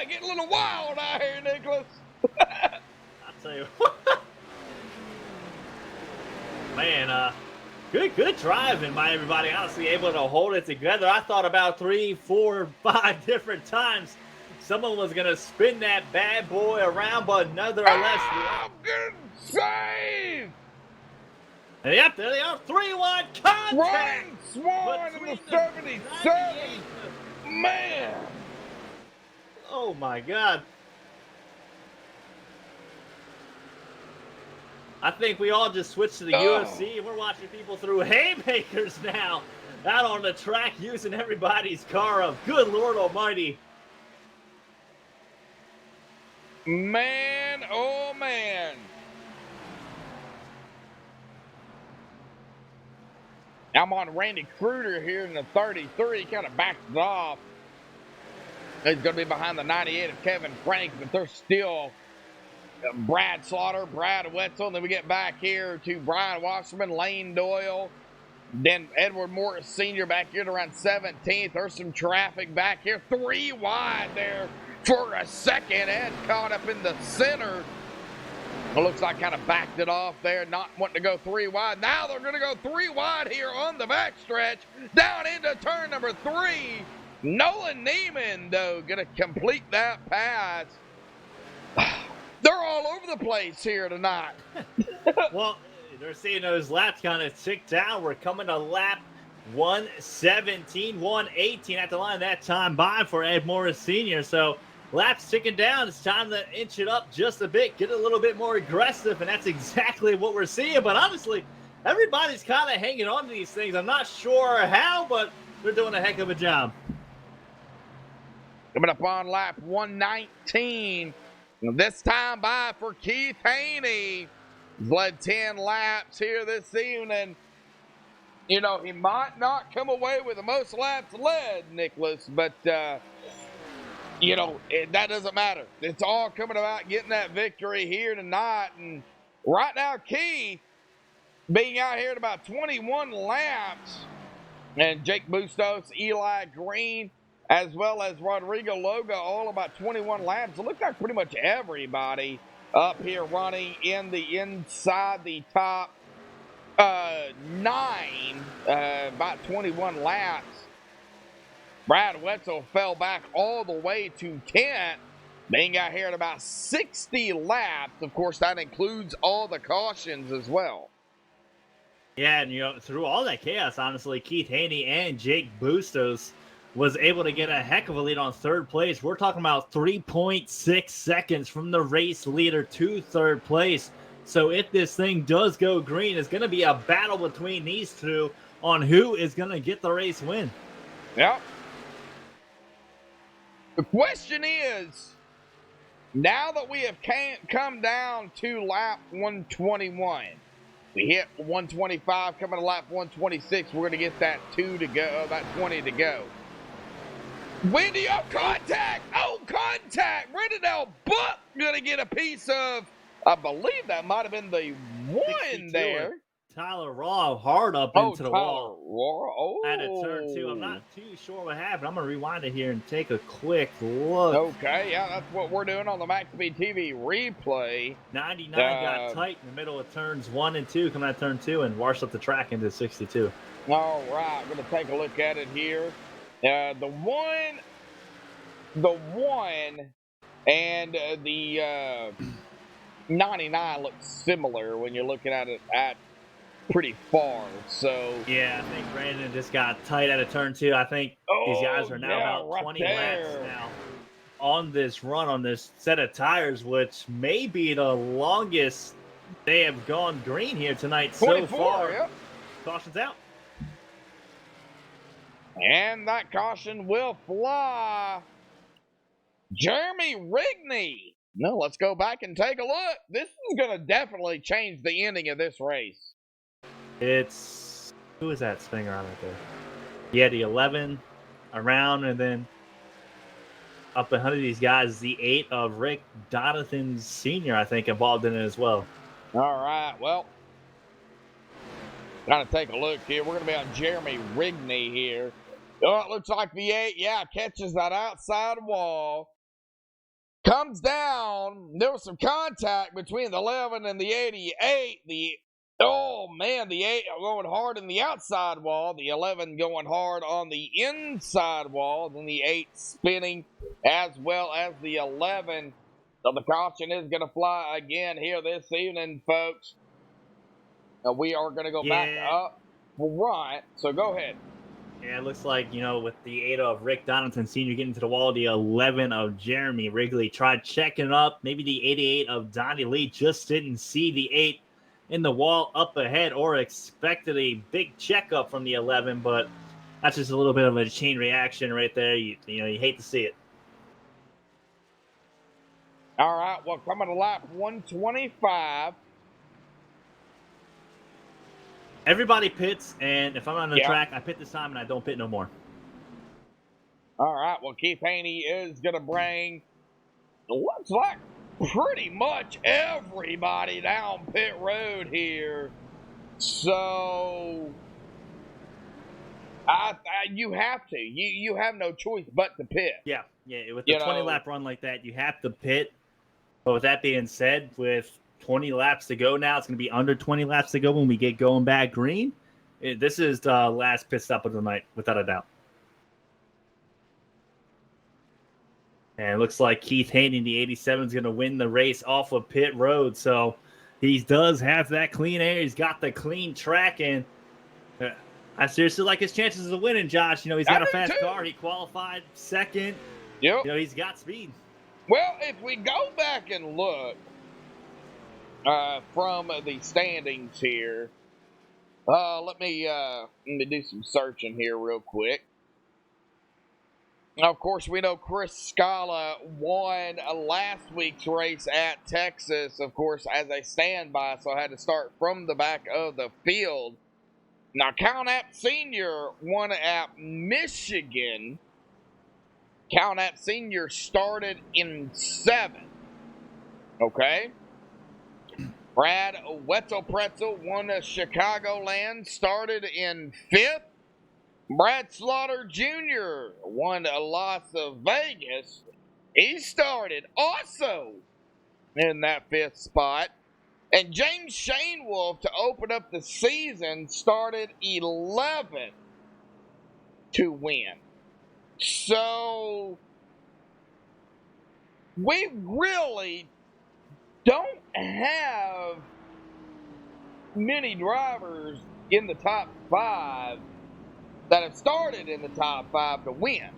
Getting a little wild out here, Nicholas. I'll tell you what. Man, good driving by everybody. Honestly, able to hold it together. I thought about 3, 4, 5 different times someone was going to spin that bad boy around, but nonetheless. Oh, good save. And yep, there they are. 3-1 contact. Ryan Swan in the 77. Man. Oh, my God. I think we all just switched to the UFC, and we're watching people through haymakers now out on the track using everybody's car up. Good Lord almighty. Man, oh, man. I'm on Randy Kruger here in the 33. Kind of backed it off. He's going to be behind the 98 of Kevin Frank, but they're still Brad Slaughter, Brad Wetzel. And then we get back here to Brian Wasserman, Lane Doyle, then Edward Morris Sr. back here to around 17th. There's some traffic back here. 3 wide there for a second. Ed caught up in the center. It looks like kind of backed it off there, not wanting to go 3 wide. Now they're going to go 3 wide here on the backstretch, down into turn number 3. Nolan Neiman, though, going to complete that pass. They're all over the place here tonight. Well, they're seeing those laps kind of tick down. We're coming to lap 117, 118 at the line that time by for Ed Morris Sr. So laps ticking down. It's time to inch it up just a bit, get a little bit more aggressive, and that's exactly what we're seeing. But honestly, everybody's kind of hanging on to these things. I'm not sure how, but they're doing a heck of a job. Coming up on lap 119. This time by for Keith Haney. He's led 10 laps here this evening. You know, he might not come away with the most laps led, Nicholas, but, you know, that doesn't matter. It's all coming about getting that victory here tonight. And right now, Keith being out here at about 21 laps, and Jake Bustos, Eli Green, as well as Rodrigo Loga, all about 21 laps. It looks like pretty much everybody up here running in the inside the top 9, about 21 laps. Brad Wetzel fell back all the way to 10th, being out here at about 60 laps. Of course, that includes all the cautions as well. Yeah, and you know, through all that chaos, honestly, Keith Haney and Jake Bustos was able to get a heck of a lead on 3rd place. We're talking about 3.6 seconds from the race leader to 3rd place. So if this thing does go green, it's going to be a battle between these two on who is going to get the race win. Yep. The question is, now that we have come down to lap 121, we hit 125, coming to lap 126, we're going to get that 2 to go, that 20 to go. When do you have contact? Oh, contact! Reddendale Buck going to get a piece of, I believe that might have been the 1 there. Tyler Raw hard up into the wall. Oh. At a turn 2. I'm not too sure what happened. I'm going to rewind it here and take a quick look. Okay, yeah, that's what we're doing on the MaxSpeedTV replay. 99 got tight in the middle of turns 1 and 2, coming out turn 2 and washed up the track into 62. All right, I'm going to take a look at it here. The one the 1 and the 99 looks similar when you're looking at it at pretty far. So Yeah, I think Brandon just got tight at a turn 2. I think these guys are now about right 20 there. laps now on this run on this set of tires, which may be the longest they have gone green here tonight so far. Yep. Caution's out. And that caution will fly. Jeremy Rigney. No, let's go back and take a look. This is going to definitely change the ending of this race. It's, who is that spinning around right there? Yeah, the 11 around, and then up behind these guys, the 8 of Rick Donathan Sr., I think, involved in it as well. All right, well, gotta take a look here. We're gonna be on Jeremy Rigney here. Oh, it looks like the 8, yeah, catches that outside wall. Comes down. There was some contact between the 11 and the 88. The 8 going hard in the outside wall. The 11 going hard on the inside wall. Then the 8 spinning as well as the 11. So the caution is going to fly again here this evening, folks. Now we are going to go back up front. So go ahead. Yeah, it looks like, with the 8 of Rick Donaldson Sr. getting to the wall, the 11 of Jeremy Wrigley tried checking up. Maybe the 88 of Donnie Lee just didn't see the 8 in the wall up ahead or expected a big checkup from the 11, but that's just a little bit of a chain reaction right there. You hate to see it. All right, well, coming to lap 125. Everybody pits, and if I'm on the track, I pit this time, and I don't pit no more. All right, well, Keith Haney is going to bring, looks like pretty much everybody down pit road here. So, you have to. You have no choice but to pit. Yeah, with the 20-lap run like that, you have to pit. But with that being said, with 20 laps to go now, it's going to be under 20 laps to go when we get going back green. This is the last pit stop of the night, without a doubt. And it looks like Keith Haney, the 87, is going to win the race off of pit road. So he does have that clean air. He's got the clean track. And I seriously like his chances of winning, Josh. He's got a fast car. He qualified second. Yep. He's got speed. Well, if we go back and look from the standings here, let me do some searching here real quick. Of course, we know Chris Scala won last week's race at Texas, of course, as a standby, so I had to start from the back of the field. Now, Cal Knapp Sr. won at Michigan. Cal Knapp Sr. started in 7th. Okay? Brad Wetzelpretzel won the Chicagoland, started in 5th. Brad Slaughter Jr. won Las Vegas. He started also in that 5th spot. And James Shainwolf, to open up the season, started 11th to win. So, we really don't have many drivers in the top 5 that have started in the top 5 to win.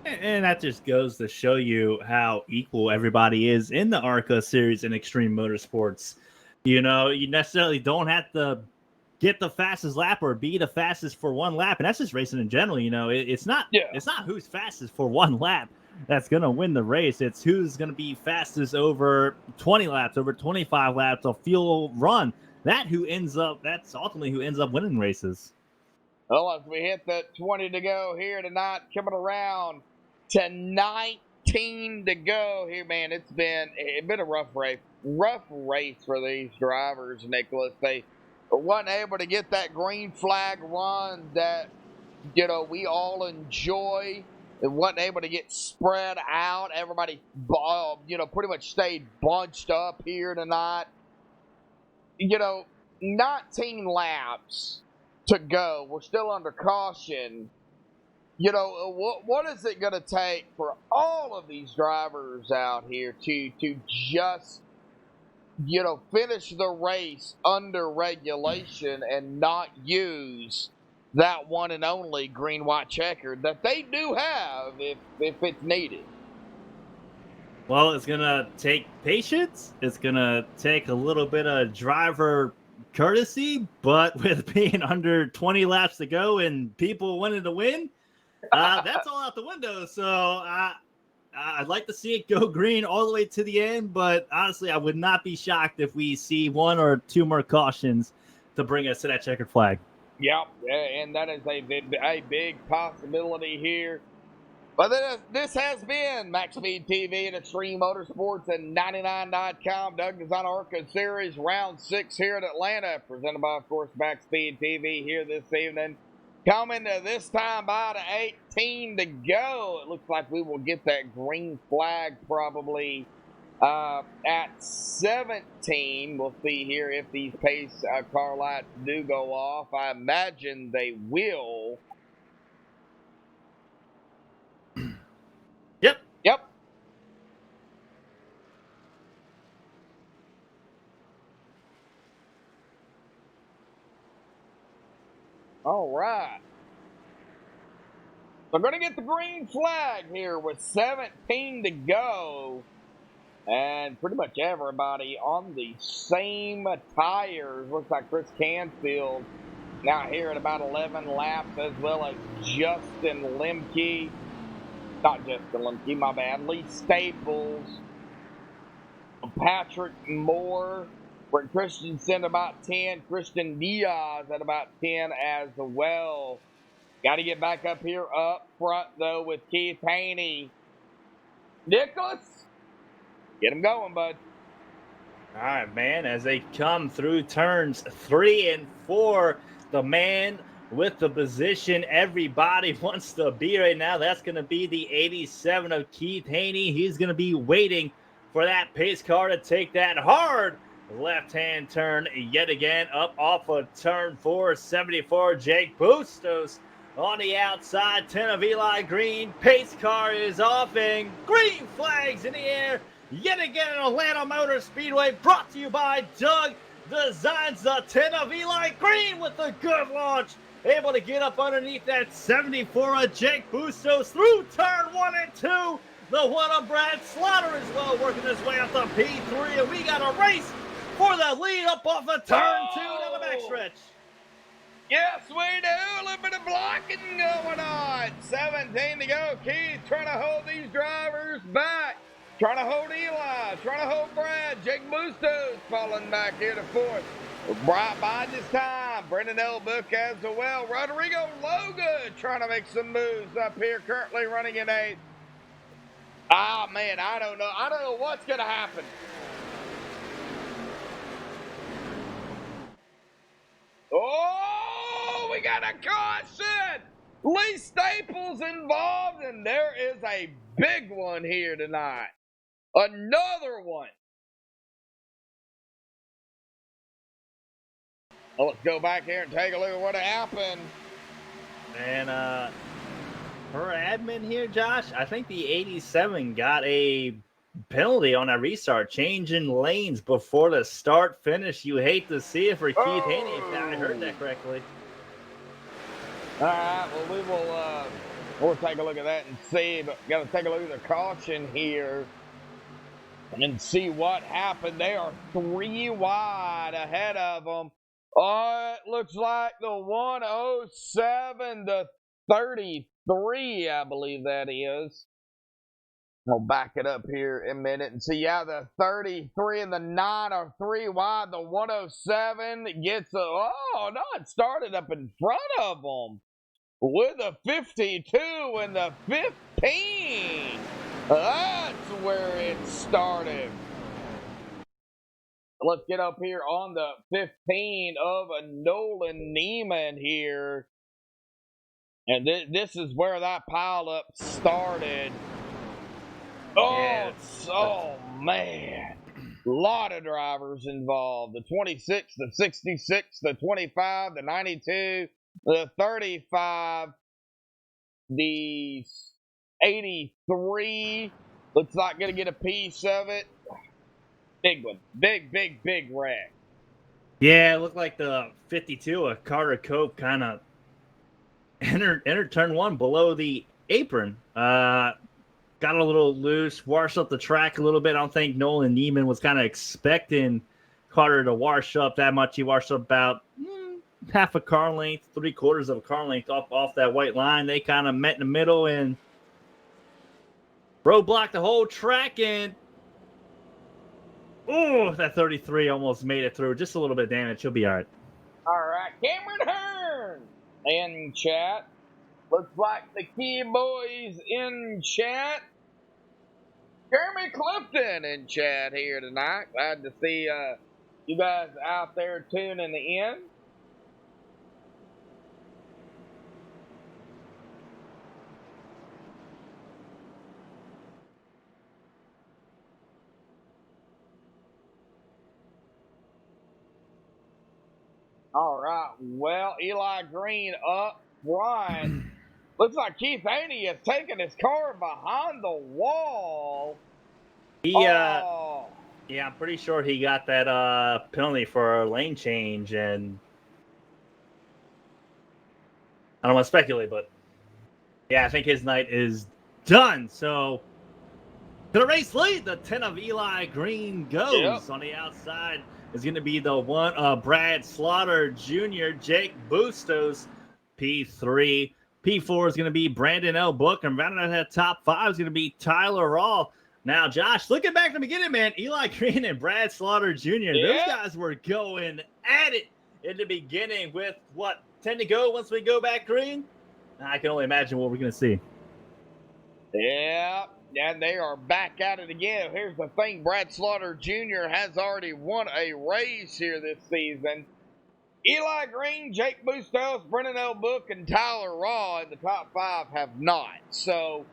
And that just goes to show you how equal everybody is in the ARCA series in Extreme Motorsports. You necessarily don't have to get the fastest lap or be the fastest for one lap, and that's just racing in general. It's not who's fastest for one lap that's gonna win the race. It's who's gonna be fastest over 20 laps, over 25 laps, a fuel run. That's ultimately who ends up winning races. Well, as we hit the 20 to go here tonight, coming around to 19 to go here, man, it's been a rough race for these drivers, Nicholas. They wasn't able to get that green flag run that we all enjoy. They wasn't able to get spread out. Everybody pretty much stayed bunched up here tonight. 19 laps to go. We're still under caution. you know, what is it going to take for all of these drivers out here to just, you know, finish the race under regulation and not use that one and only green-white-checkered that they do have if it's needed? Well, it's going to take patience. It's going to take a little bit of driver courtesy, but with being under 20 laps to go and people wanting to win, that's all out the window. So I'd like to see it go green all the way to the end, but honestly, I would not be shocked if we see one or two more cautions to bring us to that checkered flag. Yep, and that is a big possibility here. But this has been MaxSpeedTV and Extreme Motorsports and 99.com Doug Design ARCA Series Round 6 here in Atlanta, presented by, of course, MaxSpeedTV here this evening. Coming to this time by to 18 to go. It looks like we will get that green flag probably at 17. We'll see here if these pace car lights do go off. I imagine they will. Yep. All right. We're going to get the green flag here with 17 to go. And pretty much everybody on the same tires. Looks like Chris Canfield now here at about 11 laps, as well as Justin Lemke. Not Justin Lemke, my bad. Lee Staples. Patrick Moore. Brent Christensen about 10. Christian Diaz at about 10 as well. Got to get back up here up front, though, with Keith Haney. Nicholas, get him going, bud. All right, man, as they come through turns 3 and 4, the man with the position everybody wants to be right now, that's going to be the 87 of Keith Haney. He's going to be waiting for that pace car to take that hard left-hand turn yet again up off of turn 4, 74. Jake Bustos on the outside, 10 of Eli Green. Pace car is off and green flags in the air yet again in Atlanta Motor Speedway, brought to you by Doug Designs. The 10 of Eli Green with a good launch, able to get up underneath that 74 of Jake Bustos through turn 1 and 2. The 1 of Brad Slaughter as well, working his way up the P3, and we got a race for the lead up off of turn 2 down the backstretch. Yes, we do. A little bit of blocking going on. 17 to go. Keith trying to hold these drivers back. Trying to hold Eli. Trying to hold Brad. Jake Bustos falling back here to 4th. Right by this time. Brendan Elbook as well. Rodrigo Logan trying to make some moves up here. Currently running in 8th. Ah, man, I don't know. I don't know what's going to happen. Oh, we got a caution. Lee Staples involved, and there is a big one here tonight. Another one. Well, let's go back here and take a look at what happened. And per admin here, Josh, I think the 87 got a penalty on a restart, changing lanes before the start finish. You hate to see it for Keith Haney, if I heard that correctly. All right, well, we'll take a look at that and see, but got to take a look at the caution here and see what happened. They are 3 wide ahead of them. Oh, it looks like the 107 to 33, I believe that is. We'll back it up here in a minute and see. Yeah, the 33 and the 9 are 3 wide. The 107 gets it started up in front of them with the 52 and the 15. That's where it started. Let's get up here on the 15 of a Nolan Neiman here. And this is where that pileup started. Oh, man. A lot of drivers involved. The 26, the 66, the 25, the 92, the 35. the 83. Looks like going to get a piece of it. Big one. Big wreck. Yeah, it looked like the 52 of Carter Cope kind of entered turn one below the apron. Got a little loose, washed up the track a little bit. I don't think Nolan Neiman was kind of expecting Carter to wash up that much. He washed up about half a car length, 3/4 of a car length off that white line. They kind of met in the middle and roadblocked the whole track. And that 33 almost made it through. Just a little bit of damage. He'll be all right. All right, Cameron Hearn in chat. Looks like the Key Boys in chat. Jeremy Clifton in chat here tonight. Glad to see you guys out there tuning in. All right. Well, Eli Green up front. Looks like Keith Haney has taken his car behind the wall. Yeah, I'm pretty sure he got that penalty for a lane change, and I don't want to speculate, but yeah, I think his night is done. So to the race lead, the 10 of Eli Green goes. On the outside is going to be the 1 of Brad Slaughter Jr., Jake Bustos, P3. P4 is going to be Brandon L. Book, and rounding out that top 5 is going to be Tyler Rawl. Now, Josh, looking back to the beginning, man, Eli Green and Brad Slaughter Jr., those guys were going at it in the beginning with, 10 to go once we go back green? I can only imagine what we're going to see. Yeah, and they are back at it again. Here's the thing, Brad Slaughter Jr. has already won a race here this season. Eli Green, Jake Bustos, Brennan L. Book, and Tyler Raw in the top 5 have not. So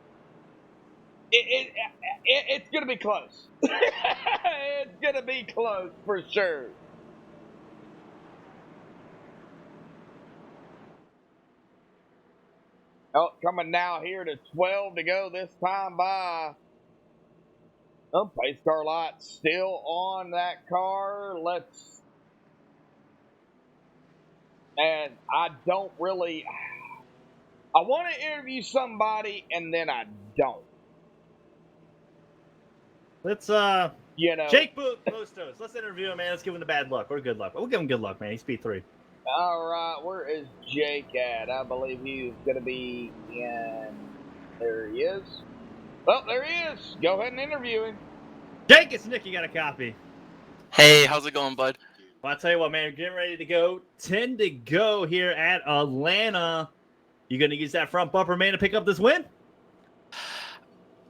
it's going to be close. It's going to be close for sure. Oh, coming now here to 12 to go this time by. Oh, pace car light still on that car. And I don't really. I want to interview somebody, and then I don't. Let's Jake Bustos. Let's interview him, man. Let's give him the bad luck or good luck. We'll give him good luck, man. He's P3. All right, where is Jake at? I believe he's going to be in. There he is. Well, there he is. Go ahead and interview him. Jake, it's Nick. You got a copy. Hey, how's it going, bud? Well, I'll tell you what, man. We're getting ready to go. 10 to go here at Atlanta. You going to use that front bumper, man, to pick up this win?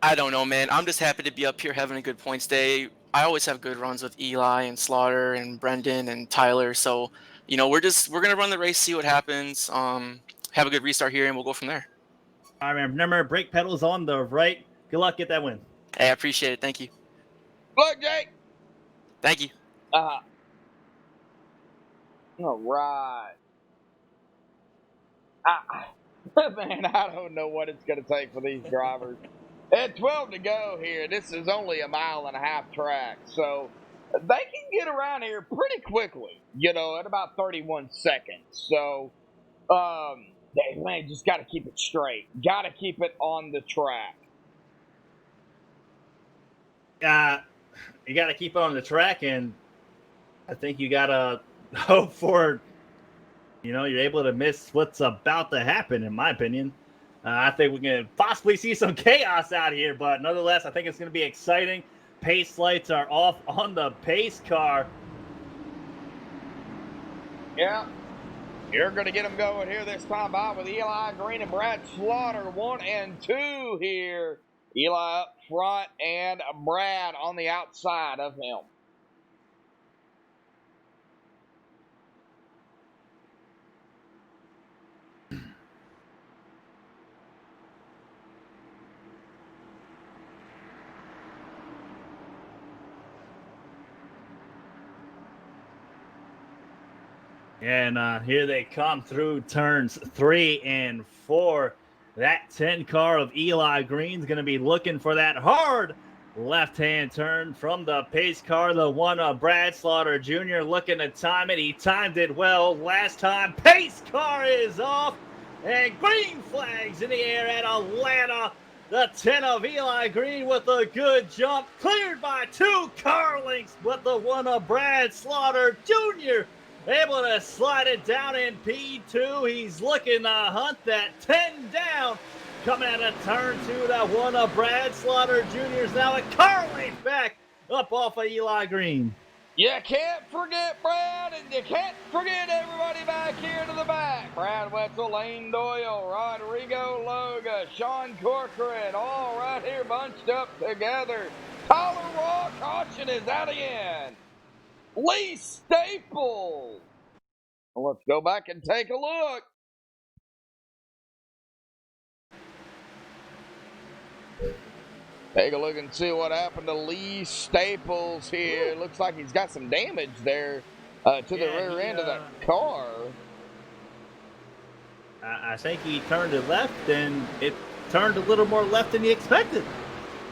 I don't know, man. I'm just happy to be up here having a good points day. I always have good runs with Eli and Slaughter and Brendan and Tyler. So, we're going to run the race, see what happens. Have a good restart here, and we'll go from there. All right, man. Remember, brake pedals on the right. Good luck. Get that win. Hey, I appreciate it. Thank you. Good luck, Jake. Thank you. All right. Man, I don't know what it's going to take for these drivers. At 12 to go here, this is only a 1.5 mile track, so they can get around here pretty quickly, at about 31 seconds. So, man, just got to keep it straight. Got to keep it on the track. You got to keep it on the track, and I think you got to hope for, you're able to miss what's about to happen, in my opinion. I think we can possibly see some chaos out here, but nonetheless, I think it's going to be exciting. Pace lights are off on the pace car. Yeah, you're going to get them going here this time by with Eli Green and Brad Slaughter, 1 and 2 here. Eli up front and Brad on the outside of him. And here they come through turns 3 and 4. That 10 car of Eli Green's going to be looking for that hard left-hand turn from the pace car. The one of Brad Slaughter Jr. looking to time it. He timed it well last time. Pace car is off, and green flags in the air at Atlanta. The 10 of Eli Green with a good jump, cleared by 2 car lengths, but the one of Brad Slaughter Jr. able to slide it down in P2. He's looking to hunt that 10 down. Coming out of turn 2, that one of Brad Slaughter Jr. is now a car length back up off of Eli Green. You can't forget Brad, and you can't forget everybody back here to the back. Brad Wetzel, Lane Doyle, Rodrigo Loga, Sean Corcoran, all right here bunched up together. Tyler Raw, caution is out again. Lee Staples. Well, let's go back and take a look. Take a look and see what happened to Lee Staples here. Looks like he's got some damage there to the rear end of that car. I think he turned it left, and it turned a little more left than he expected.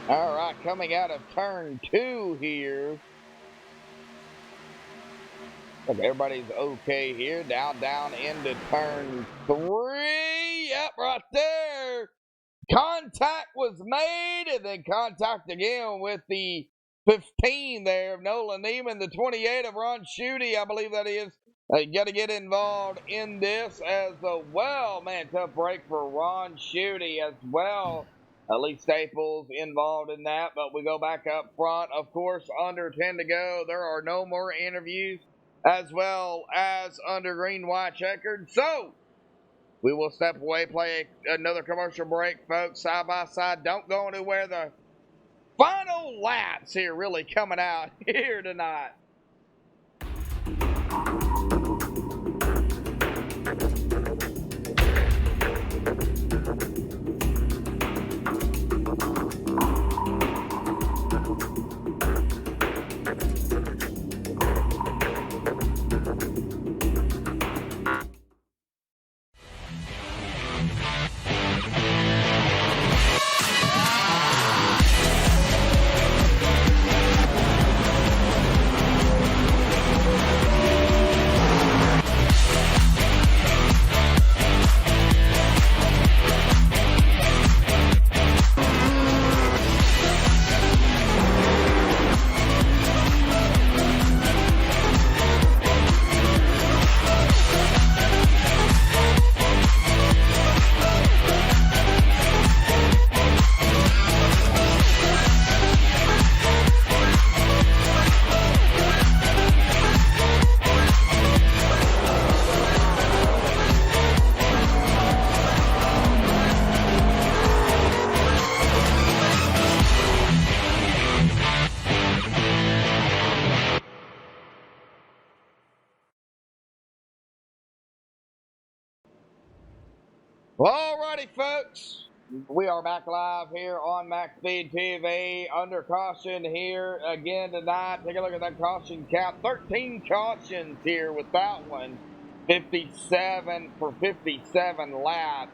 All right, coming out of turn 2 here. Look, everybody's okay here. Down into turn 3. Yep, right there. Contact was made, and then contact again with the 15 there of Nolan Neiman, the 28 of Ron Schutte, I believe that is. Got to get involved in this as well. Man, tough break for Ron Schutte as well. Lee Staples involved in that, but we go back up front. Of course, under 10 to go. There are no more interviews as well as under Green-white-checkered. So, we will step away, play another commercial break, folks, side by side. Don't go anywhere. The final laps here really coming out here tonight. Alrighty, folks. We are back live here on MaxSpeedTV. Under caution here again tonight. Take a look at that caution count. 13 cautions here with that one. 57 for 57 laps.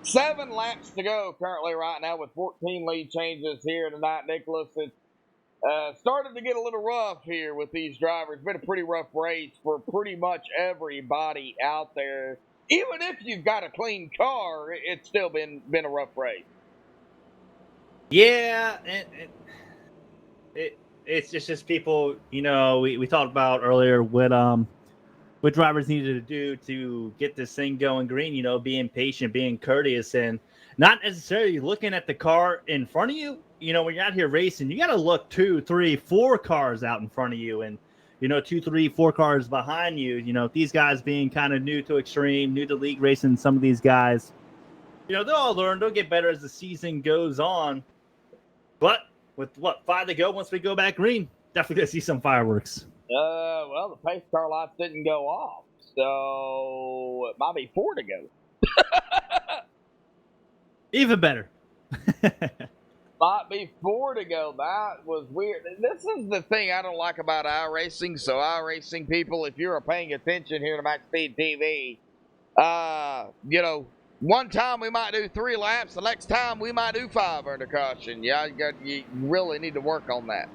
7 laps to go currently right now with 14 lead changes here tonight, Nicholas. It's started to get a little rough here with these drivers. Been a pretty rough race for pretty much everybody out there. Even if you've got a clean car, it's still been a rough race. Yeah, it's just people, you know, we talked about earlier what drivers needed to do to get this thing going green, you know, being patient, being courteous, and not necessarily looking at the car in front of you. You know, when you're out here racing, you got to look 2, 3, 4 cars out in front of you, and you know, 2, 3, 4 cars behind you. You know, these guys being kind of new to extreme, new to league racing, some of these guys, you know, they'll all learn, they'll get better as the season goes on. But with 5 to go, once we go back green, definitely gonna see some fireworks. Well, the pace car lights didn't go off, so it might be 4 to go. Even better. Might be 4 to go. That was weird. This is the thing I don't like about iRacing. So iRacing people, if you're paying attention here to MaxSpeedTV, you know, one time we might do 3 laps. The next time we might do 5 under caution. Yeah, you really need to work on that.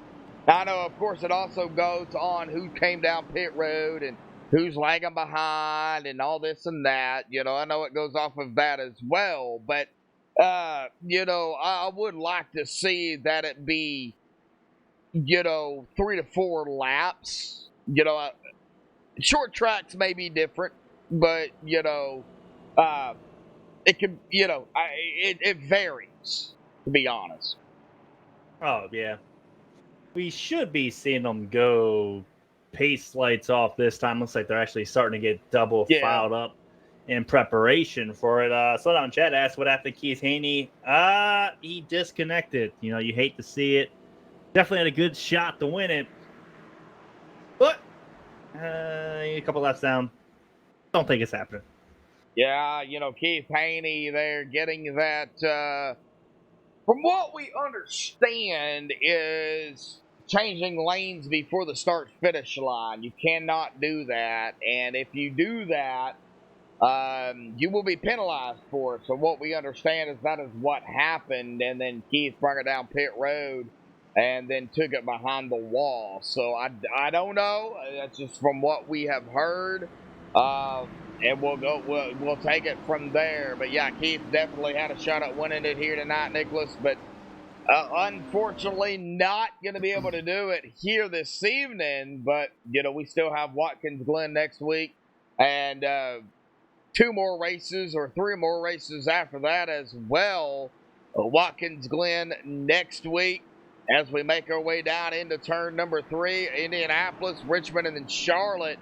I know, of course, it also goes on who came down pit road and who's lagging behind and all this and that. You know, I know it goes off of that as well. But, you know, I would like to see that it be, you know, 3 to 4 laps. You know, short tracks may be different, but, you know, it could, you know, it varies, to be honest. Oh, yeah. We should be seeing them go pace lights off this time. Looks like they're actually starting to get double filed up in preparation for it. Slowdown Chat asked what happened to Keith Haney. He disconnected. You know, you hate to see it. Definitely had a good shot to win it. But a couple laps down. Don't think it's happening. Yeah, you know, Keith Haney there getting that, from what we understand, is changing lanes before the start-finish line. You cannot do that, and if you do that, you will be penalized for it. So what we understand is that is what happened, and then Keith brought it down pit road and then took it behind the wall. So I don't know. That's just from what we have heard. And we'll take it from there. But yeah, Keith definitely had a shot at winning it here tonight, Nicholas. But unfortunately, not going to be able to do it here this evening. But you know, we still have Watkins Glen next week, and 2 more races or 3 more races after that as well. Watkins Glen next week as we make our way down into turn number 3, Indianapolis, Richmond, and then Charlotte.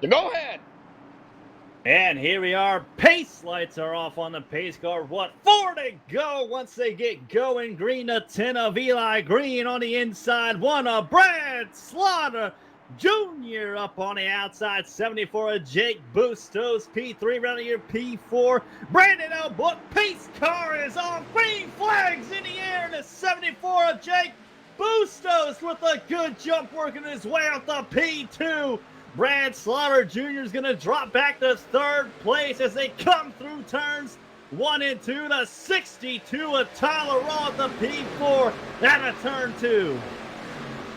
So go ahead. And here we are. Pace lights are off on the pace car. What? 4 to go once they get going. Green to 10 of Eli Green on the inside. 1 of Brad Slaughter Jr. up on the outside. 74 of Jake Bustos. P3 round here. P4. Brandon Elbook. Pace car is on. Green flags in the air. And the 74 of Jake Bustos with a good jump working his way out the P2. Brad Slaughter Jr. is going to drop back to 3rd place as they come through turns 1 and 2. The 62 of Tyler Raw at the P4 out of turn 2.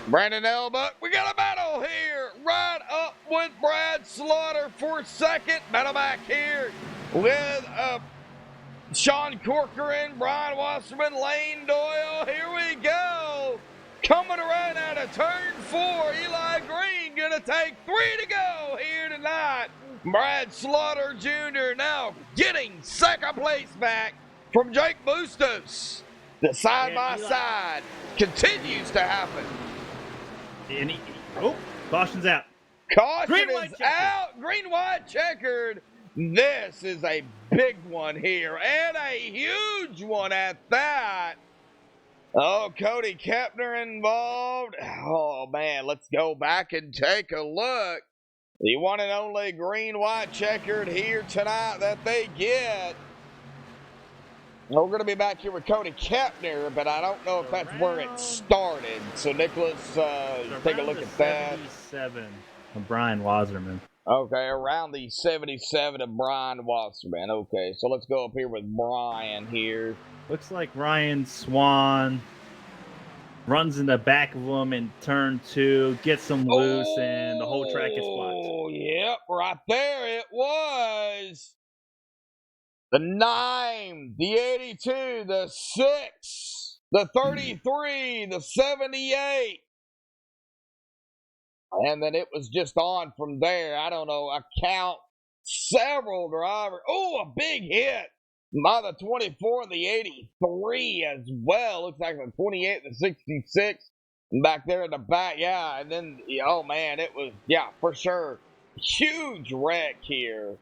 Brandon Elbuck, we got a battle here. Right up with Brad Slaughter for 2nd. Battle back here with Sean Corcoran, Brian Wasserman, Lane Doyle. Here we go. Coming around out of turn 4, Eli Green gonna take 3 to go here tonight. Brad Slaughter Jr. now getting 2nd place back from Jake Bustos. The side-by-side continues to happen. And caution's out. Caution is out. Green-white-checkered. This is a big one here, and a huge one at that. Oh, Cody Kepner involved. Oh, man, let's go back and take a look. The one and only Green-white-checkered here tonight that they get. We're going to be back here with Cody Kepner, but I don't know if that's where it started. So, Nicholas, take a look at that. 77 of Brian Wasserman. Okay, around the 77 of Brian Wasserman. Okay, so let's go up here with Brian here. Looks like Ryan Swan runs in the back of him in turn 2, gets him loose, and the whole track gets blocked. Oh, yep, right there it was. The 9, the 82, the 6, the 33, the 78. And then it was just on from there. I don't know, I count several drivers. Oh, a big hit by the 24 and the 83 as well. Looks like the 28 and the 66 back there in the back. Yeah, and then, oh man, it was, yeah, for sure. Huge wreck here.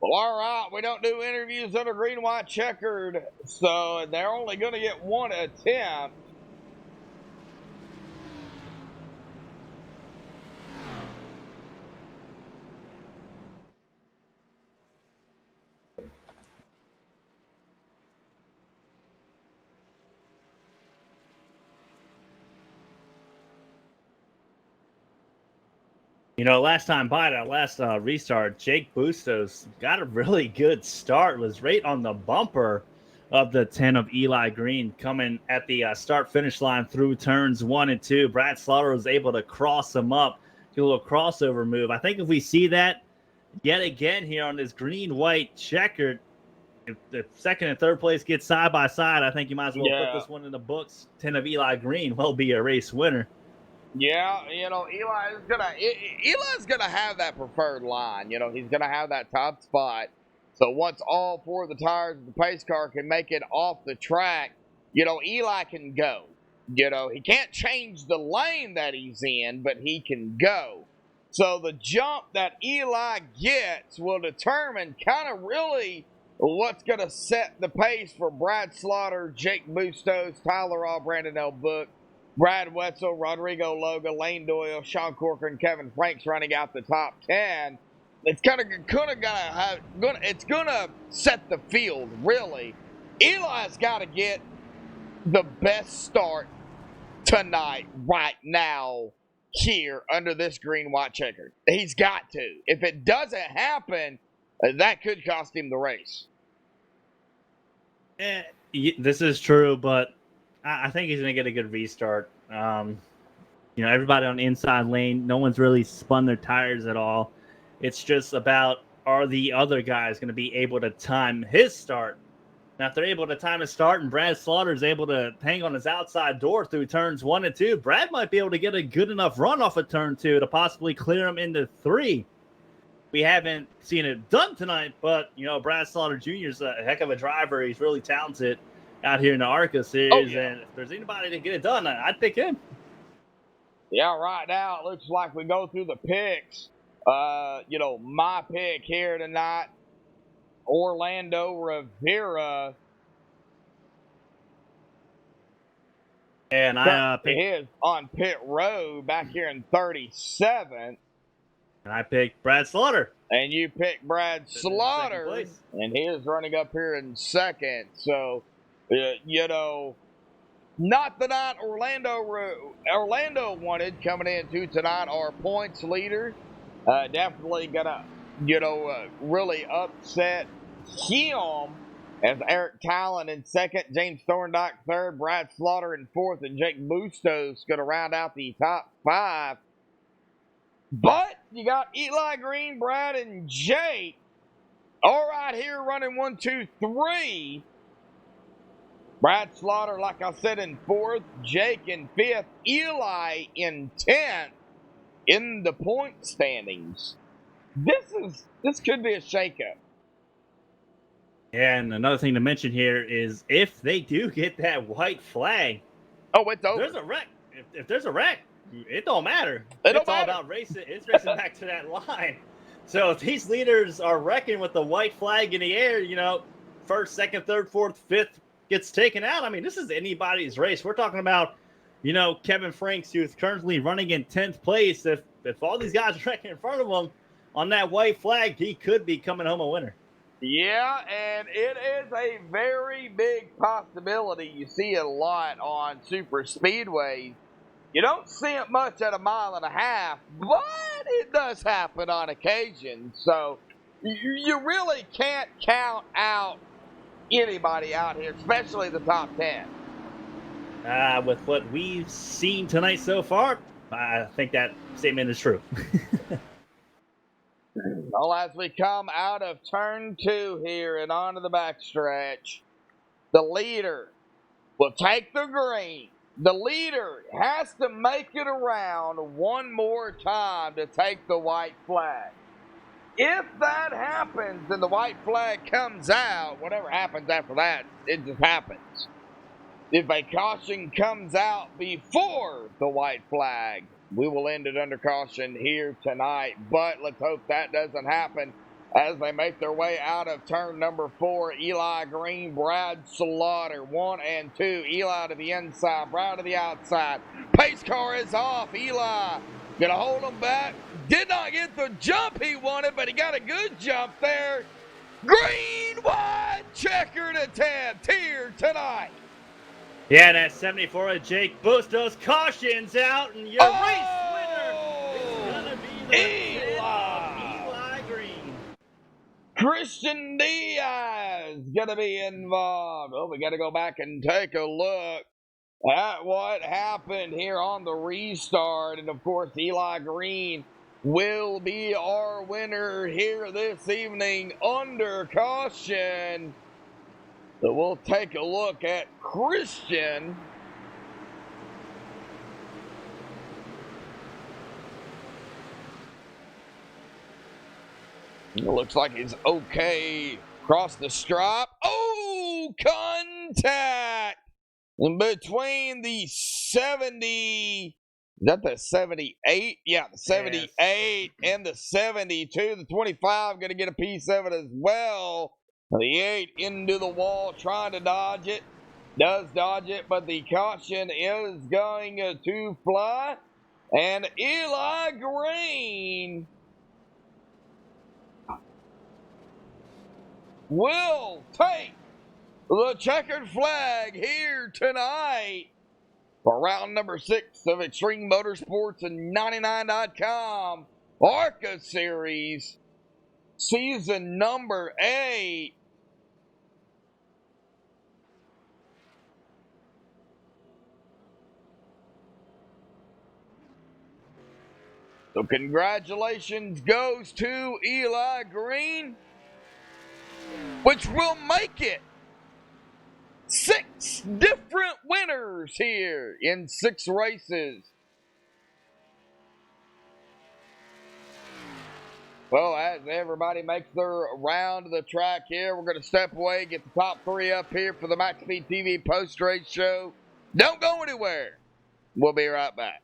Well, all right, we don't do interviews under Green-white-checkered, so they're only going to get 1 attempt. Last time by that last restart, Jake Bustos got a really good start. Was right on the bumper of the 10 of Eli Green, coming at the start-finish line through turns 1 and 2. Brad Slaughter was able to cross him up, do a little crossover move. I think if we see that yet again here on this green-white-checkered, if the second and third place get side by side, I think you might as well put this one in the books. 10 of Eli Green will be a race winner. Yeah, Eli's gonna have that preferred line. He's gonna have that top spot. So once all 4 of the tires of the pace car can make it off the track, Eli can go. He can't change the lane that he's in, but he can go. So the jump that Eli gets will determine kind of really what's going to set the pace for Brad Slaughter, Jake Bustos, Tyler All, Brandon L. Book, Brad Wetzel, Rodrigo Loga, Lane Doyle, Sean Corcoran, Kevin Franks running out the top 10. It's gonna set the field, really. Eli's got to get the best start tonight, right now, here under this green-white-checkered. He's got to. If it doesn't happen, that could cost him the race. This is true, but I think he's going to get a good restart. Everybody on the inside lane, no one's really spun their tires at all. It's just about, are the other guys going to be able to time his start? Now, if they're able to time his start and Brad Slaughter is able to hang on his outside door through turns 1 and 2, Brad might be able to get a good enough run off of turn 2 to possibly clear him into 3. We haven't seen it done tonight, but, Brad Slaughter Jr. is a heck of a driver. He's really talented out here in the ARCA series, and if there's anybody to get it done, I'd pick him. Yeah, right now it looks like we go through the picks. My pick here tonight, Orlando Rivera. And I picked his on pit road back here in 37th. And I picked Brad Slaughter. And you picked Brad Slaughter. And he is running up here in second. So, not the night Orlando wanted coming into tonight. Our points leader. Definitely gonna, really upset him, as Eric Talon in second, James Thorndyke third, Brad Slaughter in fourth, and Jake Bustos gonna round out the top 5. But you got Eli Green, Brad, and Jake all right here running 1, 2, 3. Brad Slaughter, like I said, in fourth, Jake in fifth, Eli in 10th in the point standings. This could be a shakeup. And another thing to mention here is if they do get that white flag, it's over. There's a wreck. If there's a wreck, it don't matter. It's all about racing. It's racing back to that line. So if these leaders are wrecking with the white flag in the air, first, second, third, fourth, fifth gets taken out. I mean, this is anybody's race. We're talking about, Kevin Franks, who's currently running in 10th place. If all these guys are wrecking in front of him on that white flag, he could be coming home a winner. Yeah, and it is a very big possibility. You see it a lot on super speedways. You don't see it much at 1.5 miles, but it does happen on occasion. So you really can't count out anybody out here, especially the top 10. With what we've seen tonight so far, I think that statement is true. Well, as we come out of turn 2 here and onto the backstretch, the leader will take the green. The leader has to make it around one more time to take the white flag. If that happens and the white flag comes out, whatever happens after that, it just happens. If a caution comes out before the white flag, we will end it under caution here tonight. But let's hope that doesn't happen as they make their way out of turn number 4. Eli Green, Brad Slaughter, 1 and 2. Eli to the inside, Brad to the outside. Pace car is off. Eli gonna hold him back. Did not get the jump he wanted, but he got a good jump there. Green-white-checkered attempt here tonight. Yeah, that 74 of Jake Bustos cautions out, and your race winner is going to be the 10 of Eli Green. Christian Diaz gonna be involved. Oh, we gotta go back and take a look at what happened here on the restart. And of course, Eli Green will be our winner here this evening under caution. So we'll take a look at Christian. It looks like he's okay. Cross the stripe. Oh, contact between the 70. Is that the 78? Yeah, the 78 Yes. and the 72. The 25 going to get a piece of it as well. The 8 into the wall, trying to dodge it. Does dodge it, but the caution is going to fly. And Eli Green will take the checkered flag here tonight for round number 6 of Extreme Motorsports and 99.com ARCA Series, season number 8. So congratulations goes to Eli Green, which will make it 6 different winners here in 6 races. Well, as everybody makes their round of the track here, we're going to step away, get the top 3 up here for the MaxSpeedTV post-race show. Don't go anywhere. We'll be right back.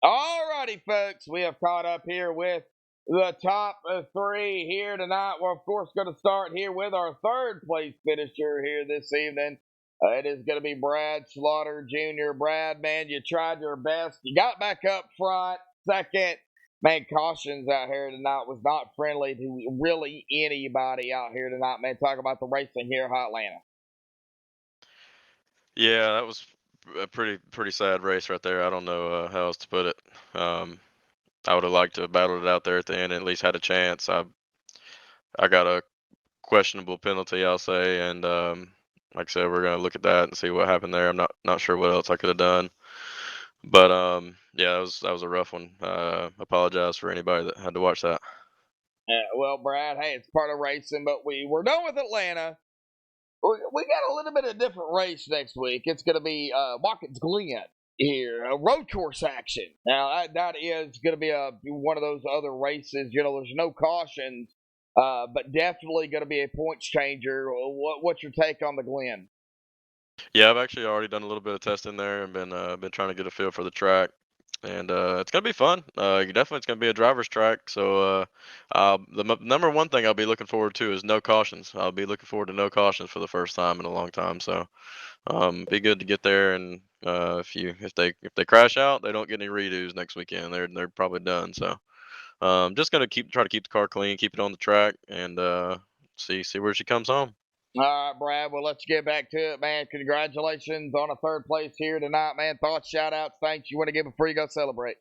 Alrighty, folks, we have caught up here with the top 3 here tonight. We're, of course, going to start here with our 3rd place finisher here this evening. It is going to be Brad Slaughter Jr. Brad, man, you tried your best. You got back up front. 2nd, man, cautions out here tonight was not friendly to really anybody out here tonight, man. Talk about the racing here in Atlanta. Yeah, that was a pretty sad race right there. I don't know how else to put it. I would have liked to have battled it out there at the end and at least had a chance. I got a questionable penalty, I'll say, and like I said, we're gonna look at that and see what happened there. I'm not sure what else I could have done, but yeah, that was a rough one. Apologize for anybody that had to watch that. Yeah, well, Brad, hey, it's part of racing, but we're done with Atlanta. We got a little bit of different race next week. It's going to be Watkins Glen here, road course action. Now, that is going to be one of those other races. You know, there's no cautions, but definitely going to be a points changer. What's your take on the Glen? Yeah, I've actually already done a little bit of testing there and been trying to get a feel for the track, and it's gonna be fun. Definitely, it's gonna be a driver's track. So the number one thing I'll be looking forward to is no cautions. I'll be looking forward to no cautions for the first time in a long time. So be good to get there, and if they crash out, they don't get any redos next weekend. They're probably done. So just gonna try to keep the car clean, keep it on the track, and see where she comes home. All right, Brad. Well, let's get back to it, man. Congratulations on a third place here tonight, man. Thoughts, shout outs, thanks you want to give before you go celebrate.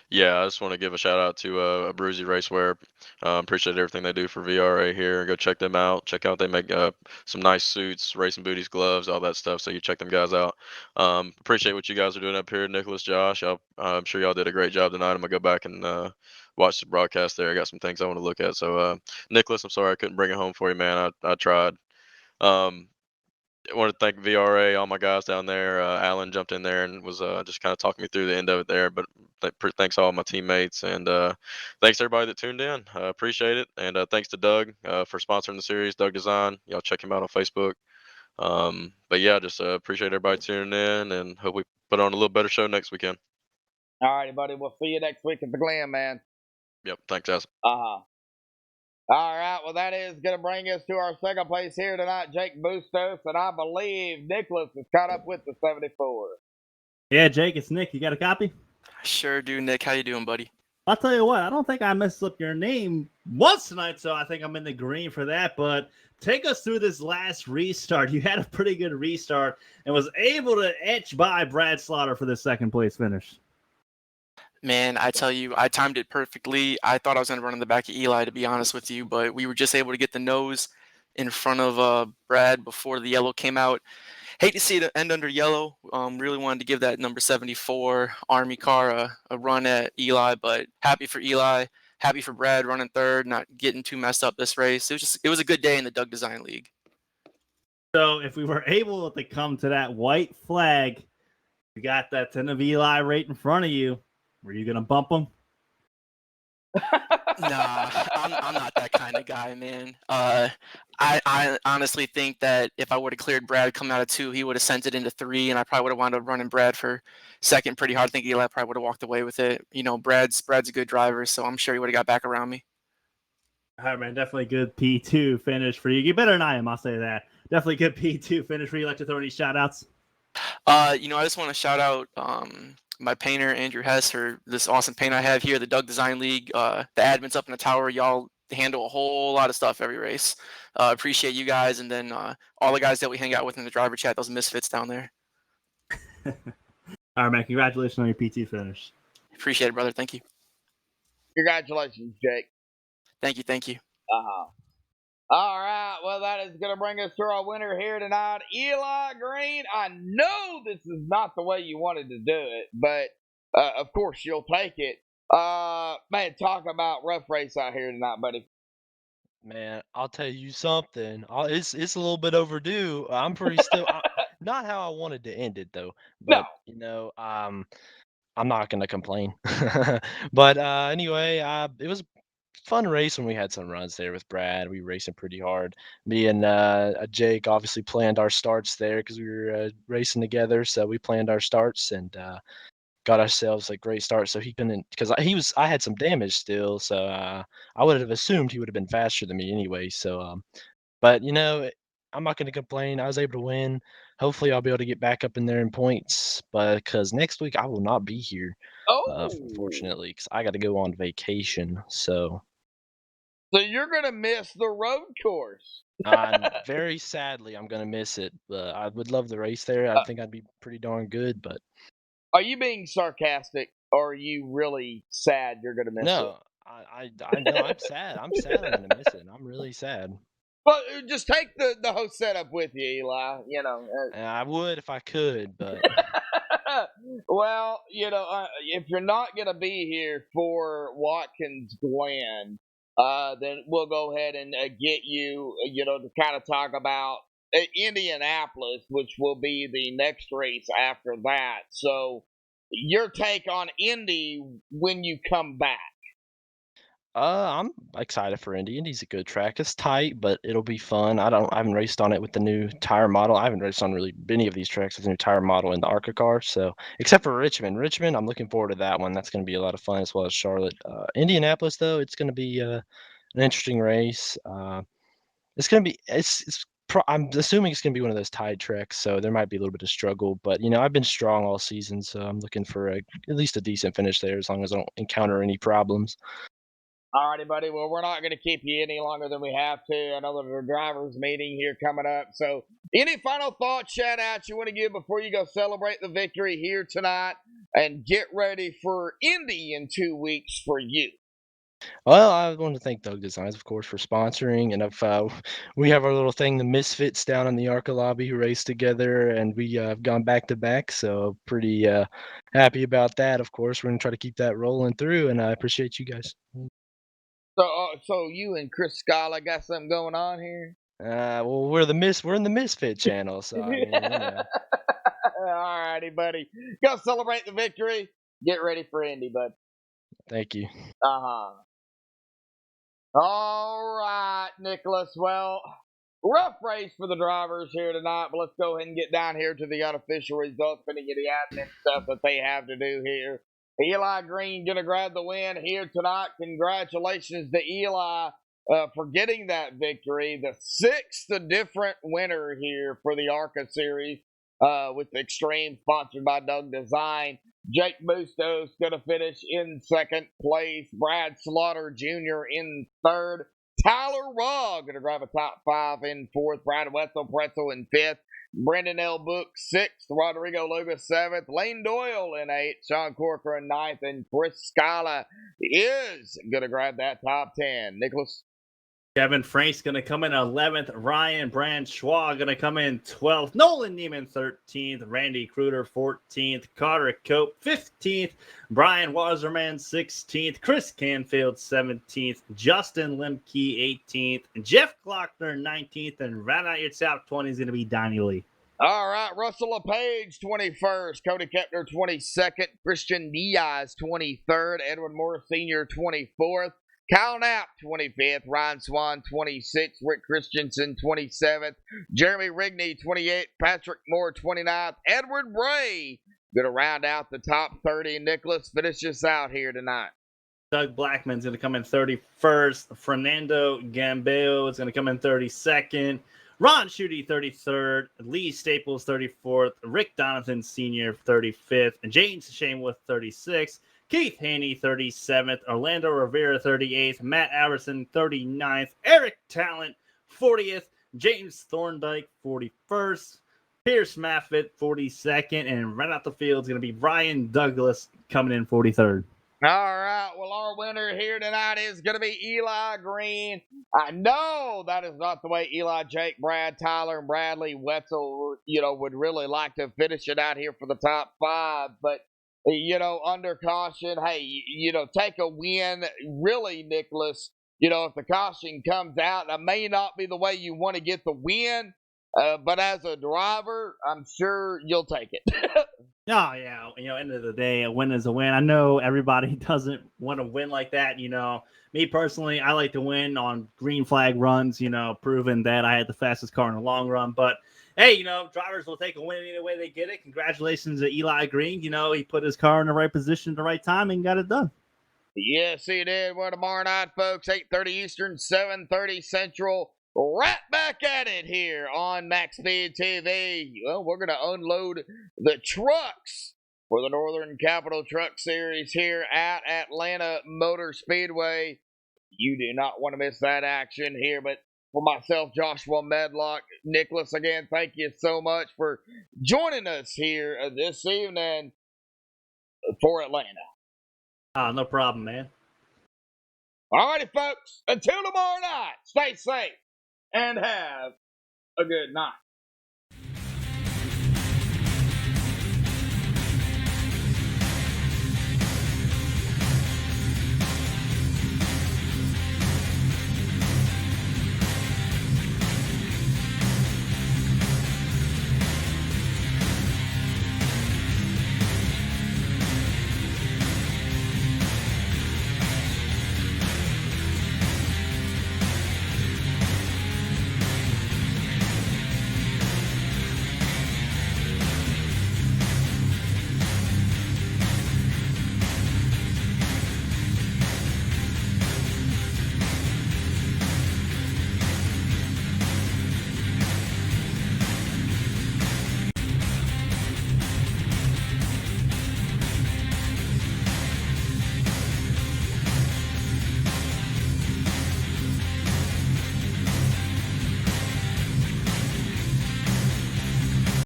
Yeah, I just want to give a shout out to Bruzy Racewear. Appreciate everything they do for VRA here. Go check them out. Check out they make some nice suits, racing booties, gloves, all that stuff. So you check them guys out. Appreciate what you guys are doing up here, Nicholas, Josh. I'm sure y'all did a great job tonight. I'm gonna go back and watch the broadcast there. I got some things I want to look at. So Nicholas, I'm sorry I couldn't bring it home for you, man. I tried. Um, I want to thank VRA, all my guys down there. Alan jumped in there and was just kind of talking me through the end of it there. But thanks to all my teammates and thanks to everybody that tuned in. Appreciate it. And thanks to Doug for sponsoring the series, Doug Design. Y'all check him out on Facebook. But yeah, just appreciate everybody tuning in and hope we put on a little better show next weekend. All righty, buddy. We'll see you next week at the Glen, man. Yep. Thanks, guys. Uh-huh. All right, well, that is going to bring us to our second place here tonight, Jake Bustos, and I believe Nicholas is caught up with the 74. Yeah, Jake, it's Nick. You got a copy? Sure do, Nick. How you doing, buddy? I'll tell you what, I don't think I messed up your name once tonight, so I think I'm in the green for that. But take us through this last restart. You had a pretty good restart and was able to etch by Brad Slaughter for the second place finish. Man, I tell you, I timed it perfectly. I thought I was going to run in the back of Eli, to be honest with you, but we were just able to get the nose in front of Brad before the yellow came out. Hate to see it end under yellow. Really wanted to give that number 74 Army car a run at Eli, but happy for Eli, happy for Brad running third, not getting too messed up this race. It was a good day in the Doug Design League. So if we were able to come to that white flag, you got that 10 of Eli right in front of you. Were you gonna bump him? Nah, I'm not that kind of guy, man. I honestly think that if I would have cleared Brad coming out of 2, he would have sent it into 3, and I probably would have wound up running Brad for second pretty hard. I think Eli probably would have walked away with it. You know, Brad's a good driver, so I'm sure he would have got back around me. All right, man. Definitely good P2 finish for you. You better than I am, I'll say that. Definitely good P2 finish for you. Like to throw any shout outs? I just want to shout out my painter, Andrew Hess, for this awesome paint I have here, the Doug Design League. The admins up in the tower, y'all handle a whole lot of stuff every race. Appreciate you guys, and then all the guys that we hang out with in the driver chat, those misfits down there. All right, man. Congratulations on your P2 finish. Appreciate it, brother. Thank you. Congratulations, Jake. Thank you. Uh-huh. All right, well, that is going to bring us to our winner here tonight, Eli Green. I know this is not the way you wanted to do it, but of course you'll take it. Man, talk about rough race out here tonight, buddy. Man, I'll tell you something. It's a little bit overdue. I'm pretty still not how I wanted to end it though, but I'm not gonna complain. But anyway, it was a fun race when we had some runs there with Brad. We were racing pretty hard. Me and Jake obviously planned our starts there because we were racing together. So we planned our starts and got ourselves a great start. So he couldn't because I had some damage still. So I would have assumed he would have been faster than me anyway. So but I'm not going to complain. I was able to win. Hopefully, I'll be able to get back up in there in points. But because next week I will not be here, unfortunately, because I got to go on vacation. So you're going to miss the road course. very sadly, I'm going to miss it. But I would love the race there. I think I'd be pretty darn good. But are you being sarcastic, or are you really sad you're going to miss it? No, I know I'm sad. I'm sad I'm going to miss it. I'm really sad. Well, just take the whole setup with you, Eli. I would if I could, but well, if you're not gonna be here for Watkins Glen, then we'll go ahead and get you, to kind of talk about Indianapolis, which will be the next race after that. So, your take on Indy when you come back? I'm excited for Indy. Indy's a good track. It's tight, but it'll be fun. I haven't raced on it with the new tire model. I haven't raced on really any of these tracks with the new tire model in the ARCA car. So except for Richmond. Richmond, I'm looking forward to that one. That's going to be a lot of fun, as well as Charlotte. Indianapolis, though, it's going to be an interesting race. It's going to be I'm assuming it's going to be one of those tied tracks, so there might be a little bit of struggle. But I've been strong all season, so I'm looking for at least a decent finish there, as long as I don't encounter any problems. All righty, buddy. Well, we're not going to keep you any longer than we have to. I know there's a driver's meeting here coming up. So, any final thoughts, shout outs you want to give before you go celebrate the victory here tonight and get ready for Indy in 2 weeks for you? Well, I want to thank Doug Designs, of course, for sponsoring. And if we have our little thing, the Misfits down in the ARCA lobby who race together, and we have gone back to back. So pretty happy about that. Of course, we're gonna try to keep that rolling through, and I appreciate you guys. So you and Chris Scala got something going on here? Well, we're in the Misfit channel, so I mean, All righty, buddy. Go celebrate the victory. Get ready for Indy, bud. Thank you. Uh-huh. All right, Nicholas. Well, rough race for the drivers here tonight, but let's go ahead and get down here to the unofficial results, fitting the admin stuff that they have to do here. Eli Green gonna grab the win here tonight. Congratulations to Eli for getting that victory. The sixth different winner here for the ARCA series with Extreme, sponsored by Doug Design. Jake Bustos going to finish in second place. Brad Slaughter Jr. in third. Tyler Raw going to grab a top 5 in fourth. Brad Pretzel in fifth. Brendan L. Book sixth. Rodrigo Lugas seventh. Lane Doyle in eighth. Sean Corcoran ninth. And Chris Scala is going to grab that top 10. Nicholas? Kevin Frank's going to come in 11th. Ryan Branchois going to come in 12th. Nolan Neiman 13th. Randy Kruder 14th. Carter Cope 15th. Brian Wasserman 16th. Chris Canfield 17th. Justin Lemke 18th. Jeff Glockner 19th. And round out your top 20 is going to be Donnie Lee. All right, Russell LePage 21st. Cody Kepner 22nd. Christian Diaz 23rd. Edwin Moore Sr. 24th. Kyle Knapp, 25th. Ryan Swan, 26th. Rick Christensen, 27th. Jeremy Rigney, 28th. Patrick Moore, 29th. Edward Bray going to round out the top 30. Nicholas, finish us out here tonight. Doug Blackman's going to come in 31st. Fernando Gambeo is going to come in 32nd. Ron Schutte, 33rd. Lee Staples, 34th. Rick Donathan Sr., 35th. James Shameworth, 36th. Keith Haney, 37th. Orlando Rivera, 38th. Matt Alberson, 39th. Eric Talent, 40th. James Thorndike, 41st. Pierce Maffitt, 42nd. And right out the field is going to be Ryan Douglas coming in 43rd. All right. Well, our winner here tonight is going to be Eli Green. I know that is not the way Eli, Jake, Brad, Tyler, and Bradley Wetzel, would really like to finish it out here for the top 5. But under caution, hey, take a win. Really, Nicholas, if the caution comes out, that may not be the way you want to get the win, but as a driver, I'm sure you'll take it. Oh, yeah. End of the day, a win is a win. I know everybody doesn't want to win like that. Me personally, I like to win on green flag runs, proving that I had the fastest car in the long run. But hey, drivers will take a win any way they get it. Congratulations to Eli Green. He put his car in the right position at the right time and got it done. Yes, he did. Well, tomorrow night, folks, 8:30 Eastern, 7:30 Central. Right back at it here on MaxSpeedTV. Well, we're going to unload the trucks for the Northern Capital Truck Series here at Atlanta Motor Speedway. You do not want to miss that action here, but for myself, Joshua Medlock, Nicholas, again, thank you so much for joining us here this evening for Atlanta. No problem, man. All righty, folks. Until tomorrow night, stay safe and have a good night.